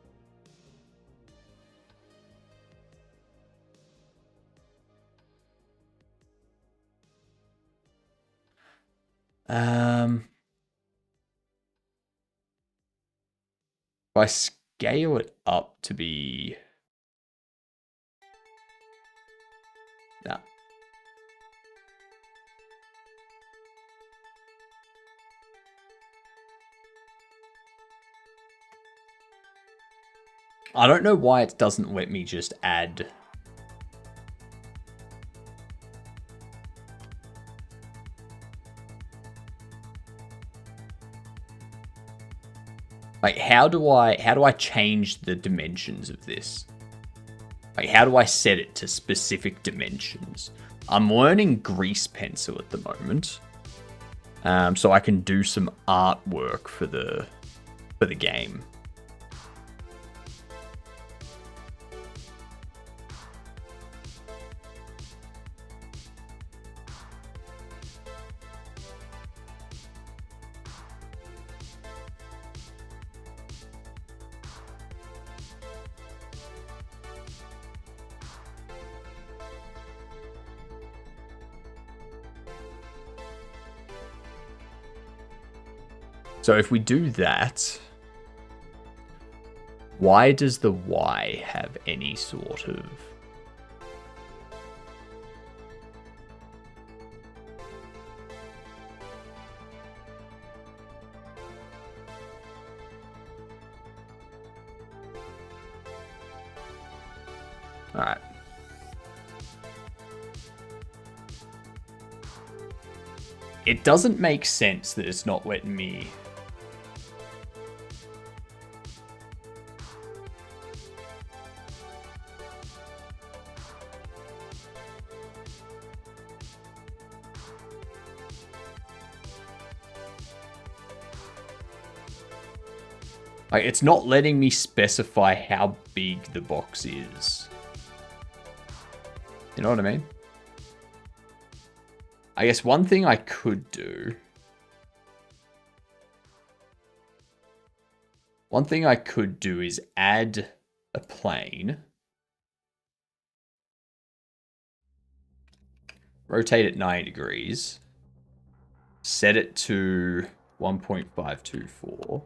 If I scale it up to be... Nah. I don't know why it doesn't let me just add. Like, how do I change the dimensions of this? Like, how do I set it to specific dimensions? I'm learning grease pencil at the moment, so I can do some artwork for the game. So if we do that, why does the Y have any sort of... Alright. It doesn't make sense that it's not letting me... Like, it's not letting me specify how big the box is. You know what I mean? I guess one thing I could do... One thing I could do is add a plane. Rotate it 90 degrees. Set it to 1.524.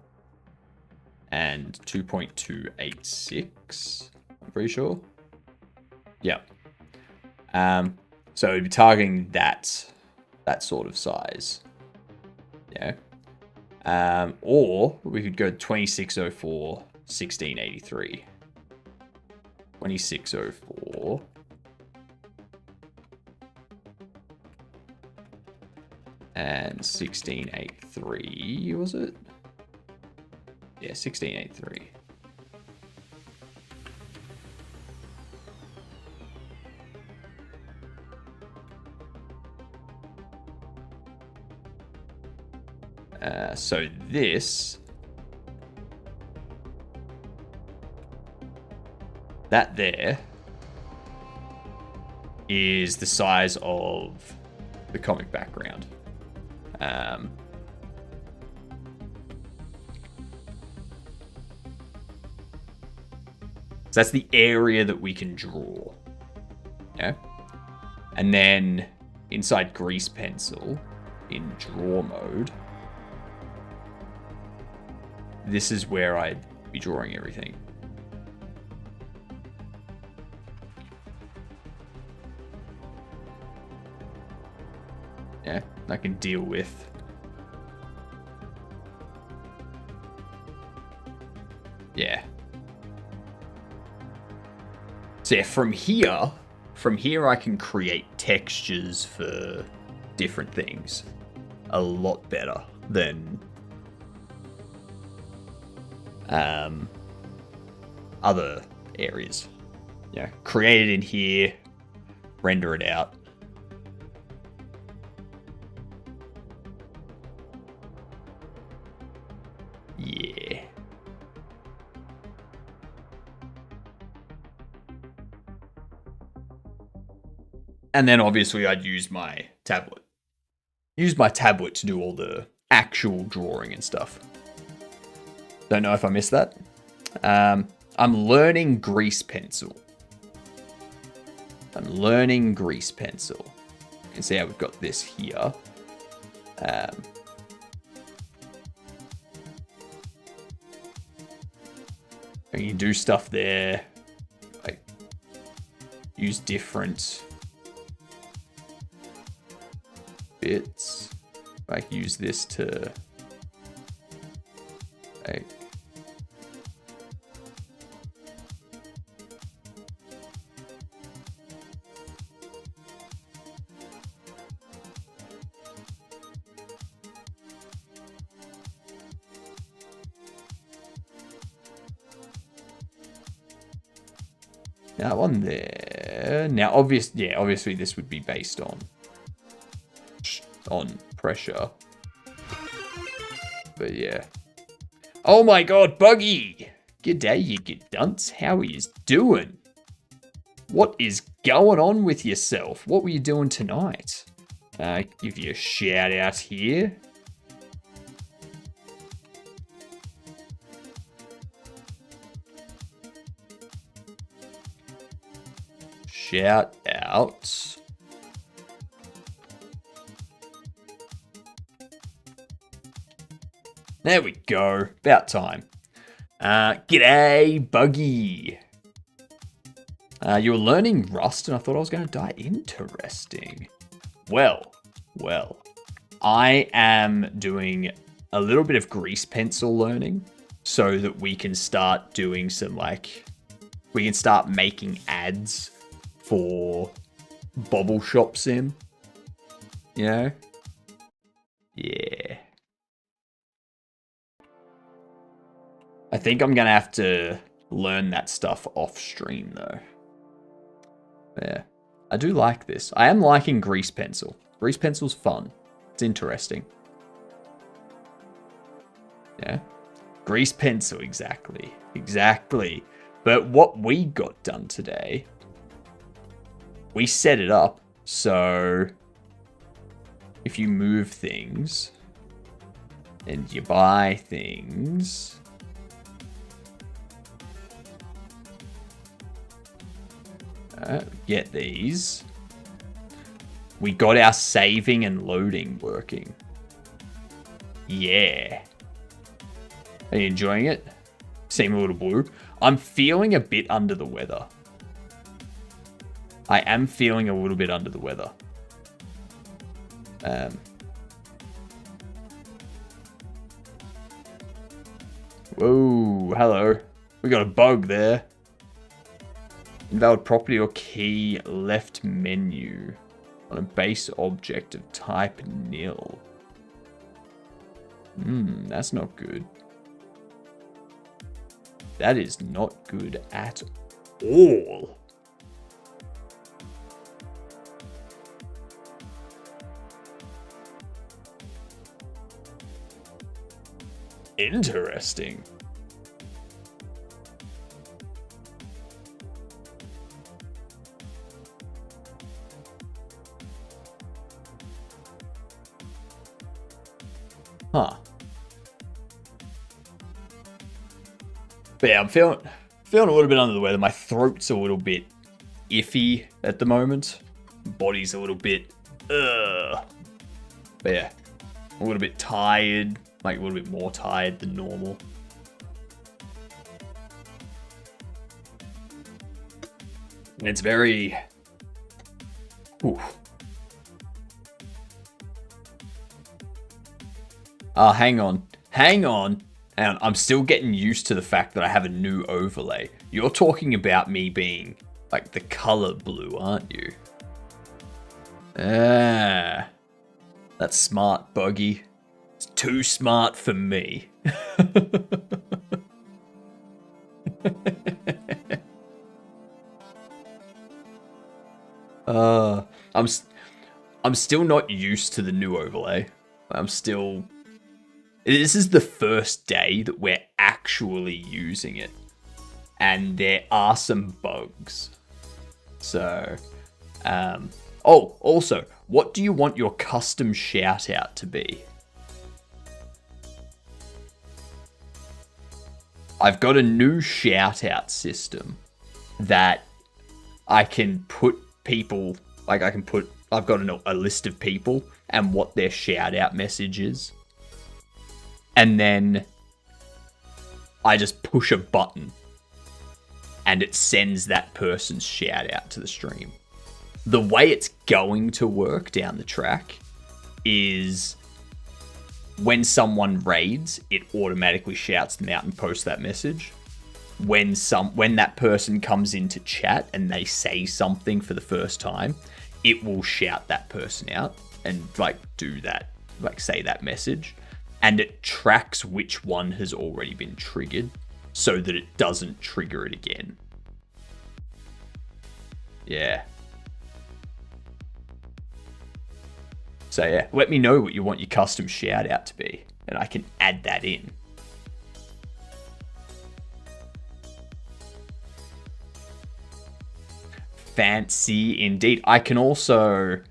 And 2.286, I'm pretty sure. Yeah. So it'd be targeting that sort of size. Yeah. Or we could go 2604, 1683. 2604. And 1683, was it? Yeah, 1683. So this... That there is the size of the comic background. So that's the area that we can draw. Yeah. And then inside grease pencil, in draw mode, this is where I'd be drawing everything. Yeah, I can deal with. Yeah. So yeah, from here I can create textures for different things a lot better than other areas. Yeah, create it in here, render it out. Yeah. And then obviously I'd use my tablet. Use my tablet to do all the actual drawing and stuff. Don't know if I missed that. I'm learning grease pencil. You can see how we've got this here. I can do stuff there. Like use different bits. I can use this to like That one there. Now, obviously this would be based on pressure. But yeah. Oh my god, Buggy! G'day, you good dunce. How are you doing? What is going on with yourself? What were you doing tonight? Give you a shout out here. Shout out. There we go. About time. G'day, Buggy. You were learning Rust and I thought I was going to die. Interesting. Well. I am doing a little bit of grease pencil learning so that we can start doing some we can start making ads for Bobble Shop Sim. You know? Yeah. I think I'm going to have to learn that stuff off stream though. Yeah. I do like this. I am liking grease pencil. Grease pencil's fun. It's interesting. Yeah. Grease pencil, exactly. Exactly. But what we got done today, we set it up so if you move things and you buy things, get these. We got our saving and loading working. Yeah. Are you enjoying it? Seem a little blue. I'm feeling a bit under the weather. I am feeling a little bit under the weather. Whoa, hello. We got a bug there. Invalid property or key left menu on a base object of type nil. That's not good. That is not good at all. Interesting. Huh. But yeah, I'm feeling a little bit under the weather. My throat's a little bit iffy at the moment. Body's a little bit But yeah, a little bit tired, like a little bit more tired than normal. And it's very hang on. And I'm still getting used to the fact that I have a new overlay. You're talking about me being like the color blue, aren't you? That's smart, Buggy. It's too smart for me. I'm still not used to the new overlay. This is the first day that we're actually using it. And there are some bugs. So, also, what do you want your custom shout out to be? I've got a new shout out system that I can put people, like I've got a list of people and what their shout out message is. And then I just push a button and it sends that person's shout out to the stream. The way it's going to work down the track is when someone raids, it automatically shouts them out and posts that message. When that person comes into chat and they say something for the first time, it will shout that person out and do that, say that message. And it tracks which one has already been triggered so that it doesn't trigger it again. Yeah. So yeah, let me know what you want your custom shout out to be, and I can add that in. Fancy indeed. I can also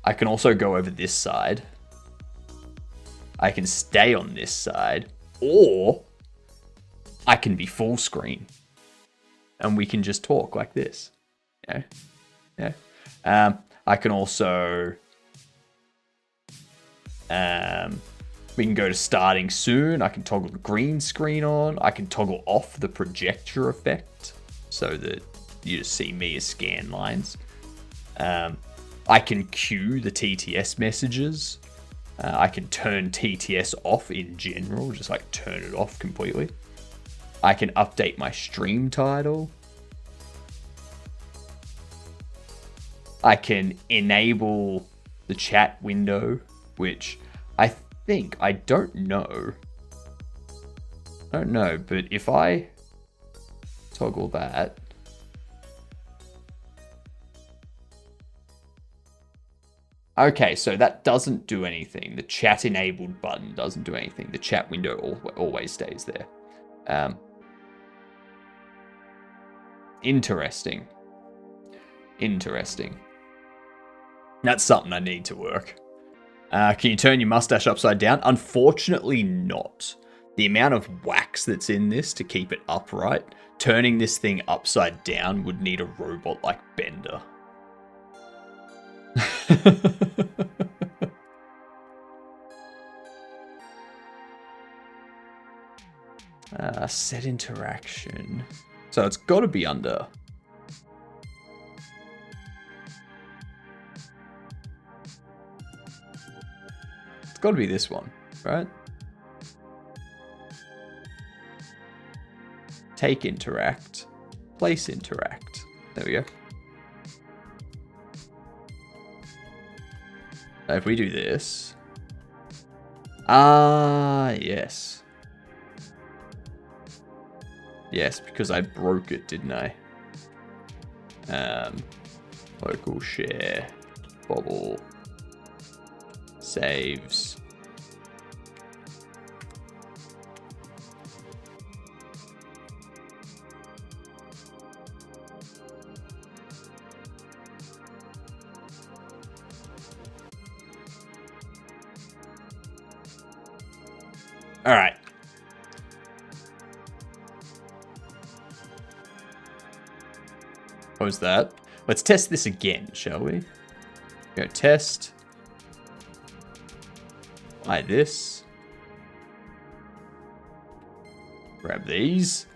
go over this side. I can stay on this side, or I can be full screen, and we can just talk like this. Yeah, yeah. I can also. We can go to starting soon. I can toggle the green screen on. I can toggle off the projector effect so that you just see me as scan lines. I can queue the TTS messages. I can turn TTS off in general, just like turn it off completely. I can update my stream title. I can enable the chat window, which I don't know. But if I toggle that. Okay, so that doesn't do anything. The chat enabled button doesn't do anything. The chat window always stays there. Interesting. That's something I need to work. Can you turn your mustache upside down? Unfortunately not. The amount of wax that's in this to keep it upright, turning this thing upside down would need a robot like Bender. Set interaction. So it's got to be under. It's got to be this one, right? Take interact. Place interact. There we go. So if we do this. Yes. Yes, because I broke it, didn't I? Local share. Bobble. Saves. All right. What was that? Let's test this again, shall we? Go test. Like this. Grab these.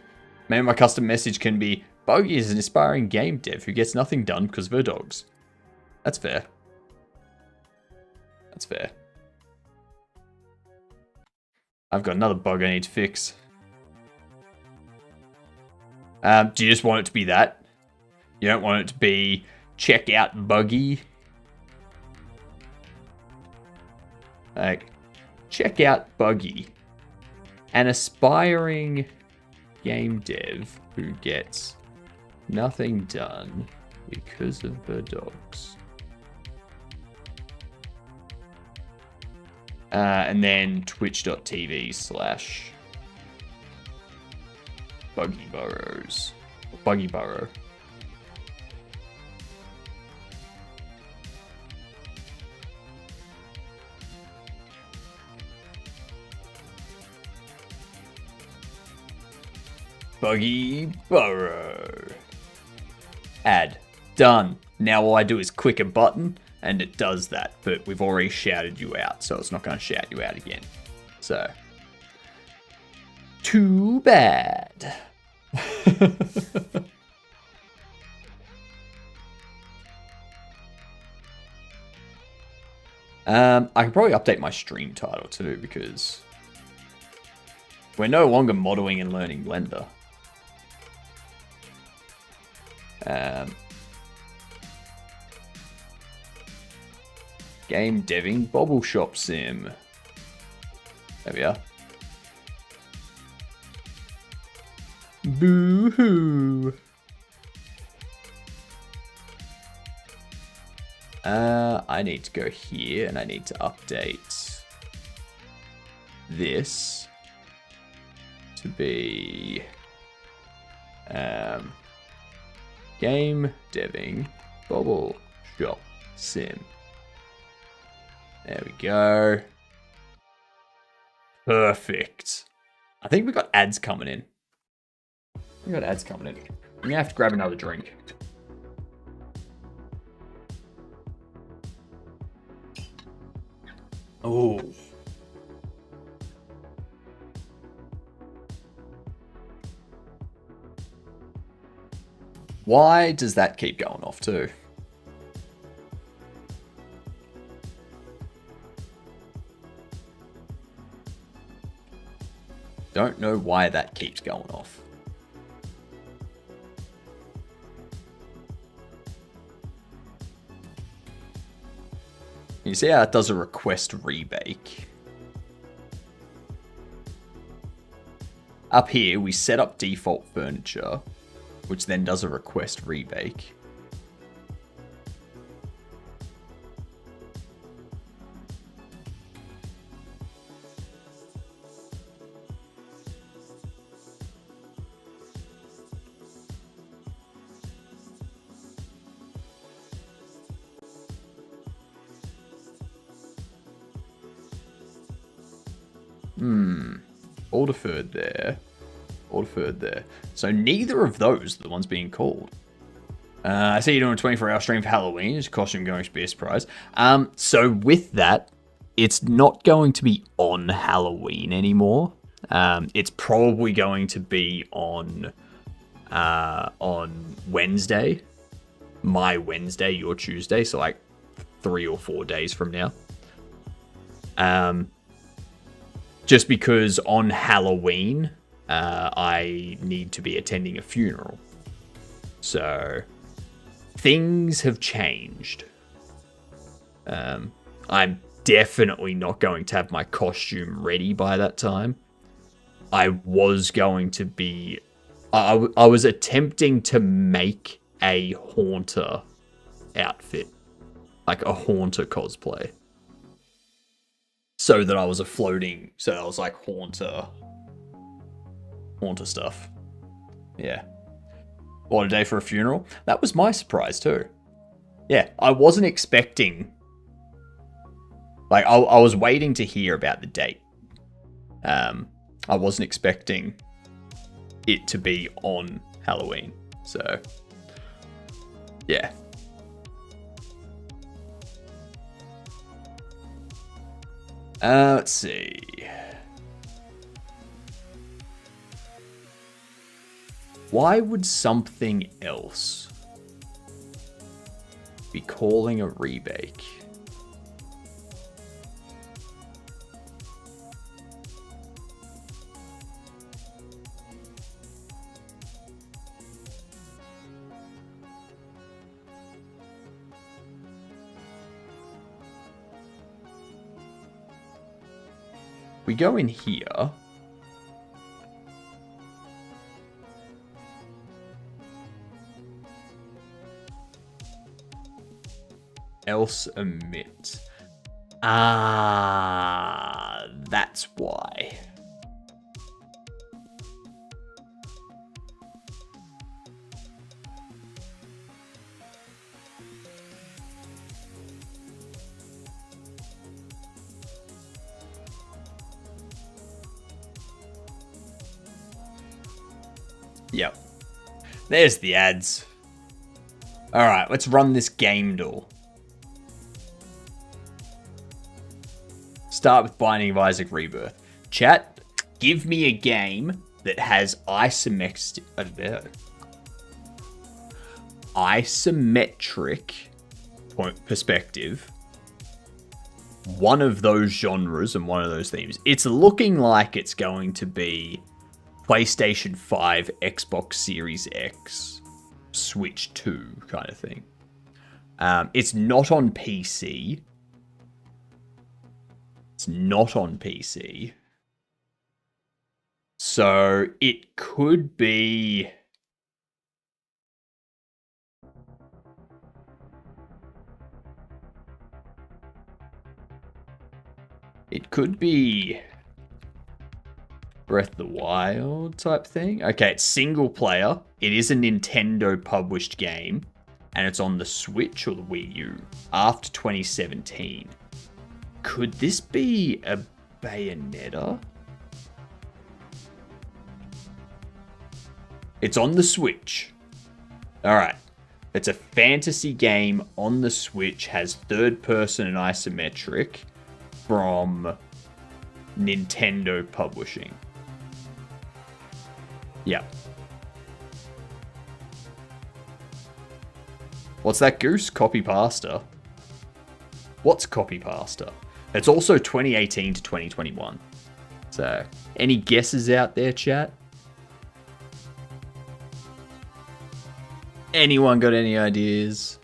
Maybe my custom message can be, Bogey is an aspiring game dev who gets nothing done because of her dogs. That's fair. That's fair. I've got another bug I need to fix. Do you just want it to be that? You don't want it to be check out buggy? Like, check out buggy. An aspiring game dev who gets nothing done because of the dogs. And then twitch.tv/Buggy Burrows. Buggy Burrow. Buggy Burrow. Add. Done. Now all I do is click a button and it does that, but we've already shouted you out, so it's not going to shout you out again. So, too bad. I can probably update my stream title too, because we're no longer modeling and learning Blender. Game deving Bobble Shop Sim. There we are. Boo-hoo. I need to go here and I need to update this to be game deving Bobble Shop Sim. There we go. Perfect. I think we got ads coming in. I'm gonna have to grab another drink. Oh. Why does that keep going off too? Don't know why that keeps going off. You see how it does a request rebake? Up here, we set up default furniture, which then does a request rebake. All deferred there. All deferred there. So neither of those are the ones being called. I see you're doing a 24-hour stream for Halloween. Is costume going to be a surprise? So with that, it's not going to be on Halloween anymore. It's probably going to be on Wednesday. My Wednesday, your Tuesday. So like 3 or 4 days from now. Just because on Halloween, I need to be attending a funeral. So, things have changed. I'm definitely not going to have my costume ready by that time. I was going to be... I was attempting to make a Haunter outfit. Like a Haunter cosplay. So that I was so I was like Haunter stuff. Yeah. What a day for a funeral. That was my surprise too. Yeah, I wasn't expecting, like I was waiting to hear about the date. I wasn't expecting it to be on Halloween. So, yeah. Let's see. Why would something else be calling a rebake? We go in here. Else omit. That's why. Yep. There's the ads. Alright, let's run this game door. Start with Binding of Isaac Rebirth. Chat, give me a game that has isometric perspective. One of those genres and one of those themes. It's looking like it's going to be PlayStation 5, Xbox Series X, Switch 2 kind of thing. It's not on PC. It's not on PC. So it could be... It could be Breath of the Wild type thing. Okay, it's single player. It is a Nintendo published game. And it's on the Switch or the Wii U after 2017. Could this be a Bayonetta? It's on the Switch. Alright. It's a fantasy game on the Switch, has third person and isometric from Nintendo Publishing. Yeah. What's that, Goose? Copy pasta. What's copy pasta? It's also 2018 to 2021. So, any guesses out there, chat? Anyone got any ideas?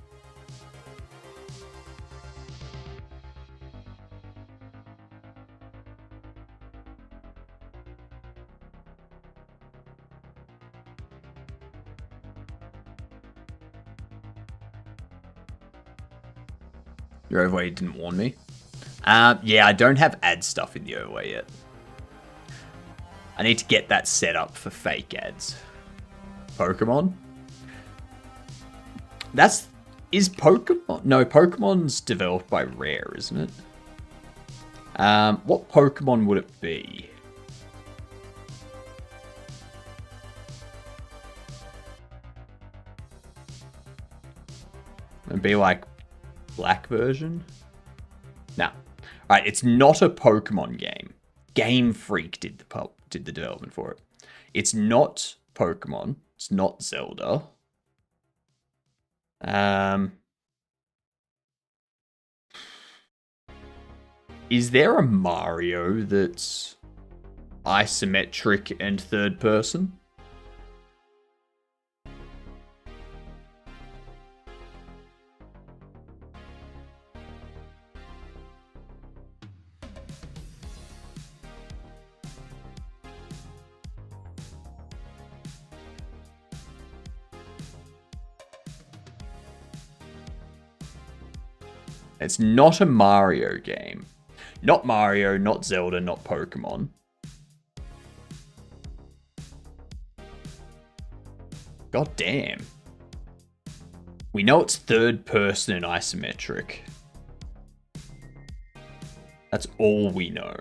Your overlay didn't warn me. Yeah, I don't have ad stuff in the overlay yet. I need to get that set up for fake ads. Pokemon? Is Pokemon? No, Pokemon's developed by Rare, isn't it? What Pokemon would it be? It'd be like Black version? No. Alright, it's not a Pokemon game. Game Freak did the development for it. It's not Pokemon. It's not Zelda. Is there a Mario that's isometric and third person? It's not a Mario game. Not Mario, not Zelda, not Pokemon. God damn. We know it's third person and isometric. That's all we know.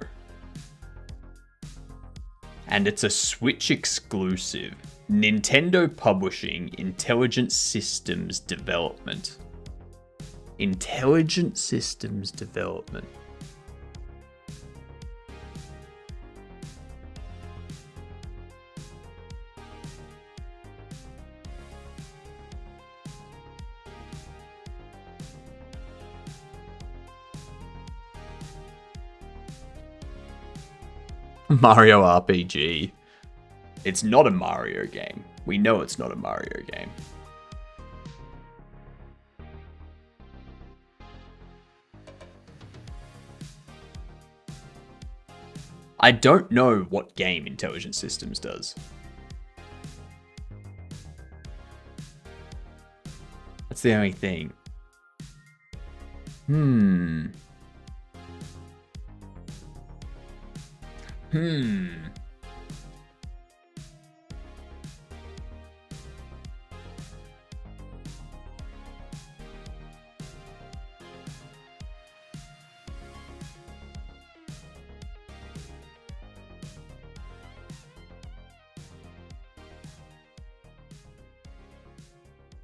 And it's a Switch exclusive. Nintendo Publishing, Intelligent Systems Development. Intelligent Systems Development. Mario RPG. It's not a Mario game. We know it's not a Mario game. I don't know what game Intelligent Systems does. That's the only thing.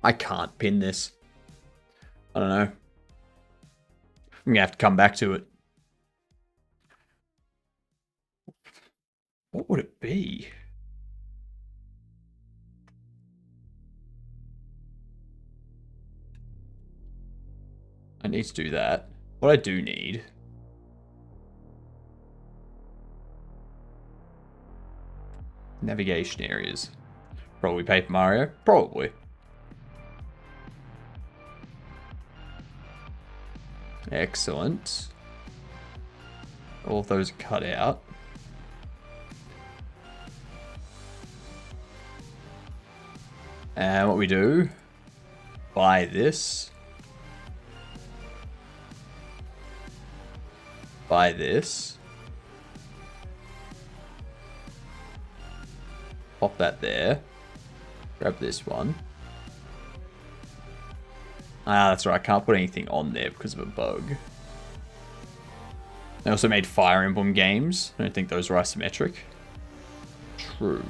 I can't pin this. I don't know. I'm gonna have to come back to it. What would it be? I need to do that. What I do need... navigation areas. Probably Paper Mario. Probably. Excellent. All of those are cut out. And what we do, buy this. Buy this. Pop that there. Grab this one. Ah, that's right. I can't put anything on there because of a bug. They also made Fire Emblem games. I don't think those are isometric. True.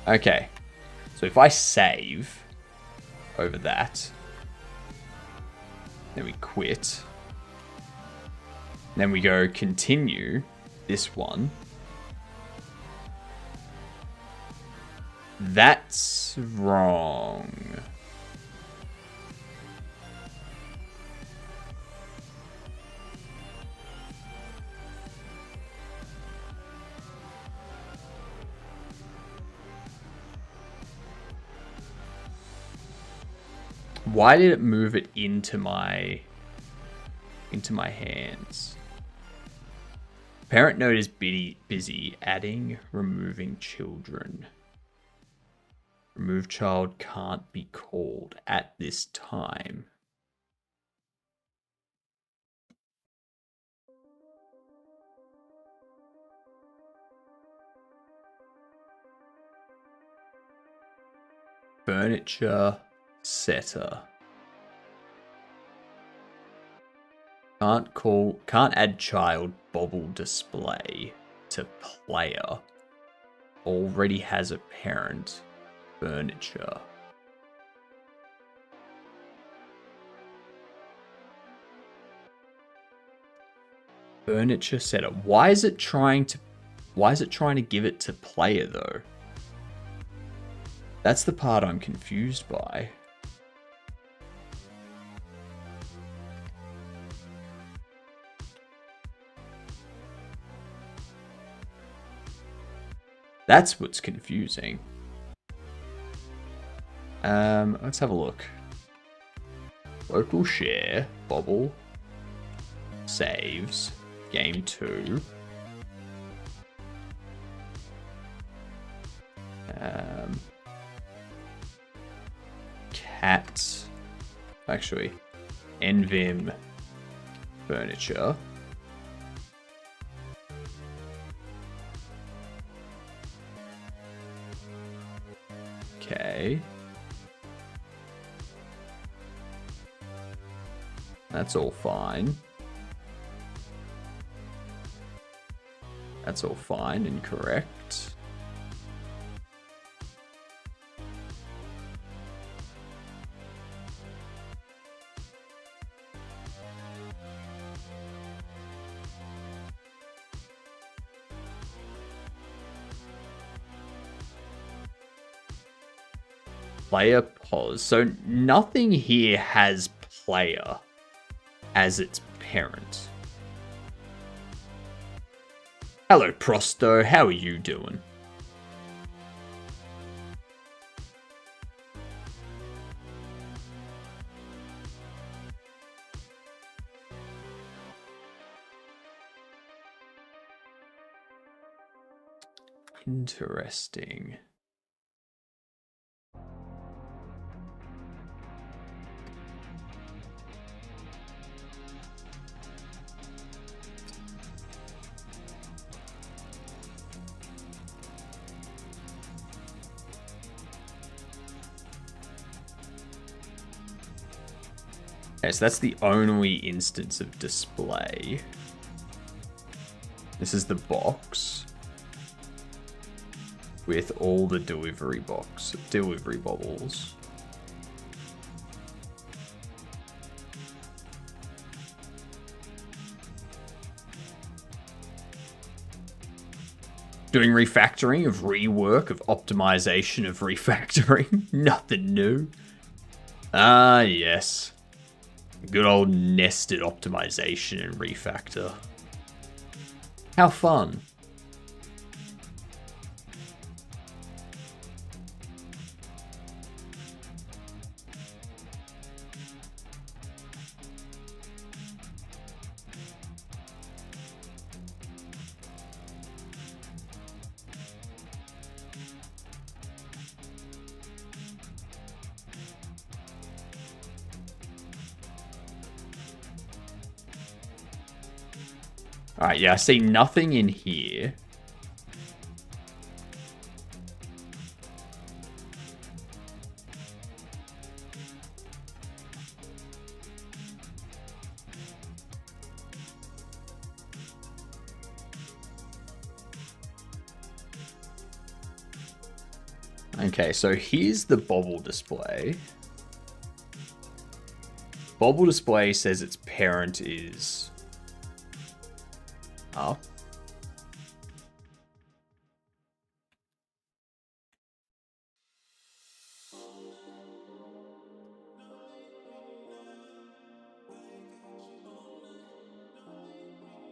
Okay. So if I save over that, then we quit. Then we go continue this one. That's wrong. Why did it move it into my hands? Parent node is busy adding, removing children. Remove child can't be called at this time. Furniture setter. Can't add child bobble display to player. Already has a parent. Furniture. Furniture setter. Why is it trying to give it to player though? That's the part I'm confused by. That's what's confusing. Let's have a look. Local share, Bobble, saves, game 2. Cat, actually, Envim, furniture. Okay. That's all fine. That's all fine and correct. Player pause. So nothing here has player as its parent. Hello, Prosto. How are you doing? Interesting. Okay, so that's the only instance of display. This is the box with all the delivery bobbles. Doing refactoring of rework of optimization of refactoring. Nothing new. Ah, yes. Good old nested optimization and refactor. How fun. Alright, yeah, I see nothing in here. Okay, so here's the Bobble display. Bobble display says its parent is up.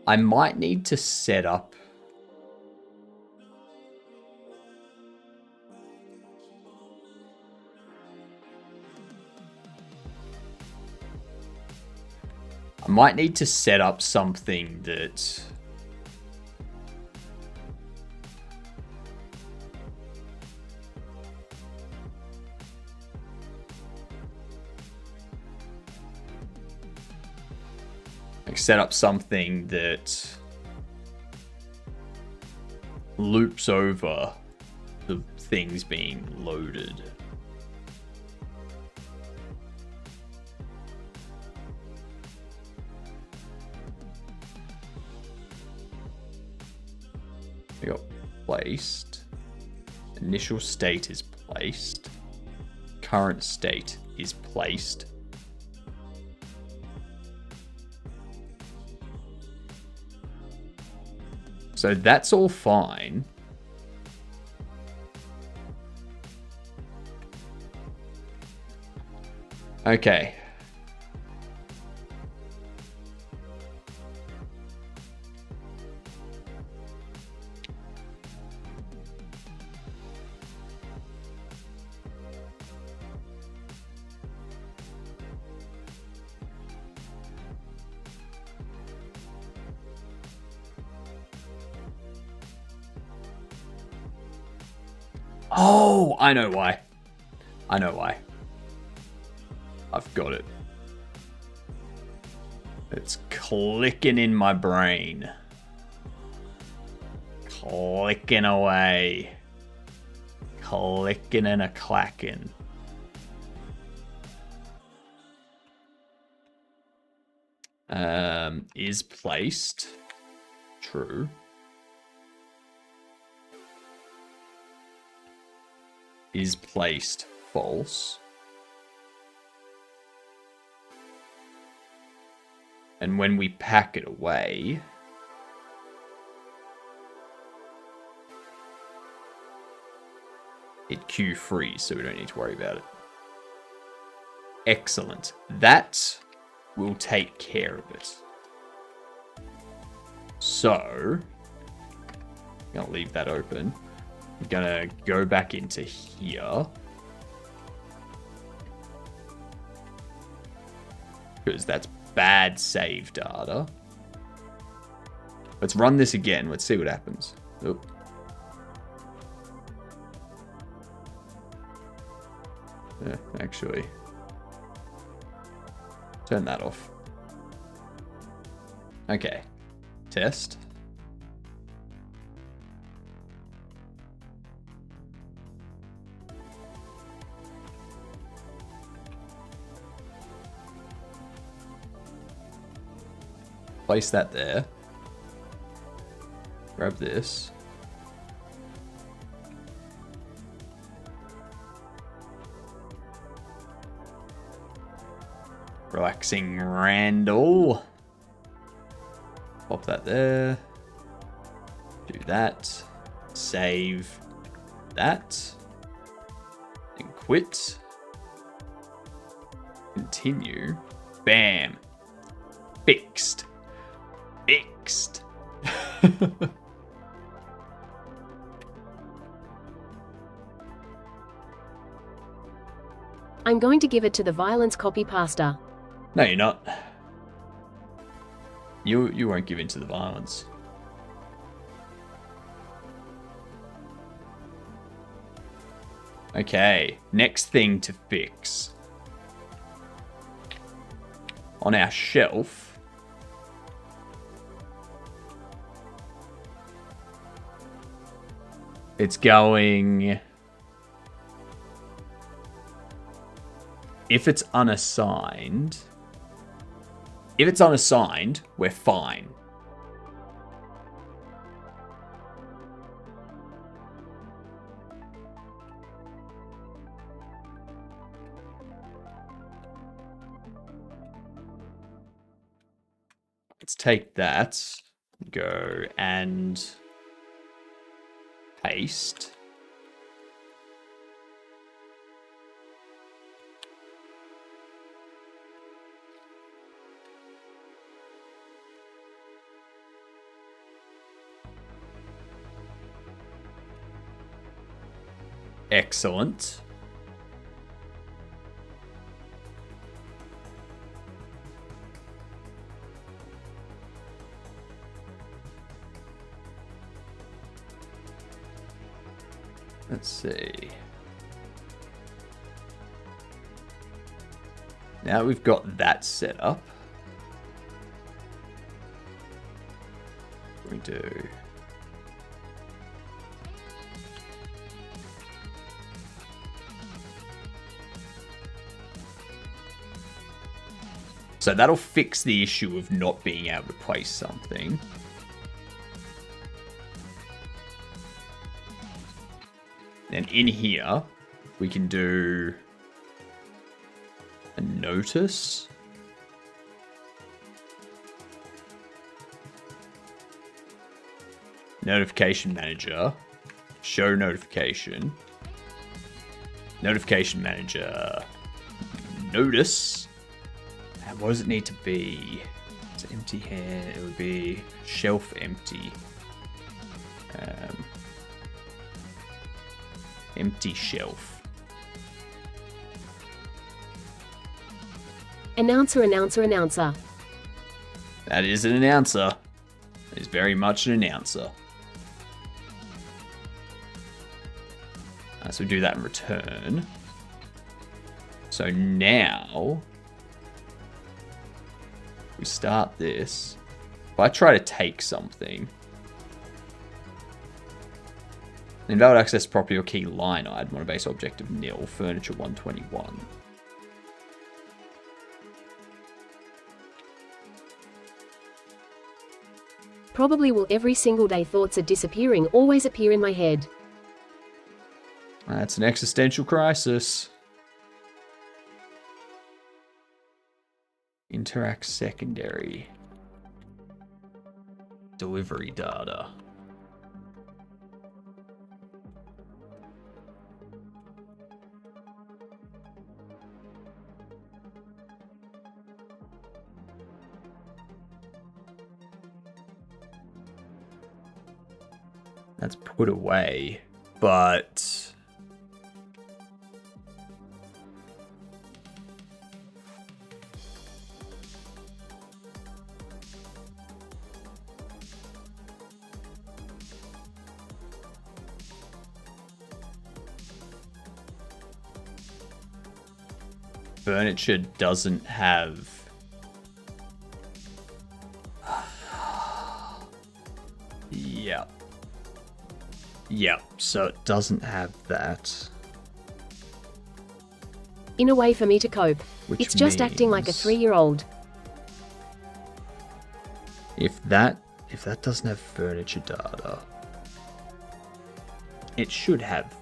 I might need to set up something that loops over the things being loaded. We got placed. Initial state is placed. Current state is placed. So that's all fine. Okay. Oh, I know why. I know why. I've got it. It's clicking in my brain. Clicking away. Clicking and a clacking. Is placed. True. Is placed. False. And when we pack it away, it queue frees, so we don't need to worry about it. Excellent. That will take care of it. So, I'm going to leave that open. I'm going to go back into here. Because that's bad save data. Let's run this again. Let's see what happens. Oop. Yeah, actually, turn that off. Okay. Test. Place that there. Grab this. Relaxing Randall. Pop that there. Do that. Save that. And quit. Continue. Bam. Fixed. Fixed. I'm going to give it to the violence copy pasta. No, you're not. You won't give in to the violence. Okay, next thing to fix. On our shelf, It's going... If it's unassigned... If it's unassigned, we're fine. Let's take that, go and paste. Excellent. Let's see. Now we've got that set up. What do we do? So that'll fix the issue of not being able to place something. And in here, we can do a notice. Notification manager. Show notification. Notification manager. Notice. And what does it need to be? It's empty here. It would be shelf empty. Empty shelf. Announcer, announcer, announcer. That is an announcer. It is very much an announcer. So we do that in return. So now we start this. If I try to take something, invalid access property or key line item on a base object of nil, furniture 121. Probably will every single day thoughts are disappearing always appear in my head. That's an existential crisis. Interact secondary. Delivery data. That's put away, but furniture doesn't have Yep, so it doesn't have that. In a way for me to cope. Which It's just acting like a means 3-year-old. If that doesn't have furniture data, it should have.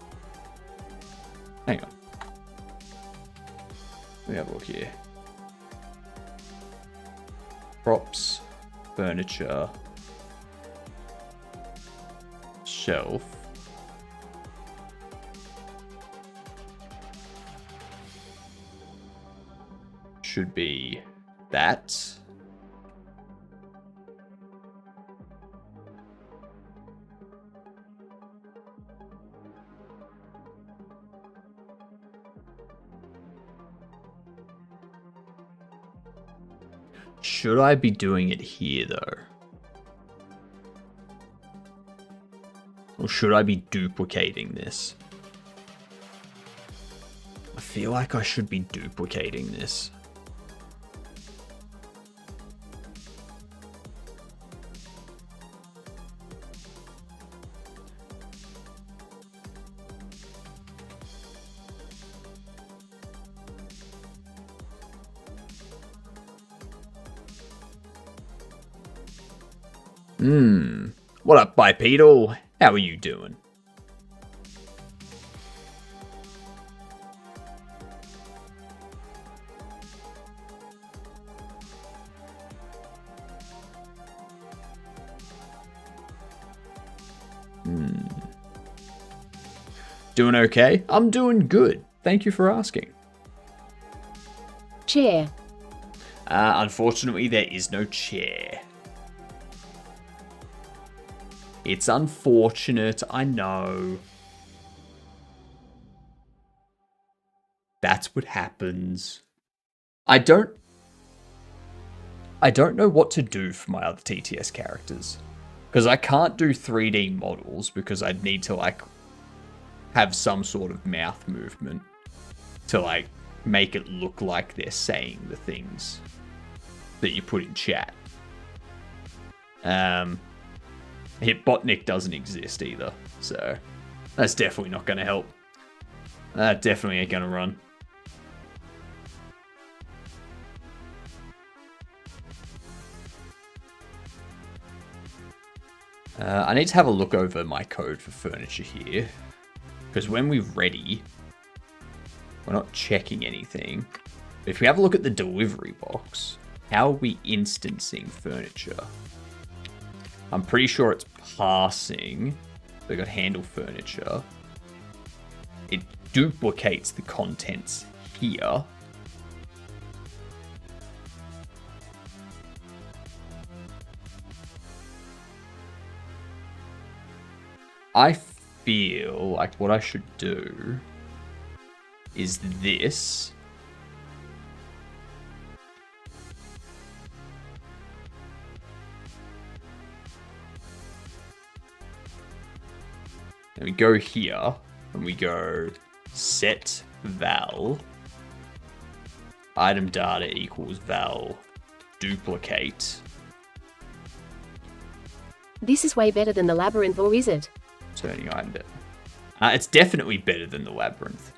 Hang on. Let me have a look here. Props, furniture, shelf. Should be that. Should I be doing it here though? Or should I be duplicating this? I feel like I should be duplicating this. What up, Bipedal? How are you doing? Doing okay? I'm doing good. Thank you for asking. Chair. Unfortunately, there is no chair. It's unfortunate, I know. That's what happens. I don't know what to do for my other TTS characters. Because I can't do 3D models because I'd need to, like, have some sort of mouth movement to, like, make it look like they're saying the things that you put in chat. Hitbotnik doesn't exist either, so that's definitely not going to help. That definitely ain't going to run. I need to have a look over my code for furniture here, because when we're ready, we're not checking anything. But if we have a look at the delivery box, how are we instancing furniture? I'm pretty sure it's passing. They got handle furniture. It duplicates the contents here. I feel like what I should do is this. And we go here, and we go set val item data equals val duplicate. This is way better than the labyrinth, or is it? Turning item data. It's definitely better than the labyrinth.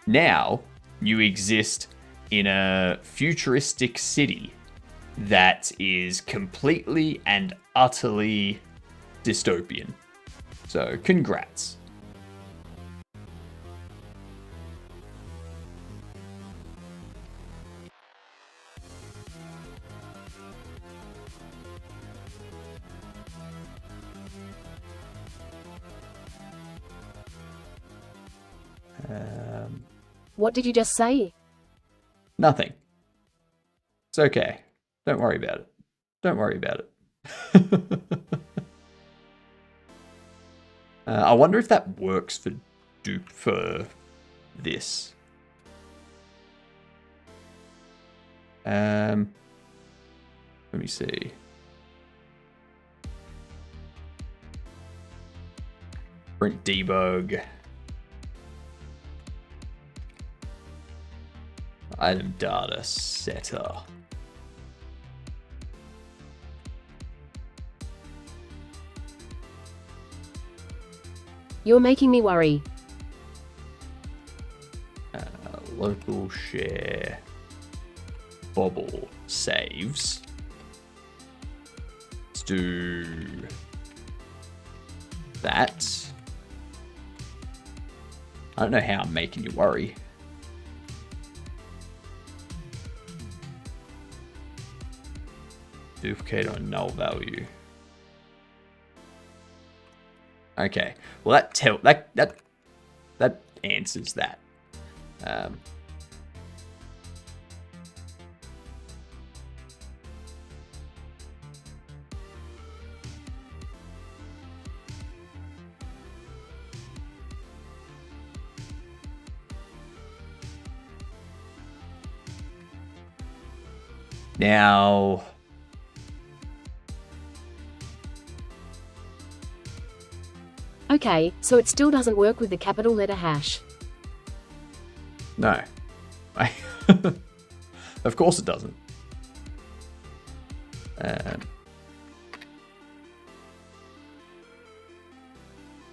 Now, you exist in a futuristic city that is completely and utterly dystopian. So, congrats. What did you just say? Nothing. It's okay. Don't worry about it. Don't worry about it. I wonder if that works for this. Let me see. Print debug. Item data setter. You're making me worry. Local share. Bobble saves. Let's do that. I don't know how I'm making you worry. Duplicate on null value. Okay. Well, that answers that. Now, Okay, so it still doesn't work with the capital letter hash. no. Of course it doesn't.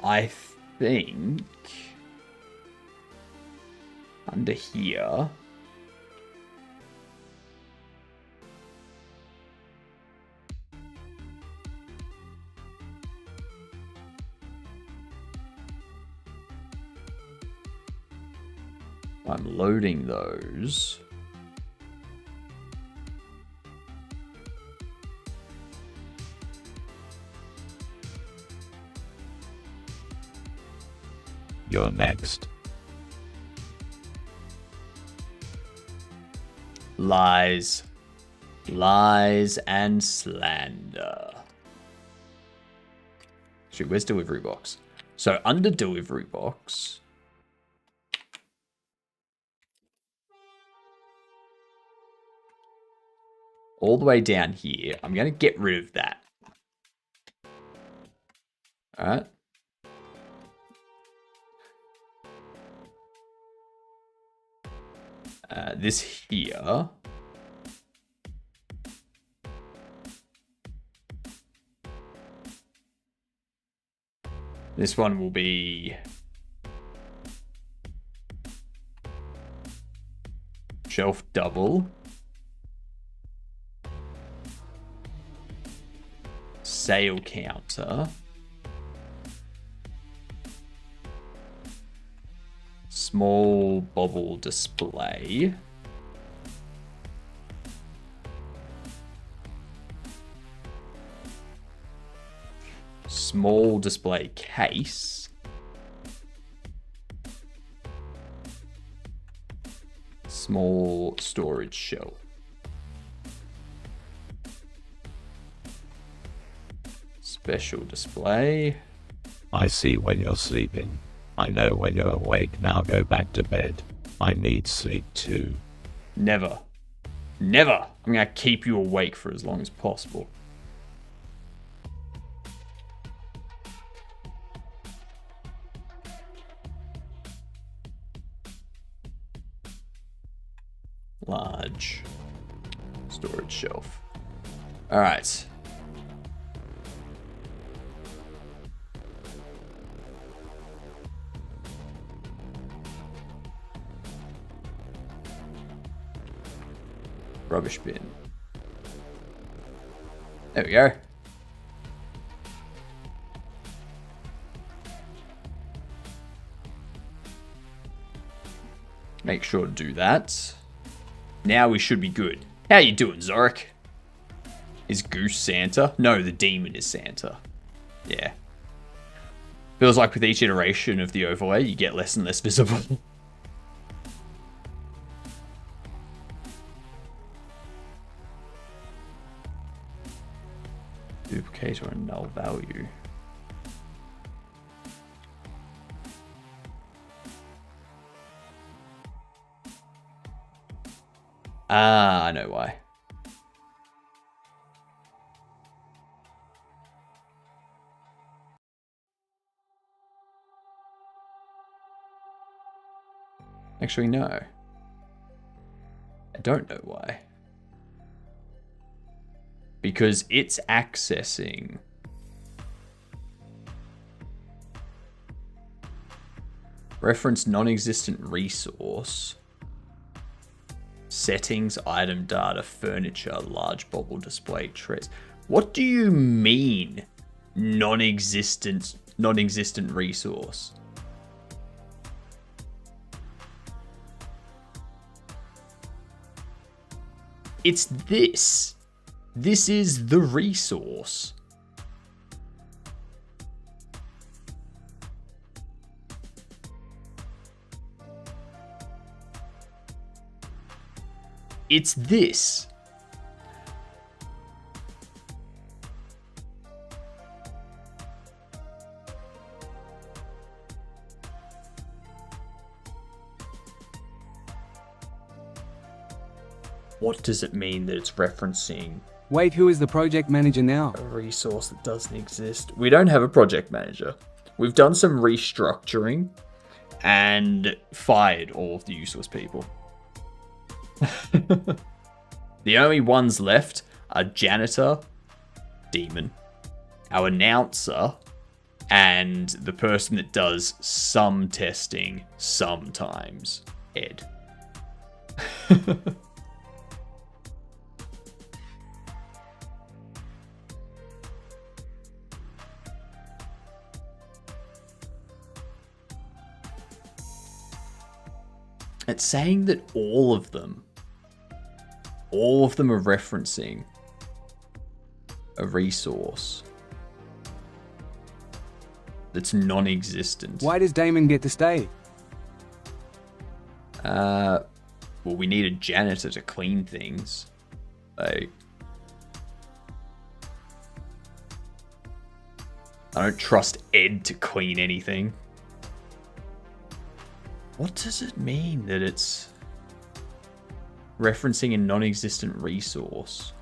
I think under here, I'm loading those. You're next. Lies. Lies and slander. Shoot, where's delivery box? So under delivery box, all the way down here, I'm going to get rid of that. All right. This here. This one will be shelf double. Sale counter. Small bobble display. Small display case. Small storage shelf. Special display. I see when you're sleeping. I know when you're awake. Now go back to bed. I need sleep too. Never. Never. I'm going to keep you awake for as long as possible. Large storage shelf. All right. Rubbish bin. There we go. Make sure to do that. Now we should be good. How you doing, Zorik? Is Goose Santa? No, the demon is Santa. Yeah. Feels like with each iteration of the overlay, you get less and less visible. Duplicate or null value. Ah, I know why. Actually, no. I don't know why. Because it's accessing reference non-existent resource. Settings, item data, furniture, large bobble display trays. What do you mean non-existent resource? It's this. This is the resource. It's this. What does it mean that it's referencing Wait, who is the project manager now? a resource that doesn't exist? We don't have a project manager. We've done some restructuring and fired all of the useless people. The only ones left are janitor, demon, our announcer, and the person that does some testing sometimes, Ed. it's saying that all of them are referencing a resource that's non-existent. Why does Damon get to stay? Well, we need a janitor to clean things. I don't trust Ed to clean anything. What does it mean that it's referencing a non-existent resource?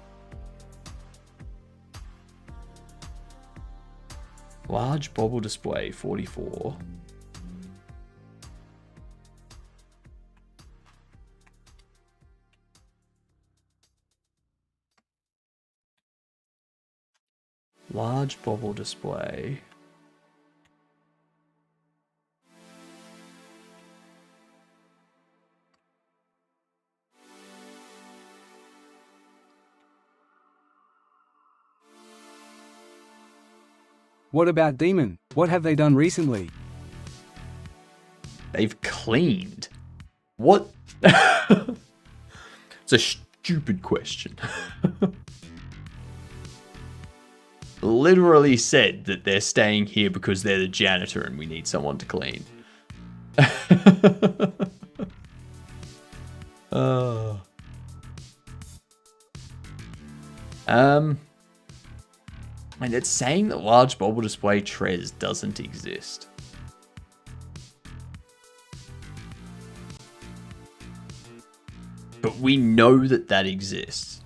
Large bobble display, 44. Large bobble display. What about Demon? What have they done recently? They've cleaned. What? It's a stupid question. Literally said that they're staying here because they're the janitor and we need someone to clean. And it's saying that large bobble display Trez doesn't exist. But we know that that exists.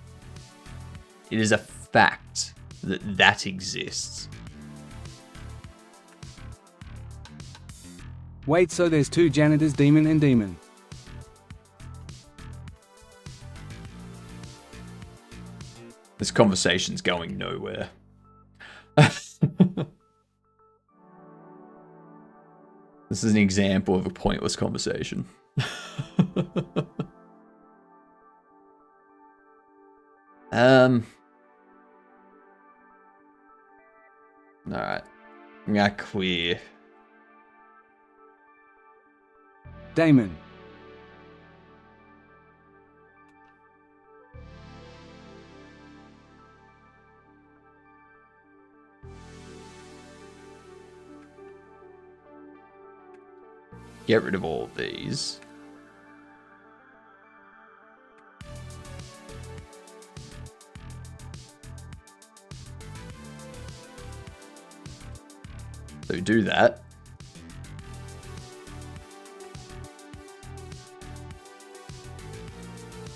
It is a fact that that exists. Wait, so there's two janitors, Demon and Demon. This conversation's going nowhere. This is an example of a pointless conversation. Alright. I'm gonna clear. Damon. Get rid of all of these. So do that.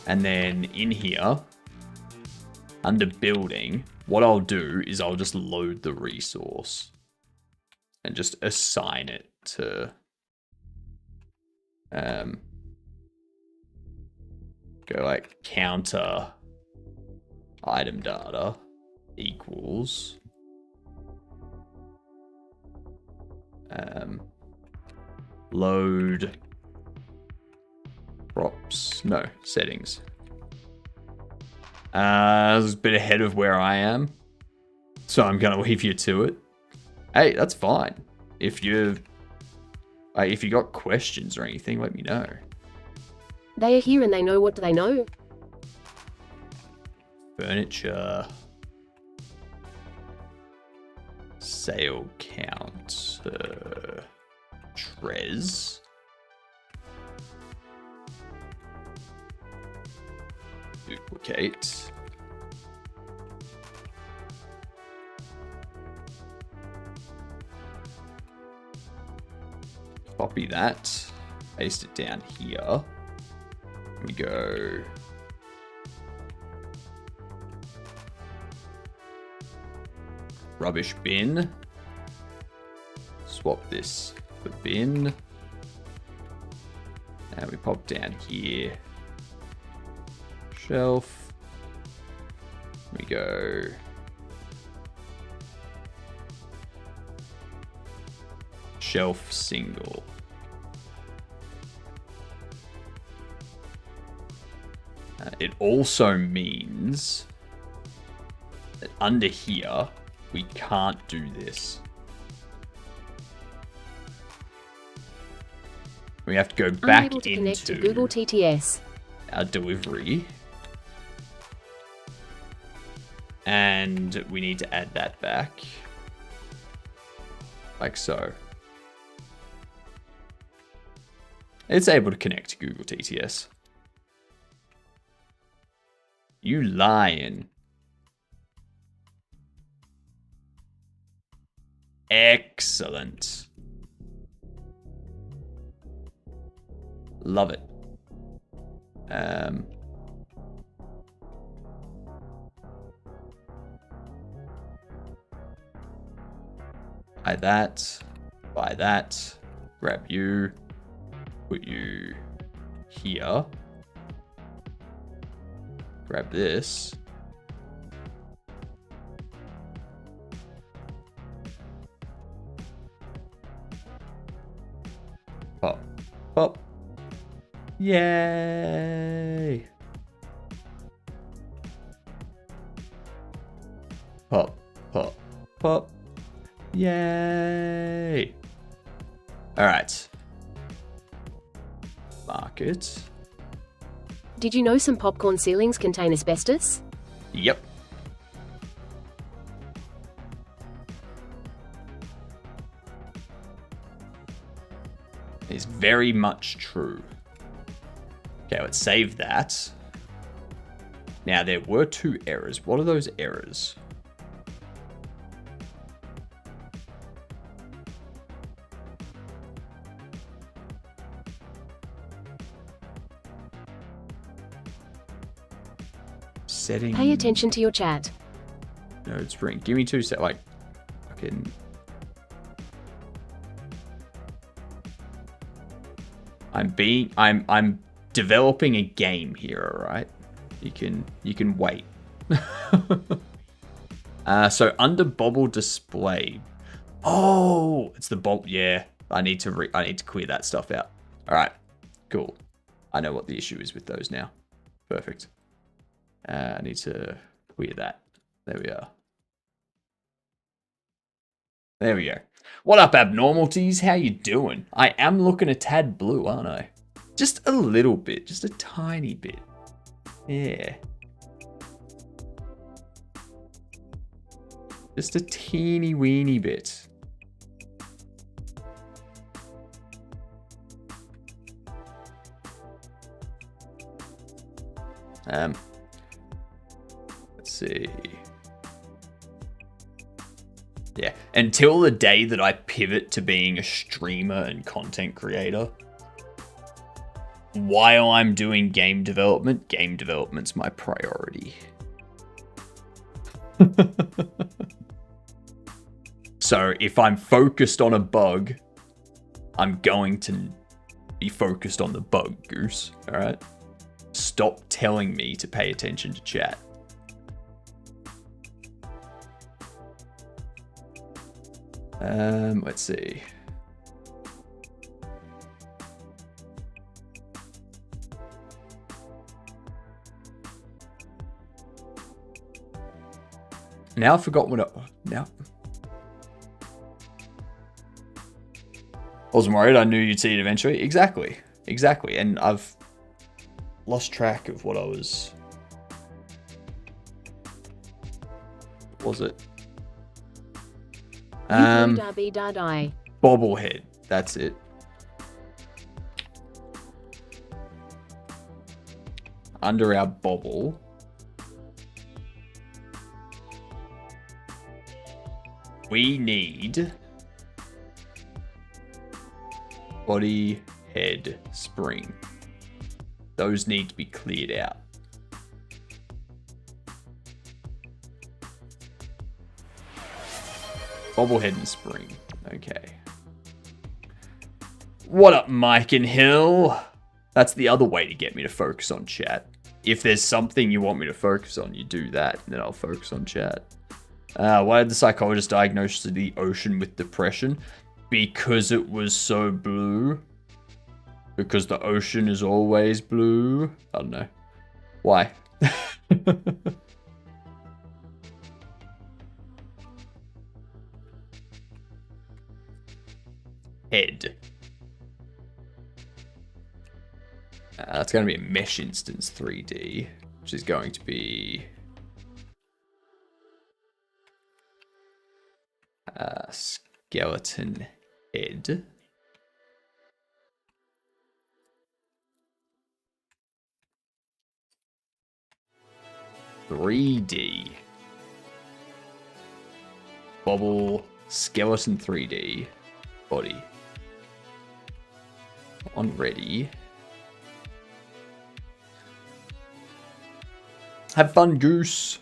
And then in here, under building, what I'll do is I'll just load the resource and just assign it to go like counter item data equals load props, no, settings. It's a bit ahead of where I am, so I'm gonna leave you to it. Hey, that's fine. If you got questions or anything, let me know. They are here and they know. What do they know? Furniture. Sale count. Trez. Duplicate. Copy that. Paste it down here. We go. Rubbish bin. Swap this for bin. And we pop down here. Shelf. We go. Shelf single. It also means that under here, we can't do this. We have to go back Unable to connect to into Google TTS. our delivery. And we need to add that back. Like so. It's able to connect to Google TTS. You lying. Excellent. Love it. Buy that, grab you, put you here, grab this, pop, pop, yay, pop, pop, pop. Yay! Alright. Market. Did you know some popcorn ceilings contain asbestos? Yep. It's very much true. Okay, let's save that. Now, there were 2 errors. What are those errors? Setting. Pay attention to your chat. Node Spring. Give me 2 sec. Like, fucking. I'm developing a game here. All right. You can wait. So under Bobble display. Oh, it's the Bobble. Yeah, I need to clear that stuff out. All right, cool. I know what the issue is with those now. Perfect. I need to clear that. There we are. There we go. What up, abnormalities? How you doing? I am looking a tad blue, aren't I? Just a little bit. Just a tiny bit. Yeah. Just a teeny weeny bit. Let's see. Yeah, until the day that I pivot to being a streamer and content creator, while I'm doing game development's my priority. So if I'm focused on a bug, I'm going to be focused on the bug, Goose. All right? Stop telling me to pay attention to chat. Let's see. Now I forgot what now. I wasn't worried. I knew you'd see it eventually. Exactly. And I've lost track of what I was. What was it? Bobblehead. That's it. Under our bobble. We need body, head, spring. Those need to be cleared out. Bobblehead and spring. Okay. What up, Mike and Hill? That's the other way to get me to focus on chat. If there's something you want me to focus on, you do that, and then I'll focus on chat. Why did the psychologist diagnose the ocean with depression? Because it was so blue. Because the ocean is always blue. I don't know. Why? Head. That's going to be a mesh instance 3D, which is going to be skeleton head. $3D. Bobble skeleton 3D body. On ready. Have fun, Goose.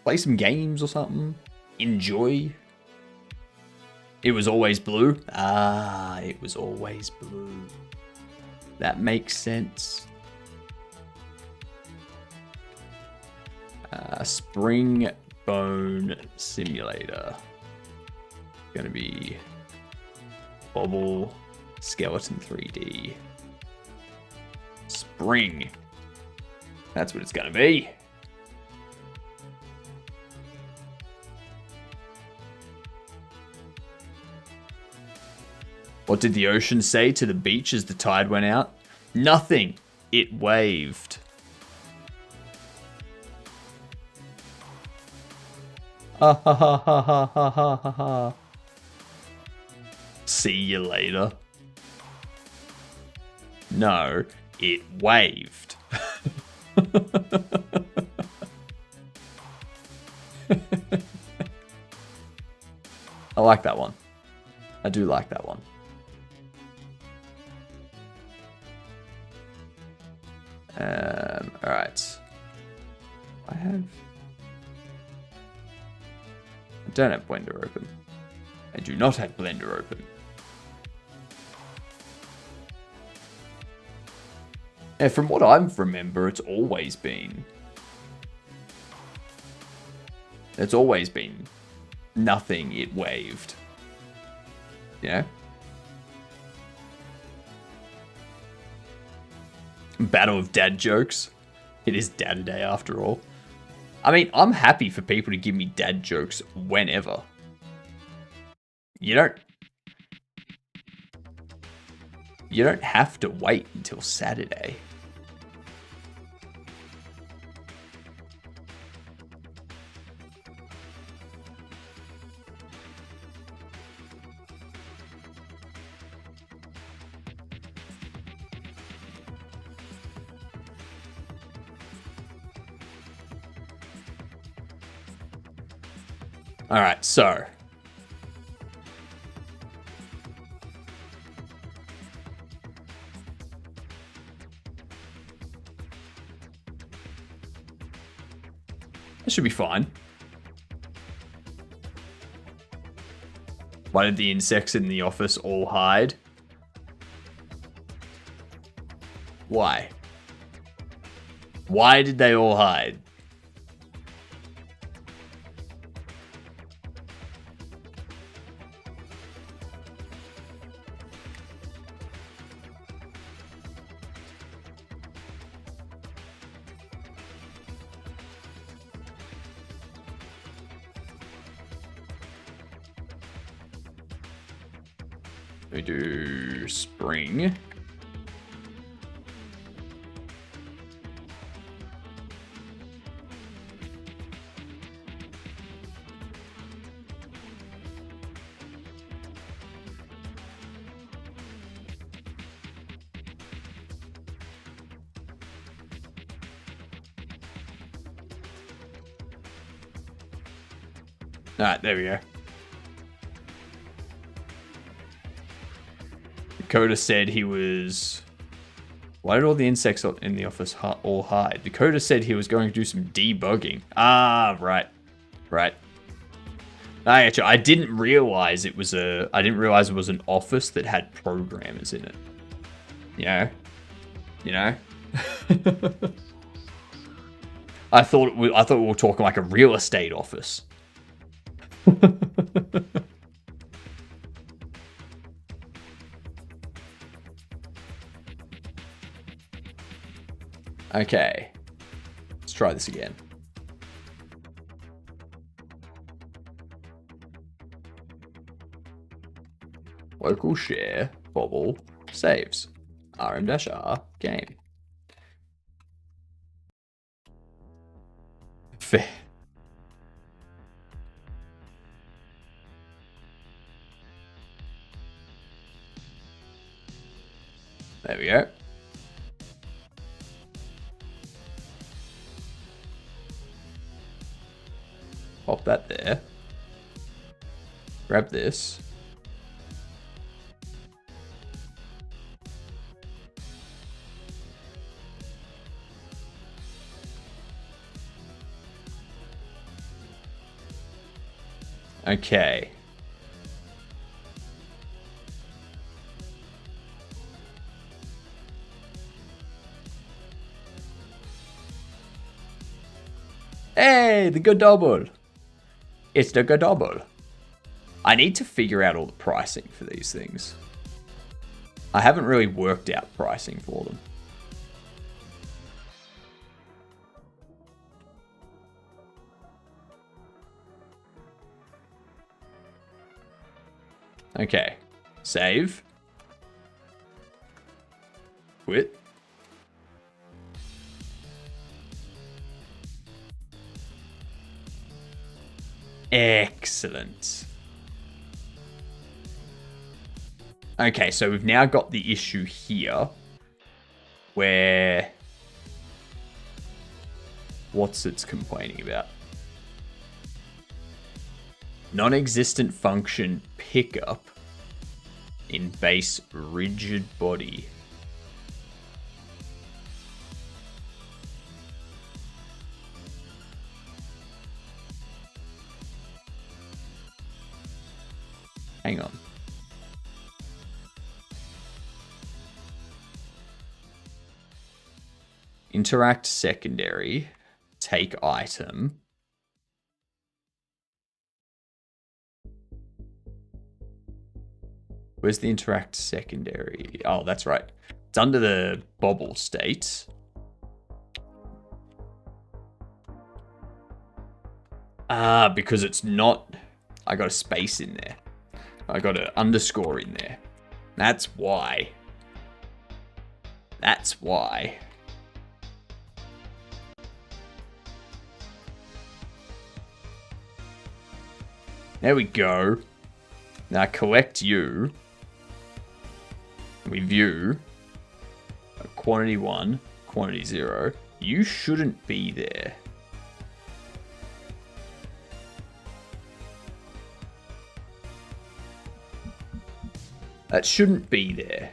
Play some games or something. Enjoy. It was always blue. Ah, it was always blue. That makes sense. Spring Bone Simulator. Gonna be Bobble Skeleton 3D. Spring. That's what it's gonna be. What did the ocean say to the beach as the tide went out? Nothing. It waved. Ha ha ha ha ha ha ha ha ha. See you later. No, it waved. I like that one. I do like that one. Alright. I don't have Blender open. I do not have Blender open. Yeah, from what I remember, it's always been nothing, it waved. Yeah? Battle of dad jokes. It is dad day after all. I mean, I'm happy for people to give me dad jokes whenever. You don't have to wait until Saturday. All right, so that should be fine. Why did the insects in the office all hide? Why? Why did they all hide? We do spring. All right, there we go. Dakota said he was... Why did all the insects in the office all hide? Dakota said he was going to do some debugging. Ah, right. Right. Actually, I didn't realize it was an office that had programmers in it. You know? I thought we were talking like a real estate office. Okay, let's try this again. Local share, Bobble, saves, rm-r, game. fair. There we go. Pop that there. Grab this. Okay. Hey, the good double. It's the good double. I need to figure out all the pricing for these things. I haven't really worked out pricing for them. Okay. Save. Quit. Excellent. Okay, so we've now got the issue here where what's it's complaining about? Non-existent function pickup in base rigid body. Hang on. Interact secondary. Take item. Where's the interact secondary? Oh, that's right. It's under the bobble state. Ah, because it's not... I got a space in there. I got an underscore in there. That's why. That's why. There we go. Now collect you. We view quantity 1, quantity 0. You shouldn't be there. That shouldn't be there.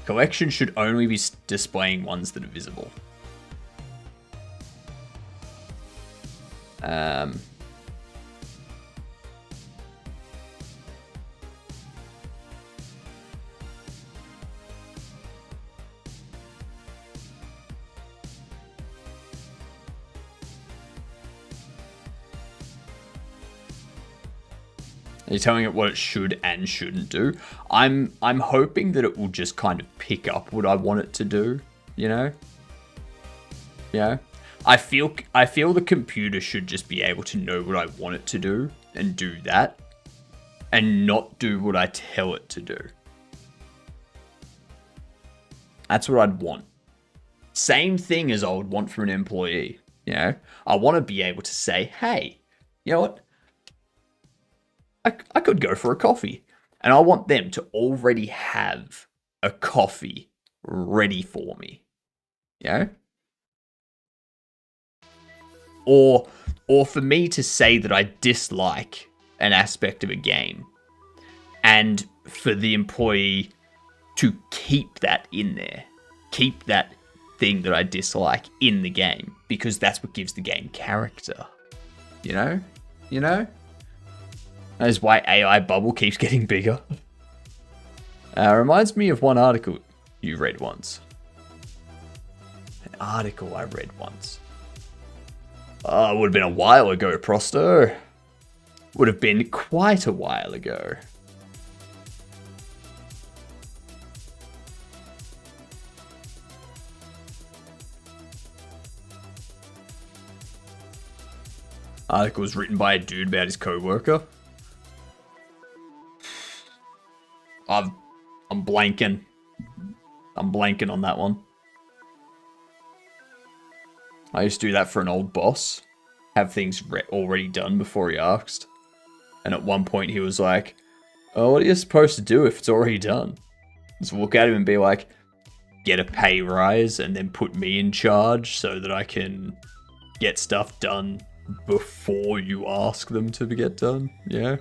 Collection should only be displaying ones that are visible. You're telling it what it should and shouldn't do. I'm hoping that it will just kind of pick up what I want it to do, you know? Yeah. I feel the computer should just be able to know what I want it to do and do that and not do what I tell it to do. That's what I'd want. Same thing as I would want from an employee, you know? I want to be able to say, hey, you know what? I could go for a coffee. And I want them to already have a coffee ready for me. You know? Or for me to say that I dislike an aspect of a game. And for the employee to keep that in there. Keep that thing that I dislike in the game. Because that's what gives the game character. You know? You know? That is why AI bubble keeps getting bigger. Reminds me of one article you read once. An article I read once. It would have been a while ago, Prosto. Would have been quite a while ago. Article was written by a dude about his co-worker. I'm blanking. I'm blanking on that one. I used to do that for an old boss. Have things already done before he asked. And at one point he was like, oh, what are you supposed to do if it's already done? Just look at him and be like, get a pay rise and then put me in charge so that I can get stuff done before you ask them to get done. Yeah.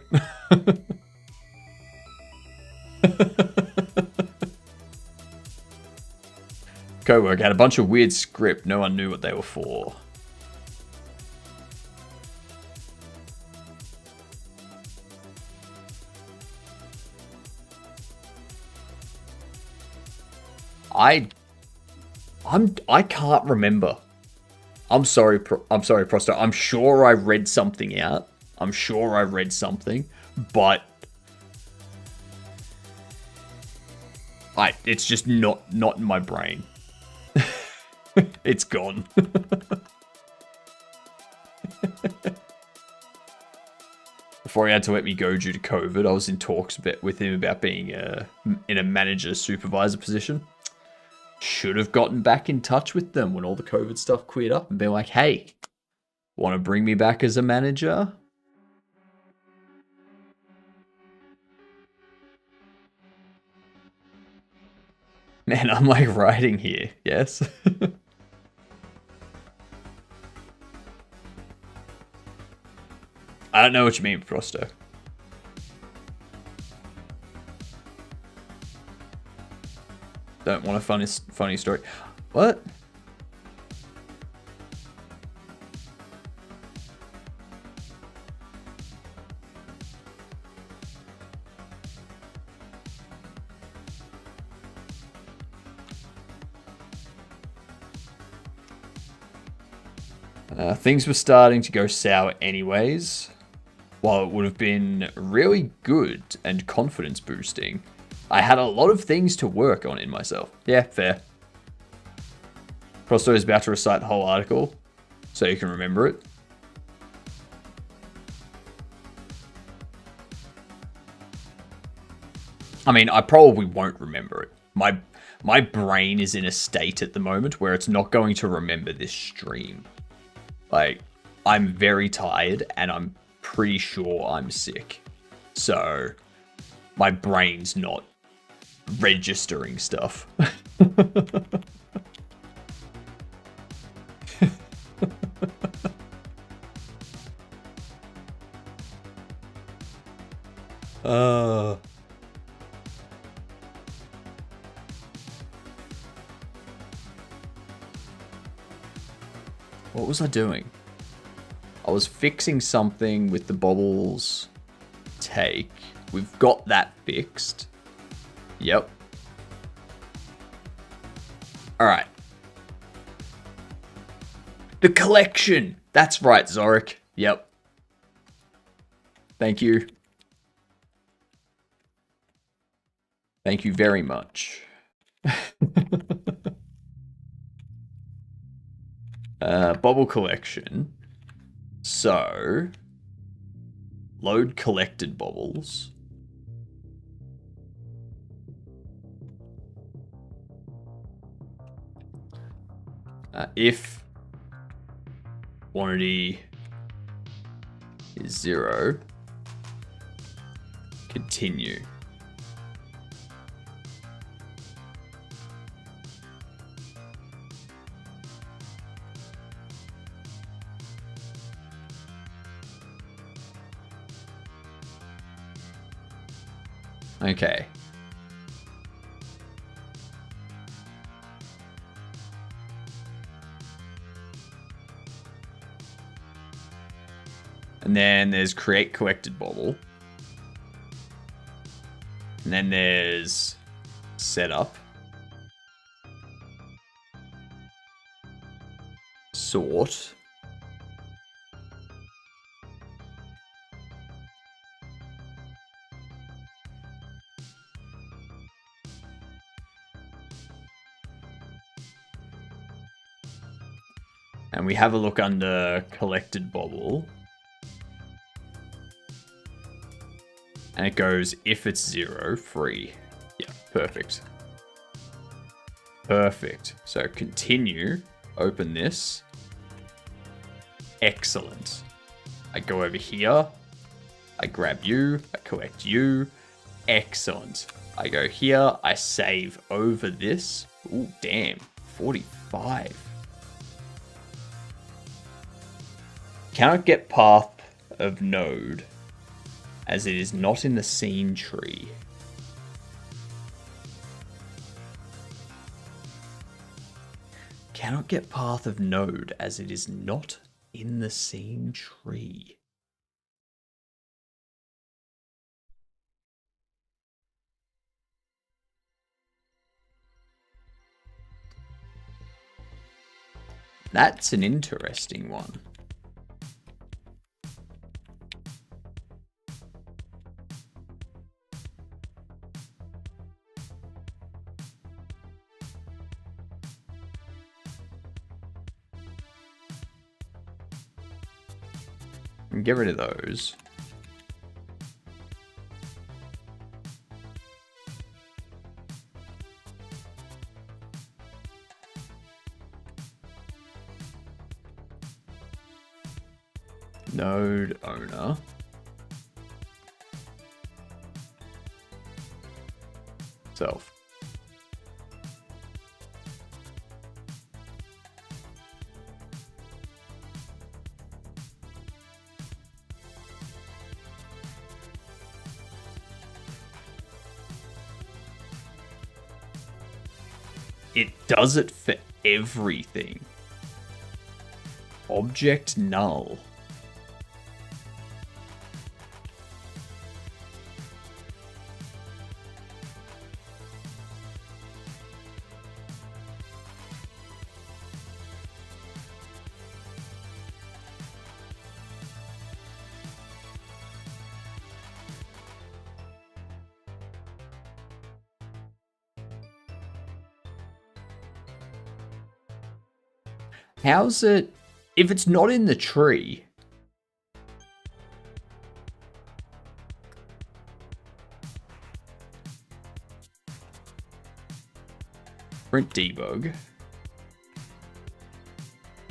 Cowork had a bunch of weird script. No one knew what they were for. I can't remember. I'm sorry, Prosto. I'm sure I read something out. I'm sure I read something, but it's just not in my brain. It's gone. Before he had to let me go due to COVID, I was in talks with him about being in a manager supervisor position. Should have gotten back in touch with them when all the COVID stuff cleared up and been like, hey, want to bring me back as a manager? Man, I'm like writing here, yes? I don't know what you mean, Frosto. Don't want a funny story. What? Things were starting to go sour anyways. While it would have been really good and confidence boosting, I had a lot of things to work on in myself. Yeah, fair. Prosto is about to recite the whole article, so you can remember it. I mean, I probably won't remember it. My brain is in a state at the moment where it's not going to remember this stream. Like, I'm very tired and I'm pretty sure I'm sick. So, my brain's not registering stuff. What was I doing? I was fixing something with the Bobble's take. We've got that fixed. Yep. Alright. The collection! That's right, Zorik. Yep. Thank you. Thank you very much. Bobble collection. So, load collected bobbles. If quantity is 0, continue. Okay. And then there's create collected bobble. And then there's setup. Sort. And we have a look under collected bobble. And it goes, if it's 0, free. Yeah, perfect. Perfect. So continue. Open this. Excellent. I go over here. I grab you. I collect you. Excellent. I go here. I save over this. Ooh, damn. 45. Cannot get path of node as it is not in the scene tree. Cannot get path of node as it is not in the scene tree. That's an interesting one. And get rid of those. Node owner. Self. It does it for everything. Object null. How's it, if it's not in the tree? Print debug.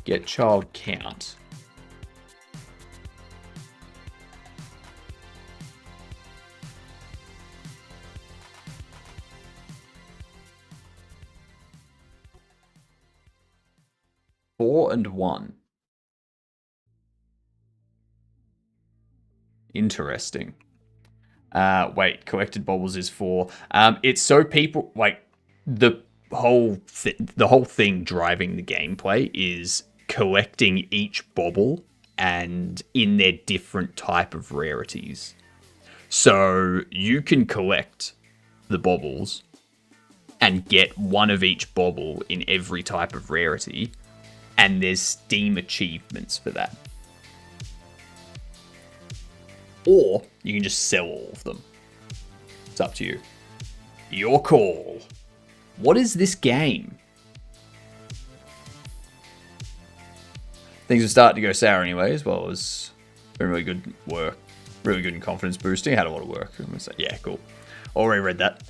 Get child count. Four and 1. Interesting. Wait, collected bobbles is 4. It's so people like the whole thing driving the gameplay is collecting each bobble and in their different type of rarities. So you can collect the bobbles and get one of each bobble in every type of rarity. And there's Steam achievements for that. Or you can just sell all of them. It's up to you. Your call. What is this game? Things are starting to go sour anyways. Well, it was really good work. Really good in confidence boosting. Had a lot of work. I'm gonna say, yeah, cool. Already read that.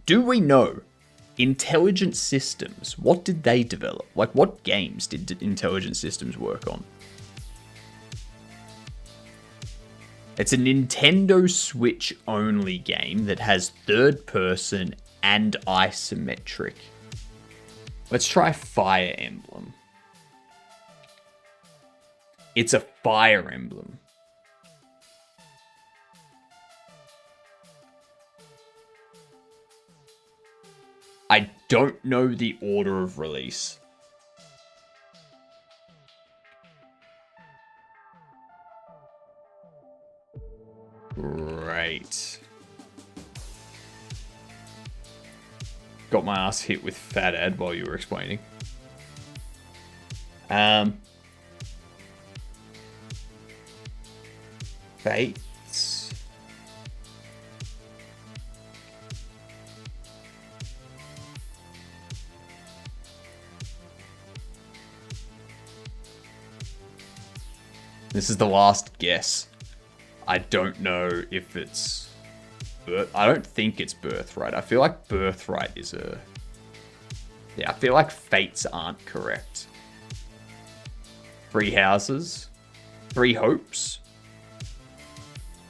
Do we know Intelligent Systems? What did they develop? Like, what games did Intelligent Systems work on? It's a Nintendo Switch only game that has third person and isometric. Let's try Fire Emblem. It's a Fire Emblem. I don't know the order of release. Right. Got my ass hit with Fat Ad while you were explaining. Fates. This is the last guess. I don't know if it's... I don't think it's Birthright. I feel like Birthright is a Yeah, I feel like fates aren't correct. 3 houses. 3 hopes.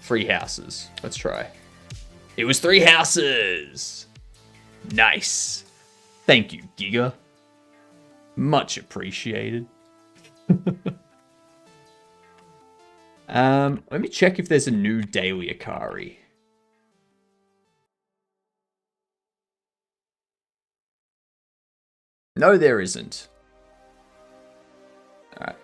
3 houses. Let's try. It was 3 houses! Nice. Thank you, Giga. Much appreciated. Let me check if there's a new daily Akari. No, there isn't. Alright.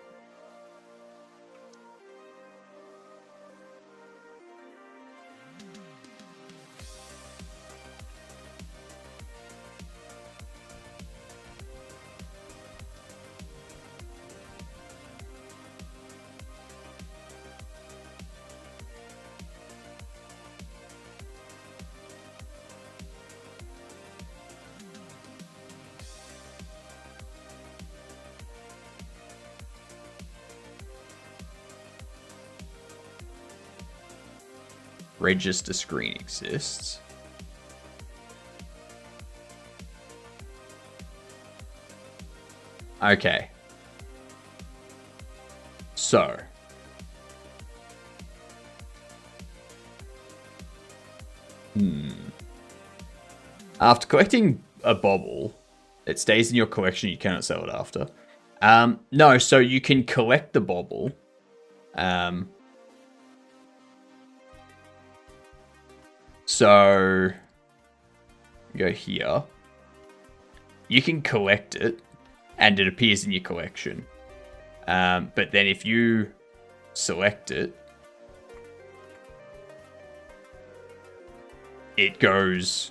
Register screen exists. Okay. So. After collecting a bobble, it stays in your collection. You cannot sell it after. No, so you can collect the bobble. So, go here. You can collect it, and it appears in your collection. But then if you select it, it goes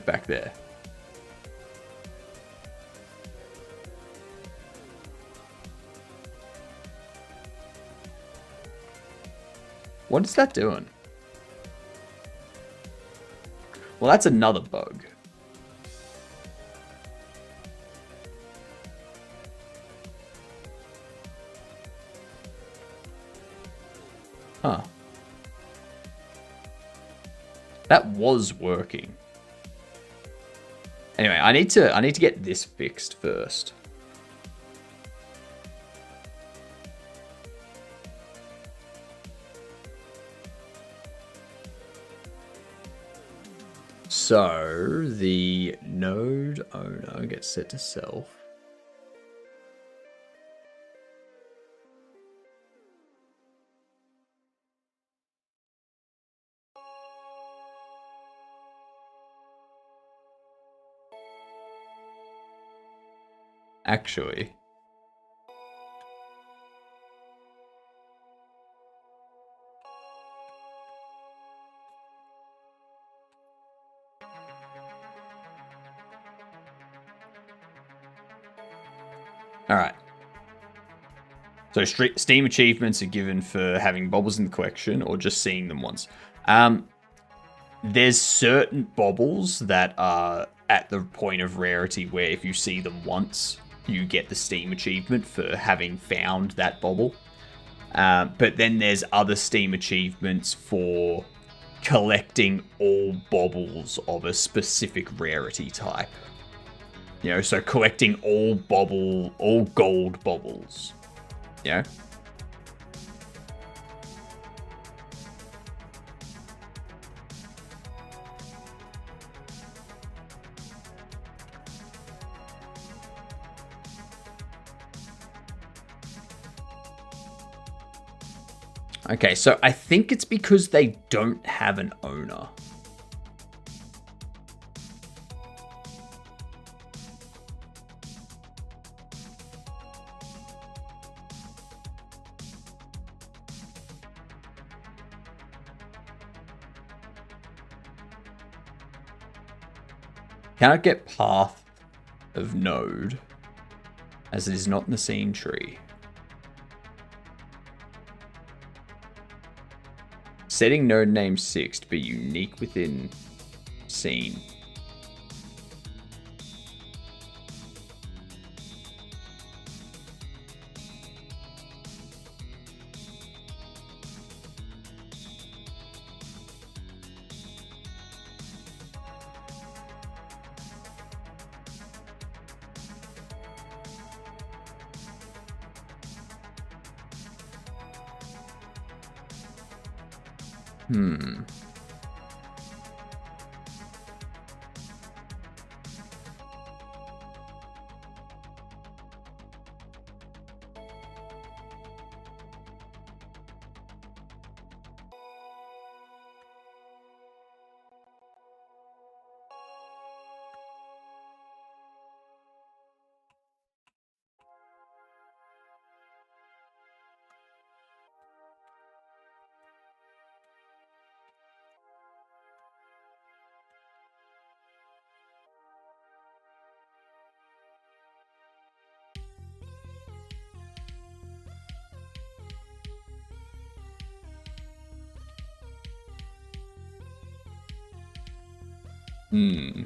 back there. What is that doing? Well, that's another bug. Huh. That was working. Anyway, I need to get this fixed first. So, the node owner gets set to self. Actually, all right. So Steam achievements are given for having bobbles in the collection or just seeing them once. There's certain bobbles that are at the point of rarity where if you see them once, you get the Steam achievement for having found that bobble. But then there's other Steam achievements for collecting all bobbles of a specific rarity type. You know, so collecting all gold bobbles. You know? Okay, so I think it's because they don't have an owner. Cannot get path of node, as it is not in the scene tree. Setting node name 6 to be unique within scene. Hmm. Hmm.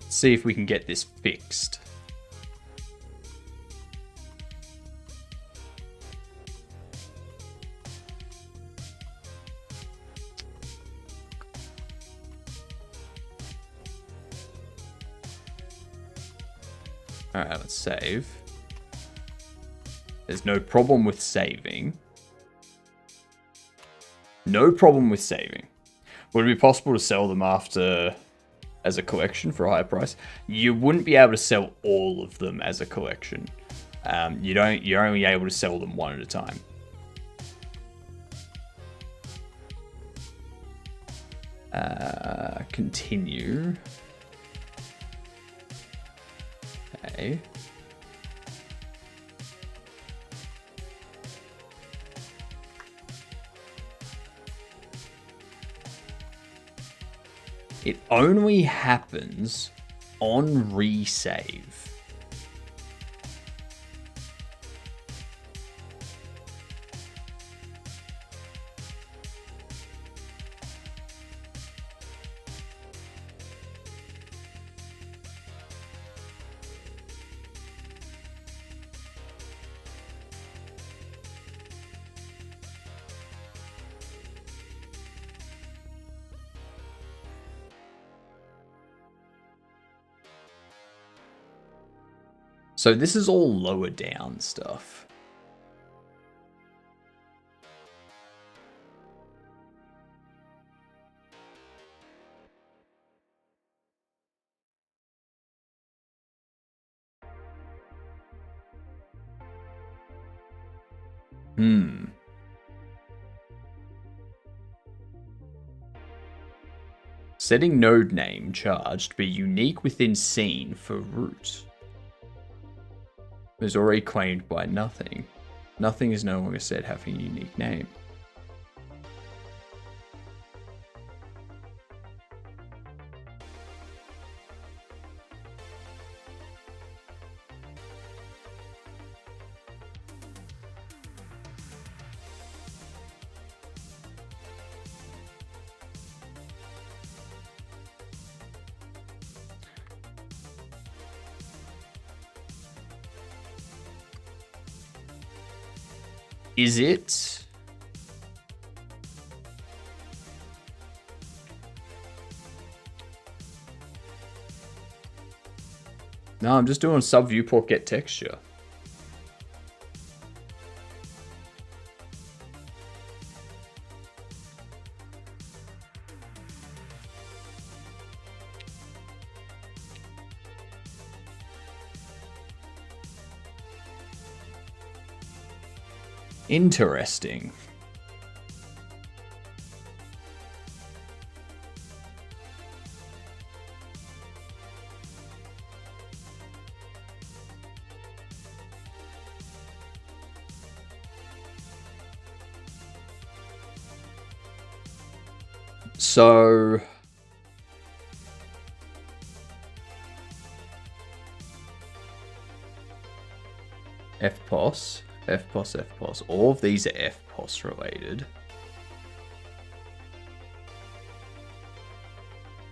See if we can get this fixed. Alright, let's save. There's no problem with saving. No problem with saving. Would it be possible to sell them after as a collection for a higher price? You wouldn't be able to sell all of them as a collection. You're only able to sell them one at a time. Continue. Okay. It only happens on resave. So this is all lower down stuff. Setting node name charged be unique within scene for root. Is already claimed by nothing. Nothing is no longer said having a unique name. Is it? No, I'm just doing sub viewport get texture. Interesting. So FPOS, FPOS, FPOS. All of these are FPOS related.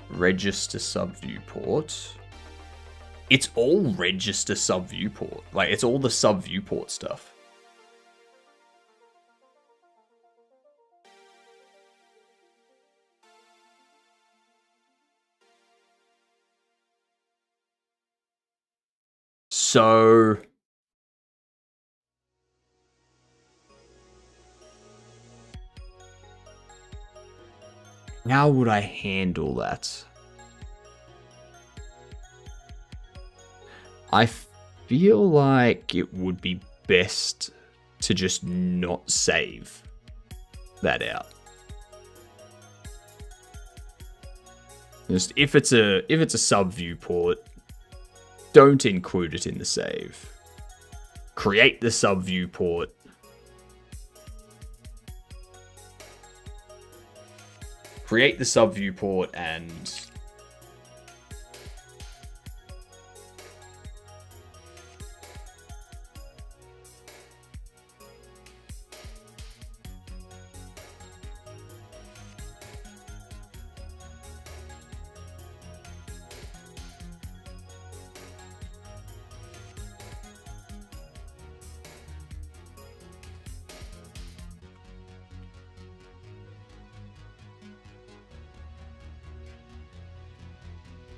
Register sub viewport. It's all register sub viewport. Like, it's all the sub viewport stuff. So how would I handle that? I feel like it would be best to just not save that out. Just if it's a sub viewport, don't include it in the save. Create the sub viewport. Create the sub viewport and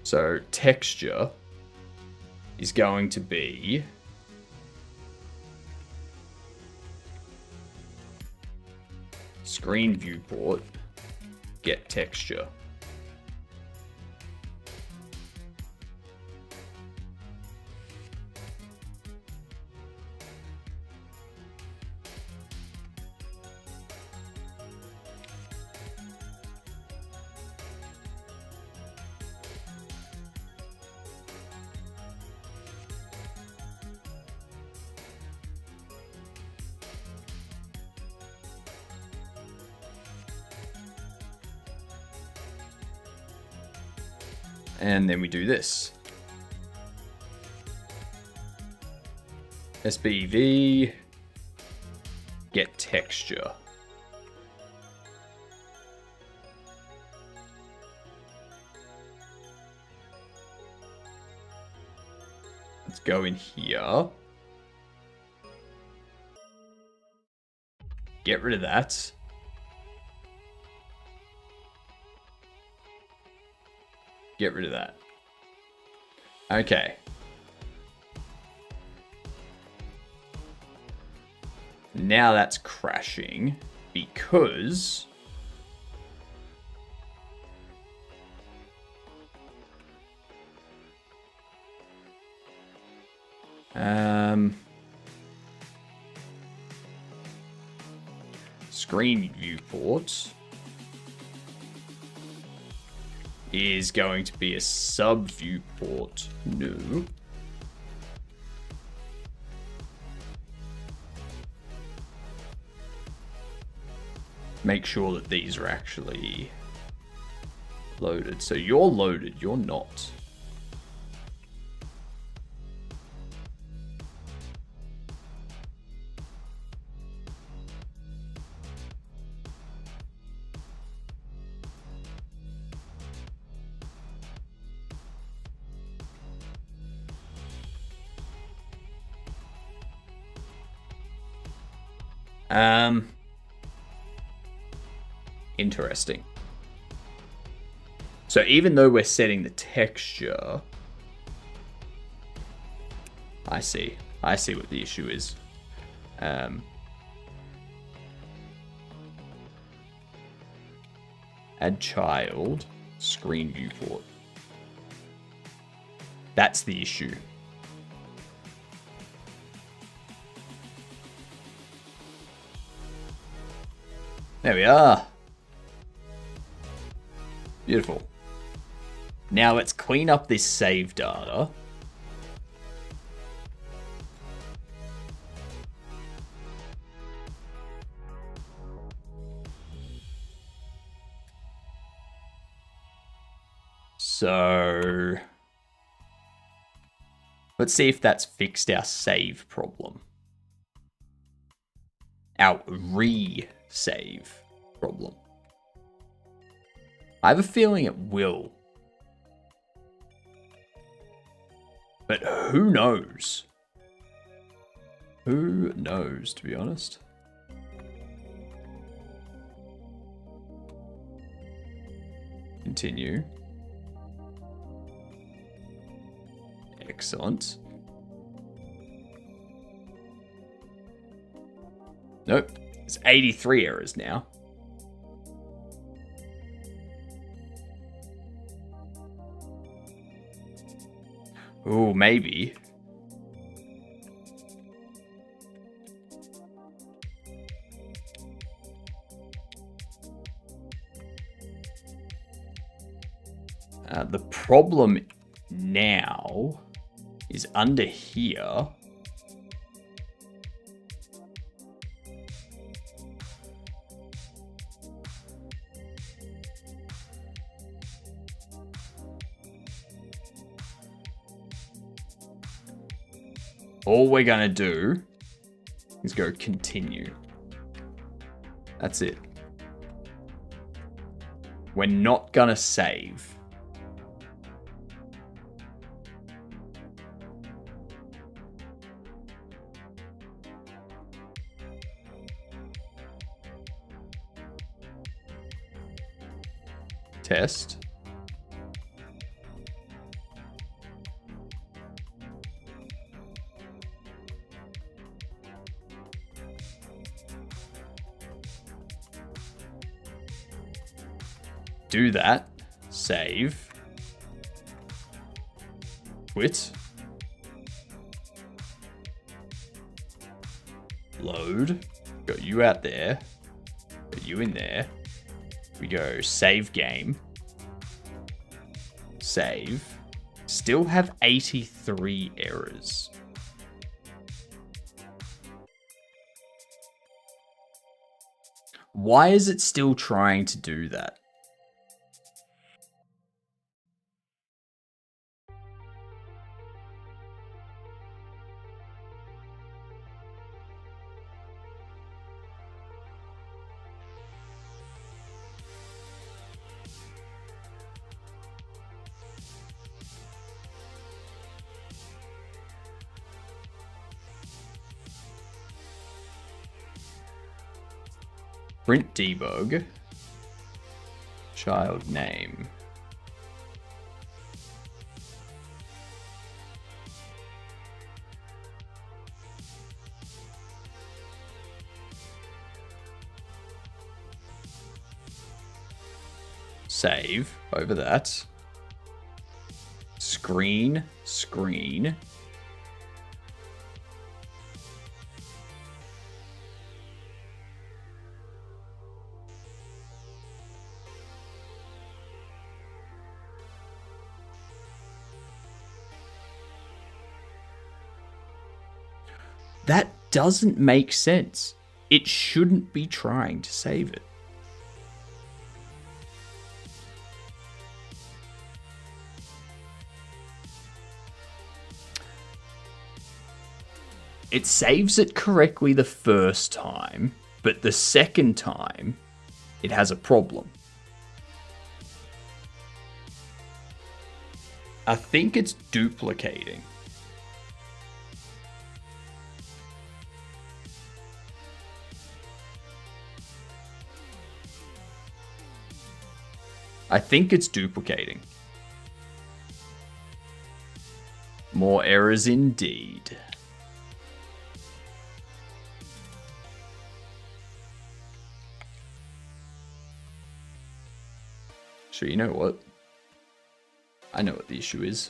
so texture is going to be screen viewport, get texture. And then we do this. SBV, get texture. Let's go in here. Get rid of that. Get rid of that. Okay. Now that's crashing because screen viewport is going to be a sub viewport new. Make sure that these are actually loaded. So you're loaded, you're not. Interesting. So even though we're setting the texture, I see what the issue is. Add child, screen viewport. That's the issue. There we are. Beautiful. Now let's clean up this save data. So let's see if that's fixed our save problem. Our re-save problem. I have a feeling it will. But who knows? Who knows, to be honest? Continue. Excellent. Nope. It's 83 errors now. Ooh, maybe. The problem now is under here. All we're gonna do is go continue. That's it. We're not gonna save. Test. Do that. Save. Quit. Load. Got you out there. Got you in there. We go save game. Save. Still have 83 errors. Why is it still trying to do that? Print debug. Child name. Save over that. Screen. That doesn't make sense. It shouldn't be trying to save it. It saves it correctly the first time, but the second time, it has a problem. I think it's duplicating. I think it's duplicating. More errors indeed. So you know what? I know what the issue is.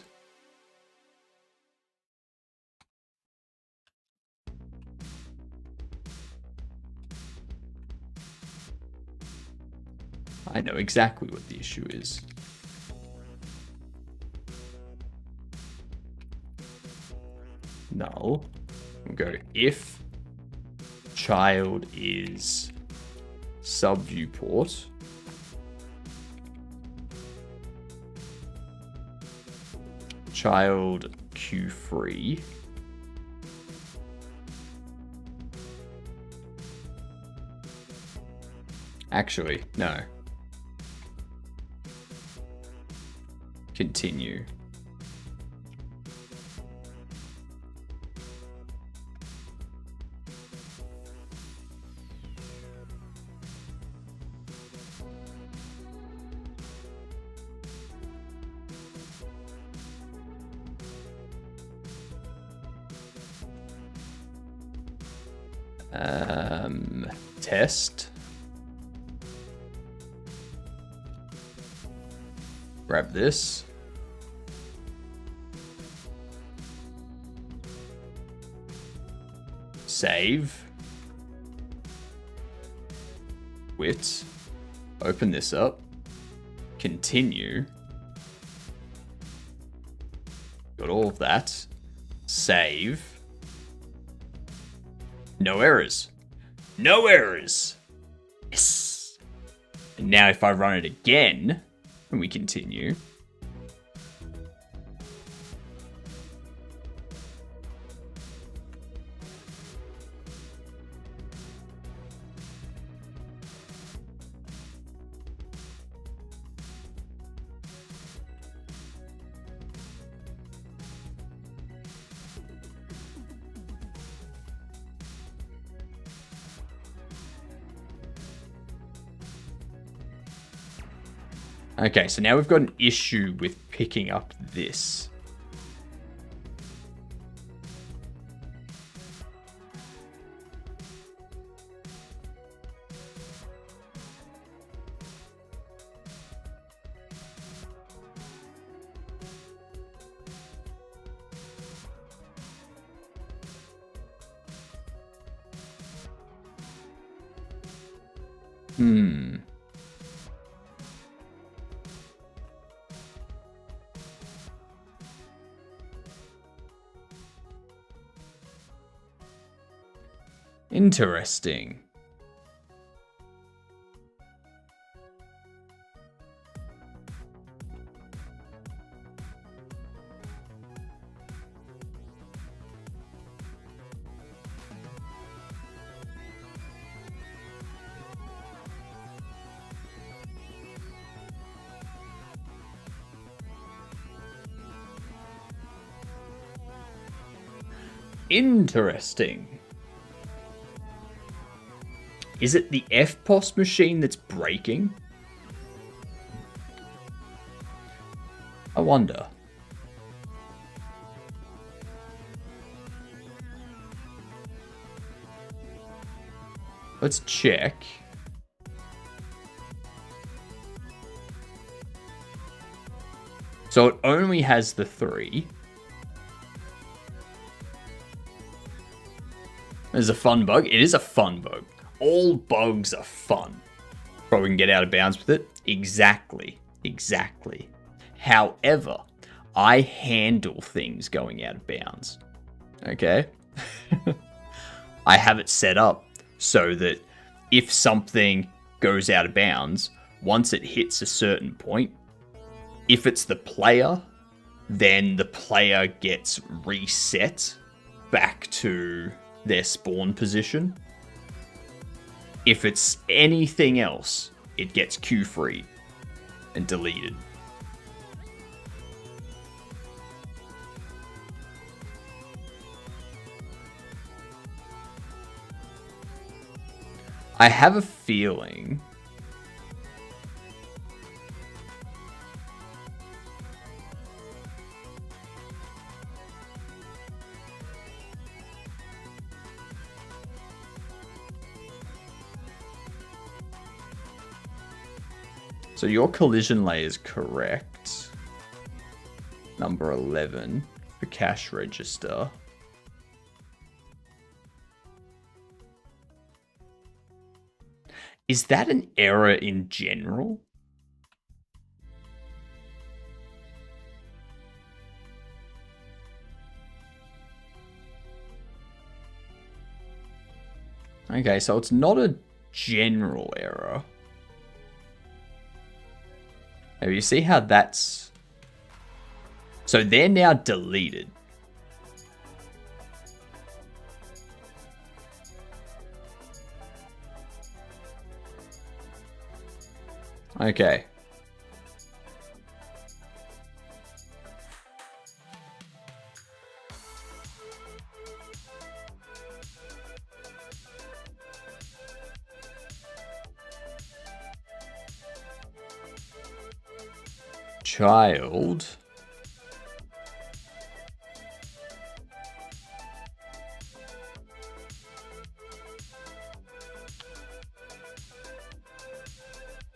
I know exactly what the issue is. Null. We'll go if child is subviewport. Child Q3. Actually, no. Continue. Test. Grab this. Save. Quit. Open this up. Continue. Got all of that. Save. No errors. No errors. Yes. And now if I run it again, and we continue. Okay, so now we've got an issue with picking up this. Interesting. Interesting. Is it the FPOS machine that's breaking? I wonder. Let's check. So it only has the 3. There's a fun bug. It is a fun bug. All bugs are fun. Probably can get out of bounds with it. Exactly. Exactly. However, I handle things going out of bounds. Okay? I have it set up so that if something goes out of bounds, once it hits a certain point, if it's the player, then the player gets reset back to their spawn position. If it's anything else, it gets queue-free and deleted. I have a feeling so your collision layer is correct. Number 11 for cash register. Is that an error in general? Okay, so it's not a general error. Now you see how that's... So they're now deleted. Okay. Child.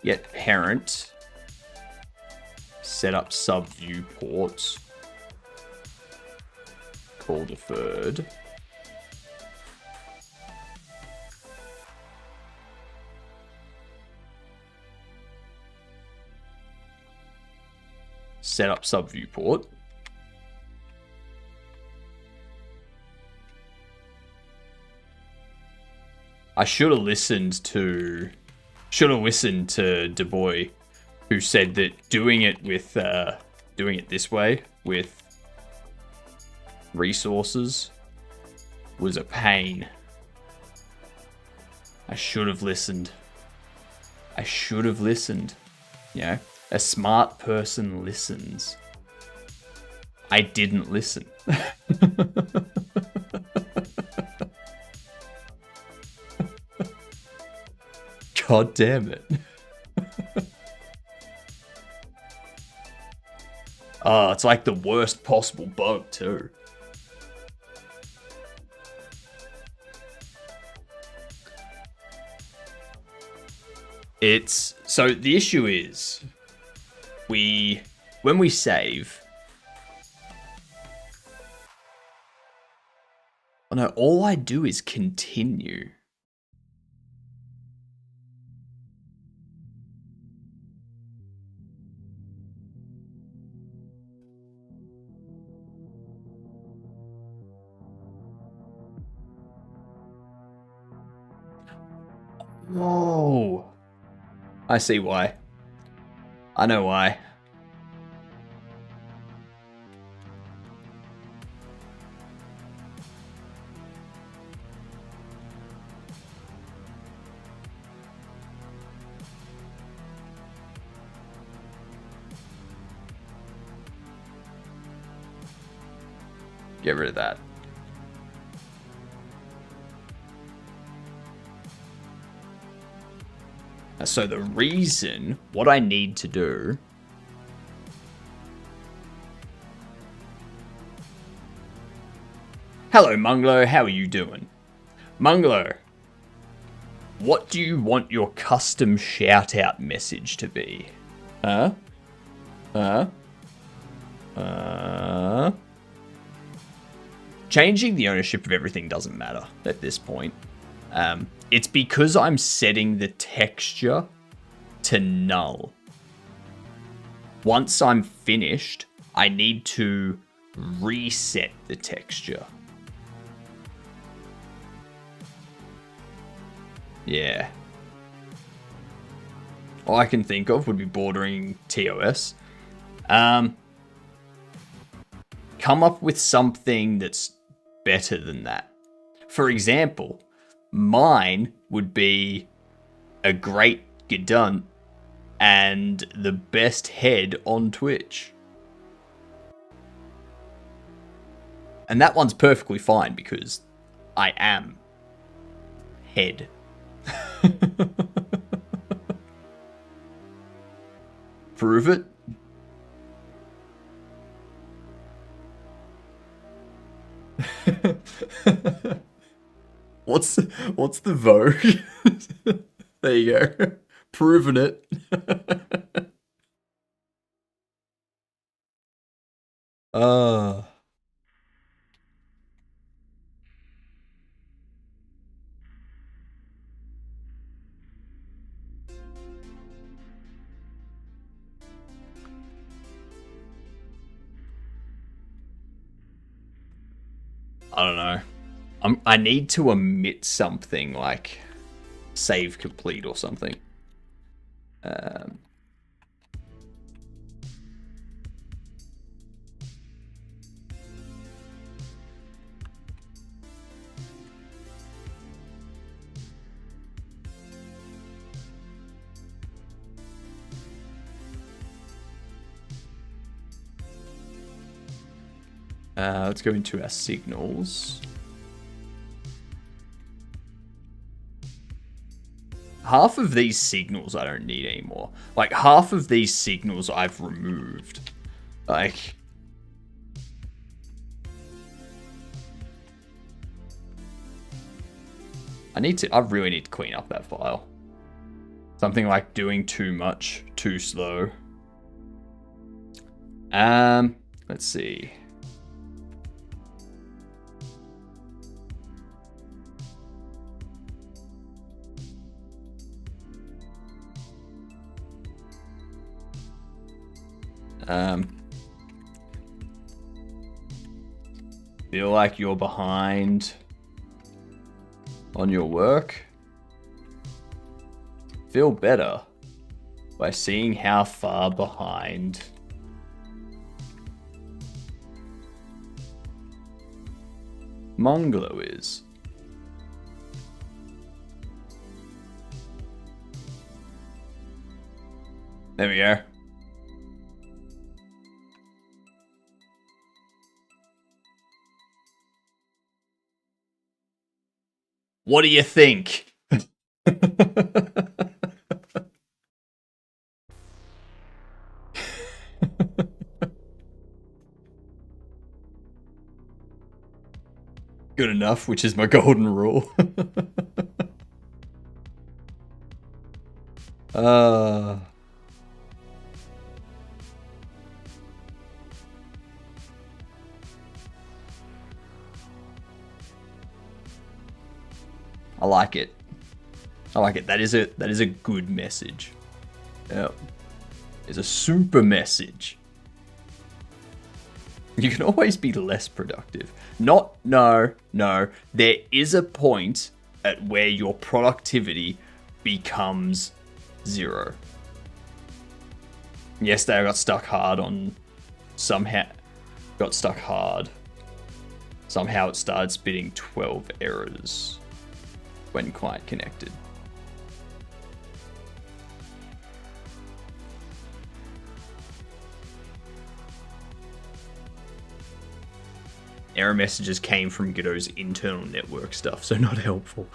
Get parent. Set up sub viewports. Call deferred. Set up sub viewport. I should have listened to Du Bois, who said that doing it this way with resources was a pain. I should have listened. You know, a smart person listens. I didn't listen. God damn it. Oh, it's like the worst possible bug too. So the issue is when we save, oh no, all I do is continue. Whoa. I see why. I know why. Get rid of that. So the reason, what I need to do Hello, Munglo. How are you doing? Munglo, what do you want your custom shout-out message to be? Changing the ownership of everything doesn't matter at this point. It's because I'm setting the texture to null. Once I'm finished, I need to reset the texture. Yeah. All I can think of would be bordering TOS. Come up with something that's better than that. For example, mine would be a great Gedunt and the best head on Twitch. And that one's perfectly fine because I am head. Prove it. What's the Vogue? There you go. Proven it. I don't know. I need to omit something like save complete or something. Let's go into our signals. Half of these signals I don't need anymore. Like, half of these signals I've removed. Like, I really need to clean up that file. Something like doing too much, too slow. Let's see. Feel like you're behind on your work? Feel better by seeing how far behind Mongolo is. There we go. What do you think? Good enough, which is my golden rule. I like it. I like it. That is a good message. Yeah. It's a super message. You can always be less productive. No. There is a point at where your productivity becomes 0. Yesterday I got stuck hard on somehow it started spitting 12 errors when client connected. Error messages came from Godot's internal network stuff, so not helpful.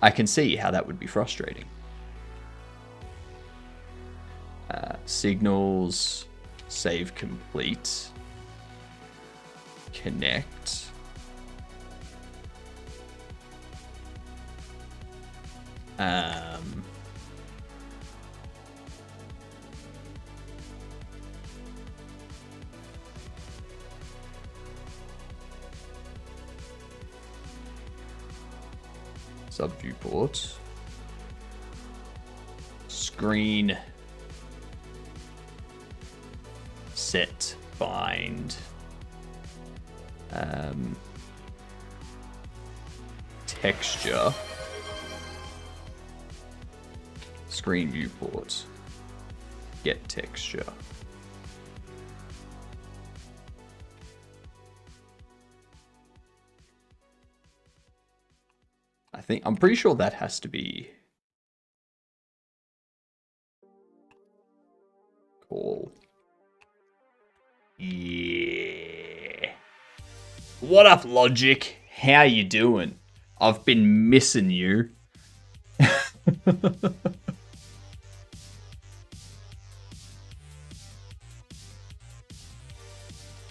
I can see how that would be frustrating. Signals, save complete, connect. Sub viewport. Screen. Set bind. Texture. Screen viewport. Get texture. I'm pretty sure that has to be call. Yeah. What up, Logic? How you doing? I've been missing you.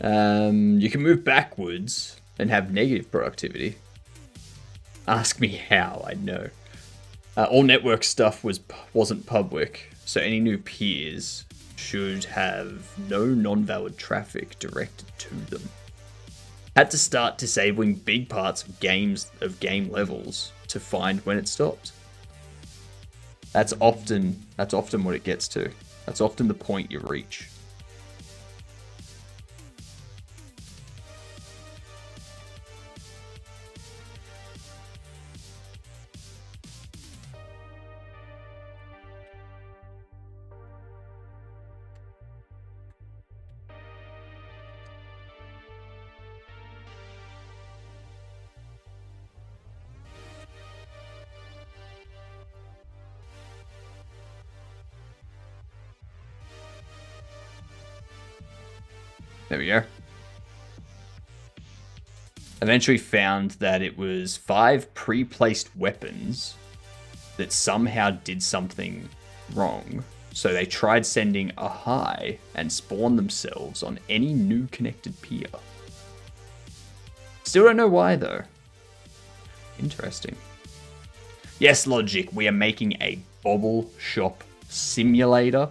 You can move backwards and have negative productivity. Ask me how, I know. All network stuff wasn't public, so any new peers should have no non-valid traffic directed to them. Had to start disabling big parts of game levels to find when it stopped. That's often what it gets to. That's often the point you reach. There we go. Eventually found that it was 5 pre-placed weapons that somehow did something wrong. So they tried sending a high and spawned themselves on any new connected peer. Still don't know why though. Interesting. Yes, Logic, we are making a Bobble Shop Simulator.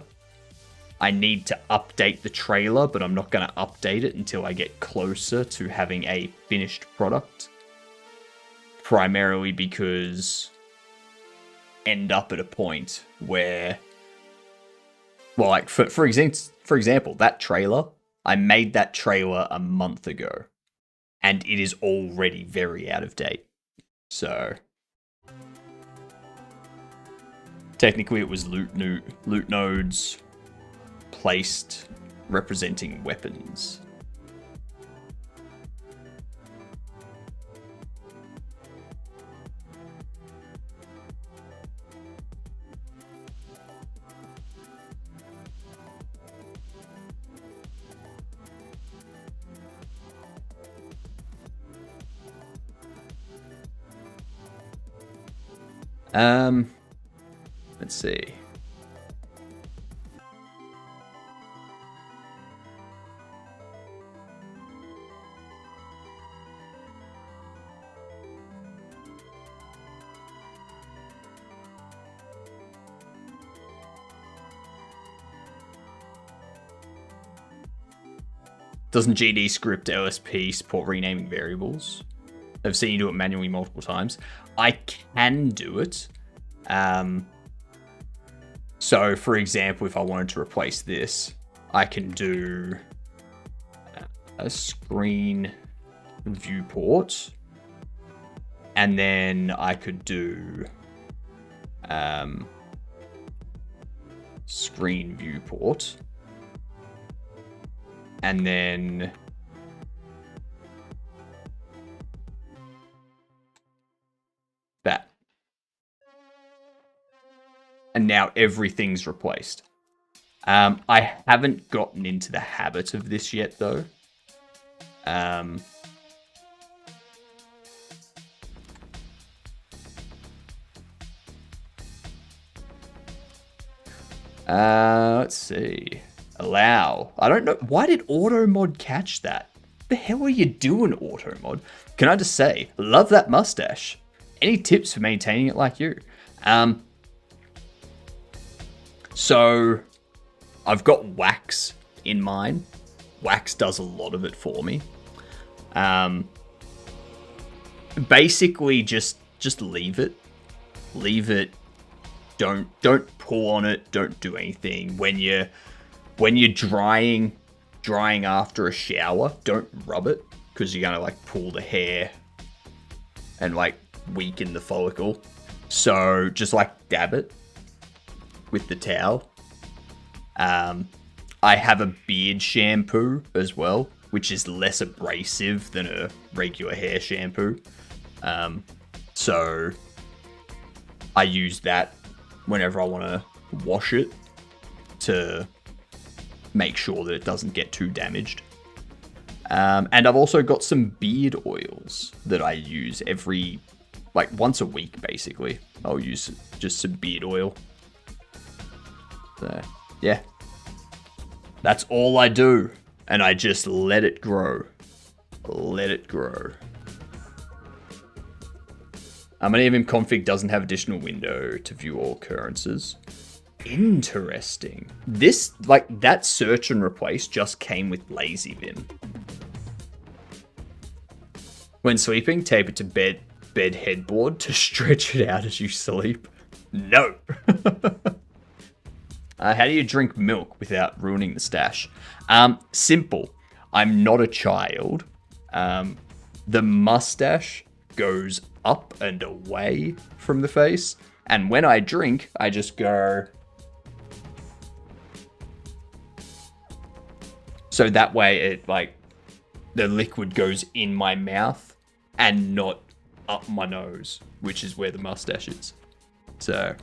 I need to update the trailer, but I'm not going to update it until I get closer to having a finished product. Primarily because end up at a point where, well, like for example, that trailer, I made that trailer a month ago, and it is already very out of date. So technically, it was loot nodes placed representing weapons. Let's see. Doesn't GD script LSP support renaming variables? I've seen you do it manually multiple times. I can do it. So, for example, if I wanted to replace this, I can do a screen viewport, and then I could do screen viewport, and then that. And now everything's replaced. I haven't gotten into the habit of this yet, though. Let's see. Allow. I don't know. Why did auto mod catch that? What the hell are you doing, auto mod? Can I just say, love that mustache. Any tips for maintaining it like you? So I've got wax in mine. Wax does a lot of it for me. Basically just leave it. Leave it. Don't pull on it. Don't do anything. When you're drying after a shower, don't rub it, because you're gonna like pull the hair and like weaken the follicle. So just like dab it with the towel. I have a beard shampoo as well, which is less abrasive than a regular hair shampoo. So I use that whenever I want to wash it to make sure that it doesn't get too damaged. And I've also got some beard oils that I use once a week, basically. I'll use just some beard oil. So, yeah. That's all I do. And I just let it grow. Let it grow. Any of him config doesn't have additional window to view all occurrences. Interesting. This, that search and replace just came with LazyVim. When sleeping, tape it to bed headboard to stretch it out as you sleep. No. How do you drink milk without ruining the stash? Simple. I'm not a child. The mustache goes up and away from the face. And when I drink, I just go. So that way it the liquid goes in my mouth and not up my nose, which is where the mustache is. So,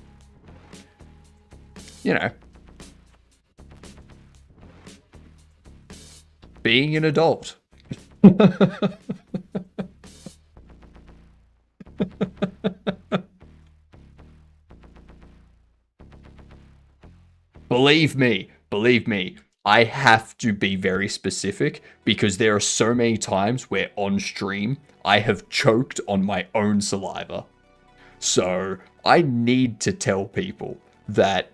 being an adult. Believe me, I have to be very specific because there are so many times where on stream I have choked on my own saliva. So I need to tell people that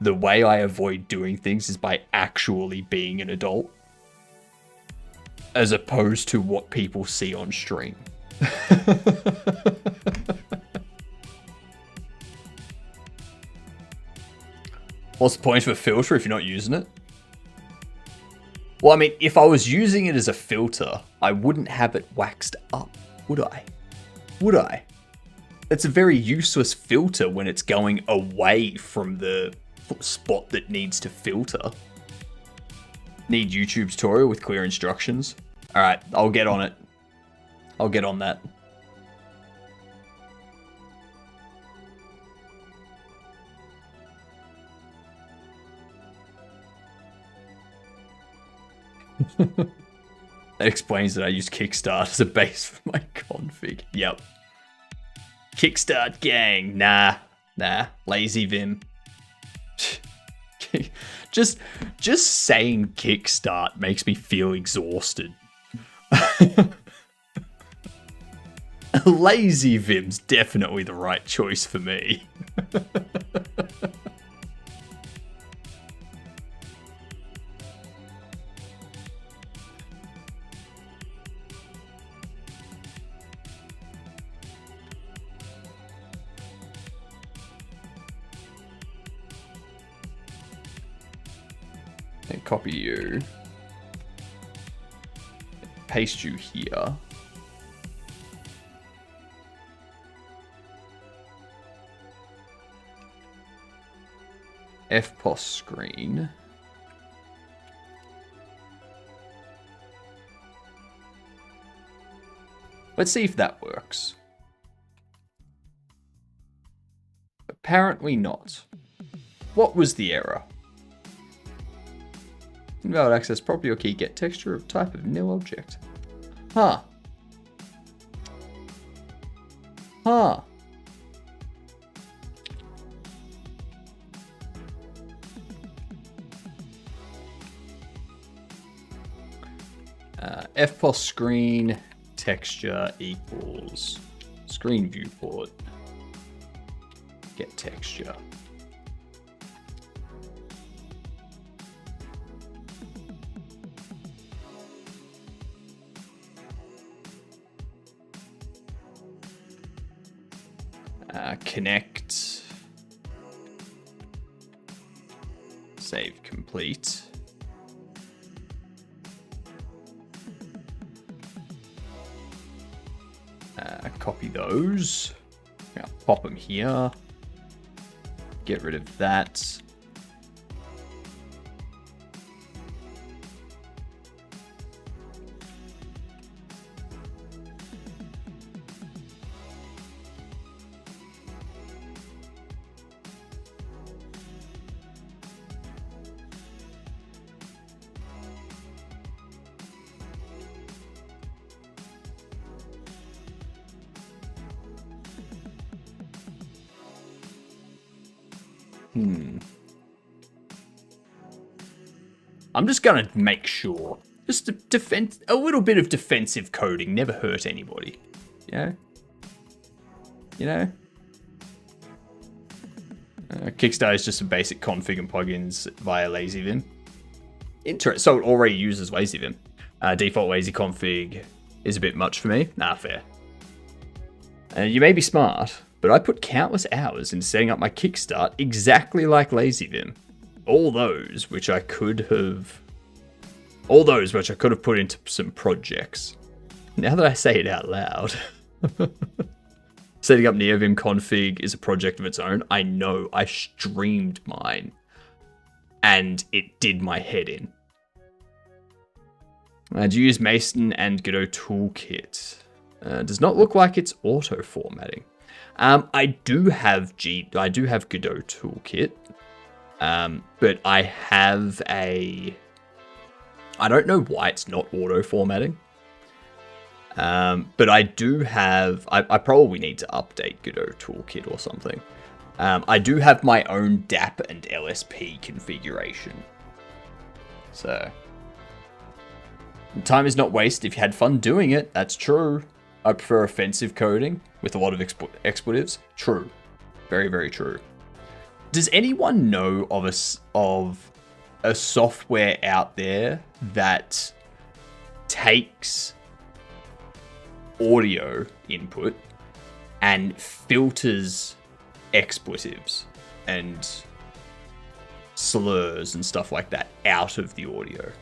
the way I avoid doing things is by actually being an adult, as opposed to what people see on stream. What's the point of a filter if you're not using it? Well, I mean, if I was using it as a filter, I wouldn't have it waxed up, would I? Would I? It's a very useless filter when it's going away from the spot that needs to filter. Need YouTube tutorial with clear instructions. All right, I'll get on it. I'll get on that. That explains that I use Kickstart as a base for my config. Yep. Kickstart gang. Nah. Lazy Vim. Just saying Kickstart makes me feel exhausted. Lazy Vim's definitely the right choice for me. And copy you. Paste you here. FPOS screen. Let's see if that works. Apparently not. What was the error? Invalid access property or key, get texture of type of nil object. Huh. FPOS screen texture equals screen viewport. Get texture. Connect. Save complete. Copy those. Now pop them here. Get rid of that. I'm just gonna make sure. Just a little bit of defensive coding never hurt anybody. You know? Kickstarter is just a basic config and plugins via LazyVim. So it already uses LazyVim. Default lazy config is a bit much for me. Nah, fair. You may be smart, but I put countless hours into setting up my Kickstart exactly like LazyVim. All those which I could have put into some projects. Now that I say it out loud. Setting up NeoVim config is a project of its own. I know, I streamed mine. And it did my head in. Do you use Mason and Godot Toolkit? Does not look like it's auto-formatting. I do have Godot Toolkit. But I have I don't know why it's not auto-formatting. But I do have, I probably need to update Godot Toolkit or something. I do have my own DAP and LSP configuration. So, time is not wasted if you had fun doing it, that's true. I prefer offensive coding with a lot of expletives. True. Very, very true. Does anyone know of a software out there that takes audio input and filters expletives and slurs and stuff like that out of the audio?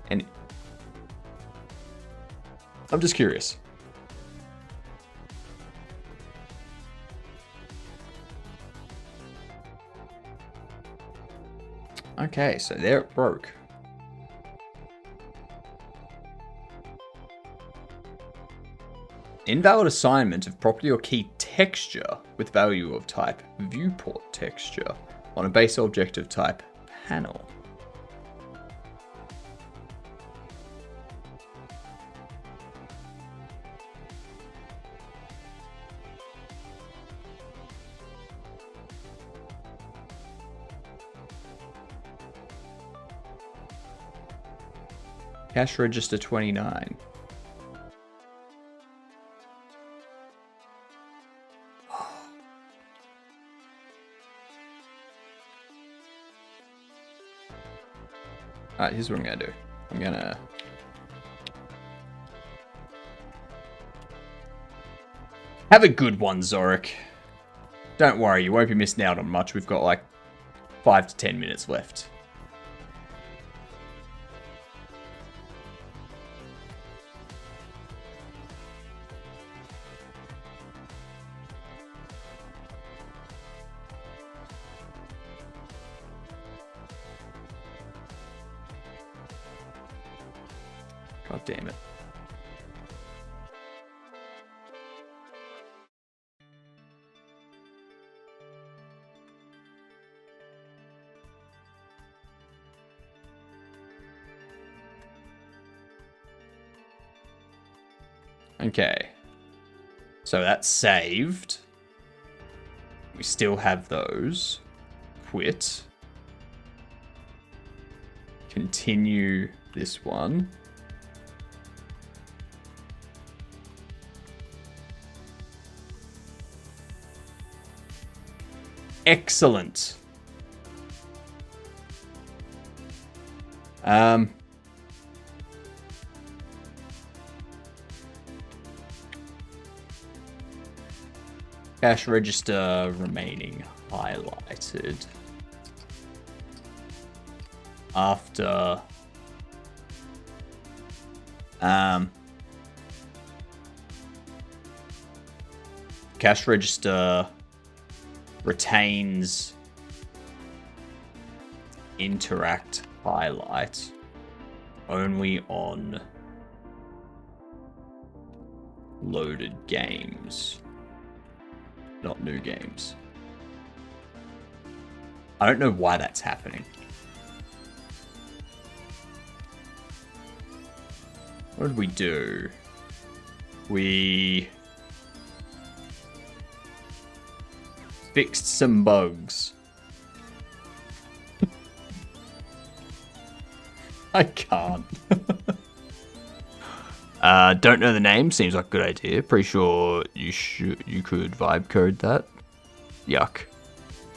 And I'm just curious. Okay, so there it broke. Invalid assignment of property or key texture with value of type viewport texture on a base object of type panel. Cash register 29. Alright, here's what I'm gonna do. I'm gonna... Have a good one, Zorik. Don't worry, you won't be missing out on much. We've got like 5 to 10 minutes left. God damn it. Okay. So that's saved. We still have those. Quit. Continue this one. Excellent. Cash register remaining highlighted. After cash register retains interact highlight only on loaded games, not new games. I don't know why that's happening. What did we do? We fixed some bugs. I can't. Don't know the name. Seems like a good idea. Pretty sure you could vibe code that. Yuck.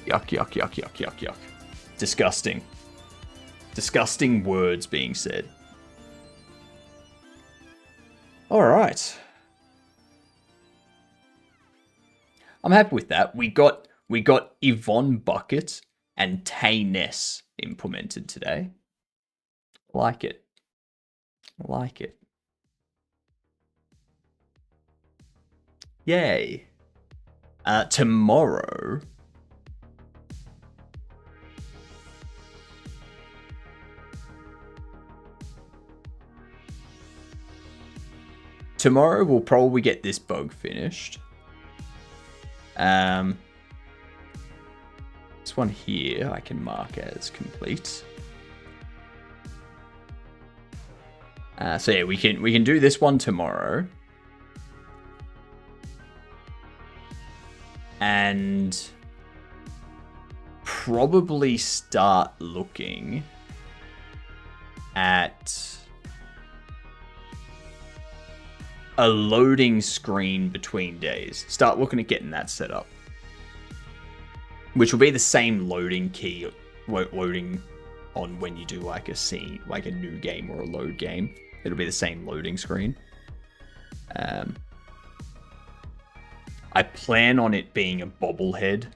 Yuck, yuck, yuck, yuck, yuck, yuck. Disgusting. Disgusting words being said. Alright. I'm happy with that. We got Yvonne Bucket and Tay Ness implemented today. Like it. Like it. Yay. Tomorrow we'll probably get this bug finished. This one here I can mark as complete. So yeah, we can do this one tomorrow. And probably start looking at a loading screen between days. Start looking at getting that set up. Which will be the same loading key, loading on when you do like a scene, like a new game or a load game. It'll be the same loading screen. I plan on it being a bobblehead.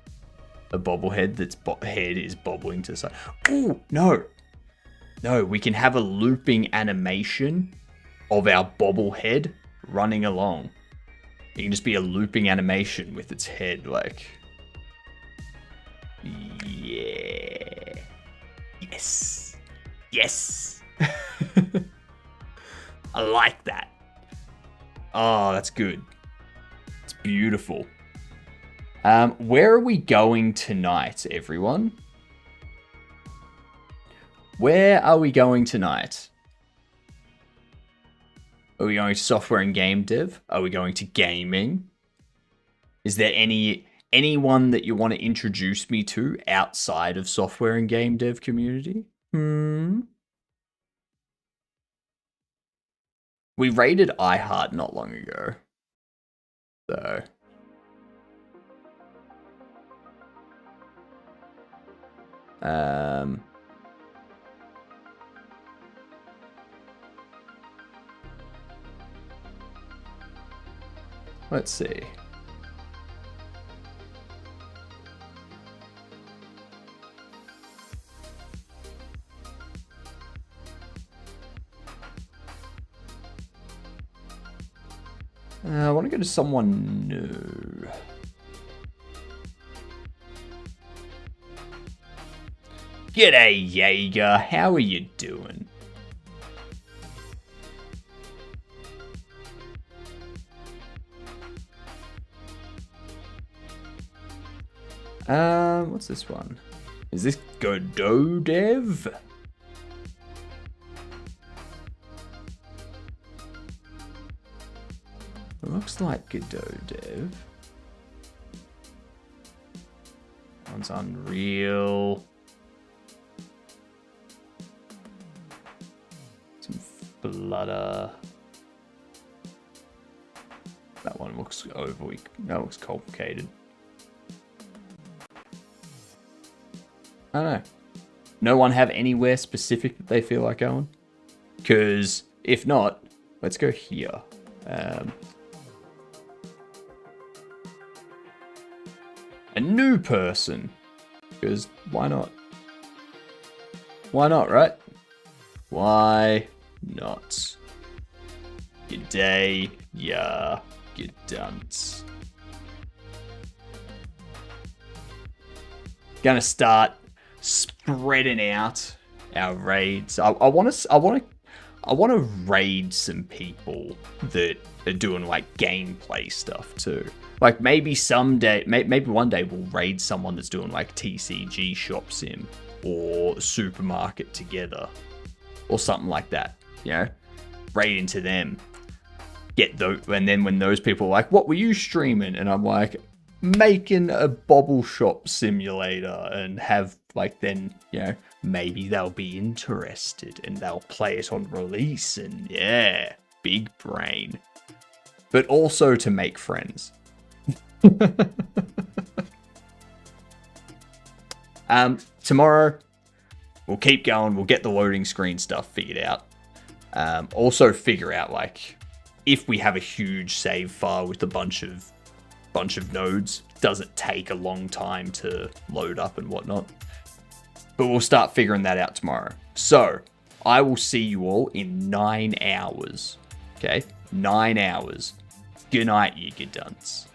A bobblehead that's head is bobbling to the side. Oh, no. No, we can have a looping animation of our bobblehead running along. It can just be a looping animation with its head, like... Yeah. Yes. Yes. I like that. Oh, that's good. It's beautiful. Where are we going tonight, everyone? Where are we going tonight? Are we going to software and game dev? Are we going to gaming? Is there anyone that you want to introduce me to outside of software and game dev community? We raided iHeart not long ago. So... let's see. I want to go to someone new. G'day, Jaeger. How are you doing? What's this one? Is this Godot Dev? It looks like Godot Dev. That one's Unreal. Some Flutter. That one looks overweak. That looks complicated. I don't know. No one have anywhere specific that they feel like going? Because if not, let's go here. A new person. Because why not? Why not, right? Why not? G'day, yeah, you dunce. Gonna start spreading out our raids. I want to raid some people that are doing like gameplay stuff too. Like maybe someday, maybe one day we'll raid someone that's doing like TCG Shop Sim or Supermarket Together or something like that. You know, raid into them. Get those, and then when those people are like, "What were you streaming?" and I'm like, making a Bobble Shop simulator, and have like, then, you know, maybe they'll be interested and they'll play it on release, and yeah, big brain. But also to make friends. Tomorrow we'll keep going. We'll get the loading screen stuff figured out. Also figure out like if we have a huge save file with a bunch of nodes, does it take a long time to load up and whatnot? But we'll start figuring that out tomorrow. So I will see you all in 9 hours. Okay, 9 hours. Good night, you good dunce.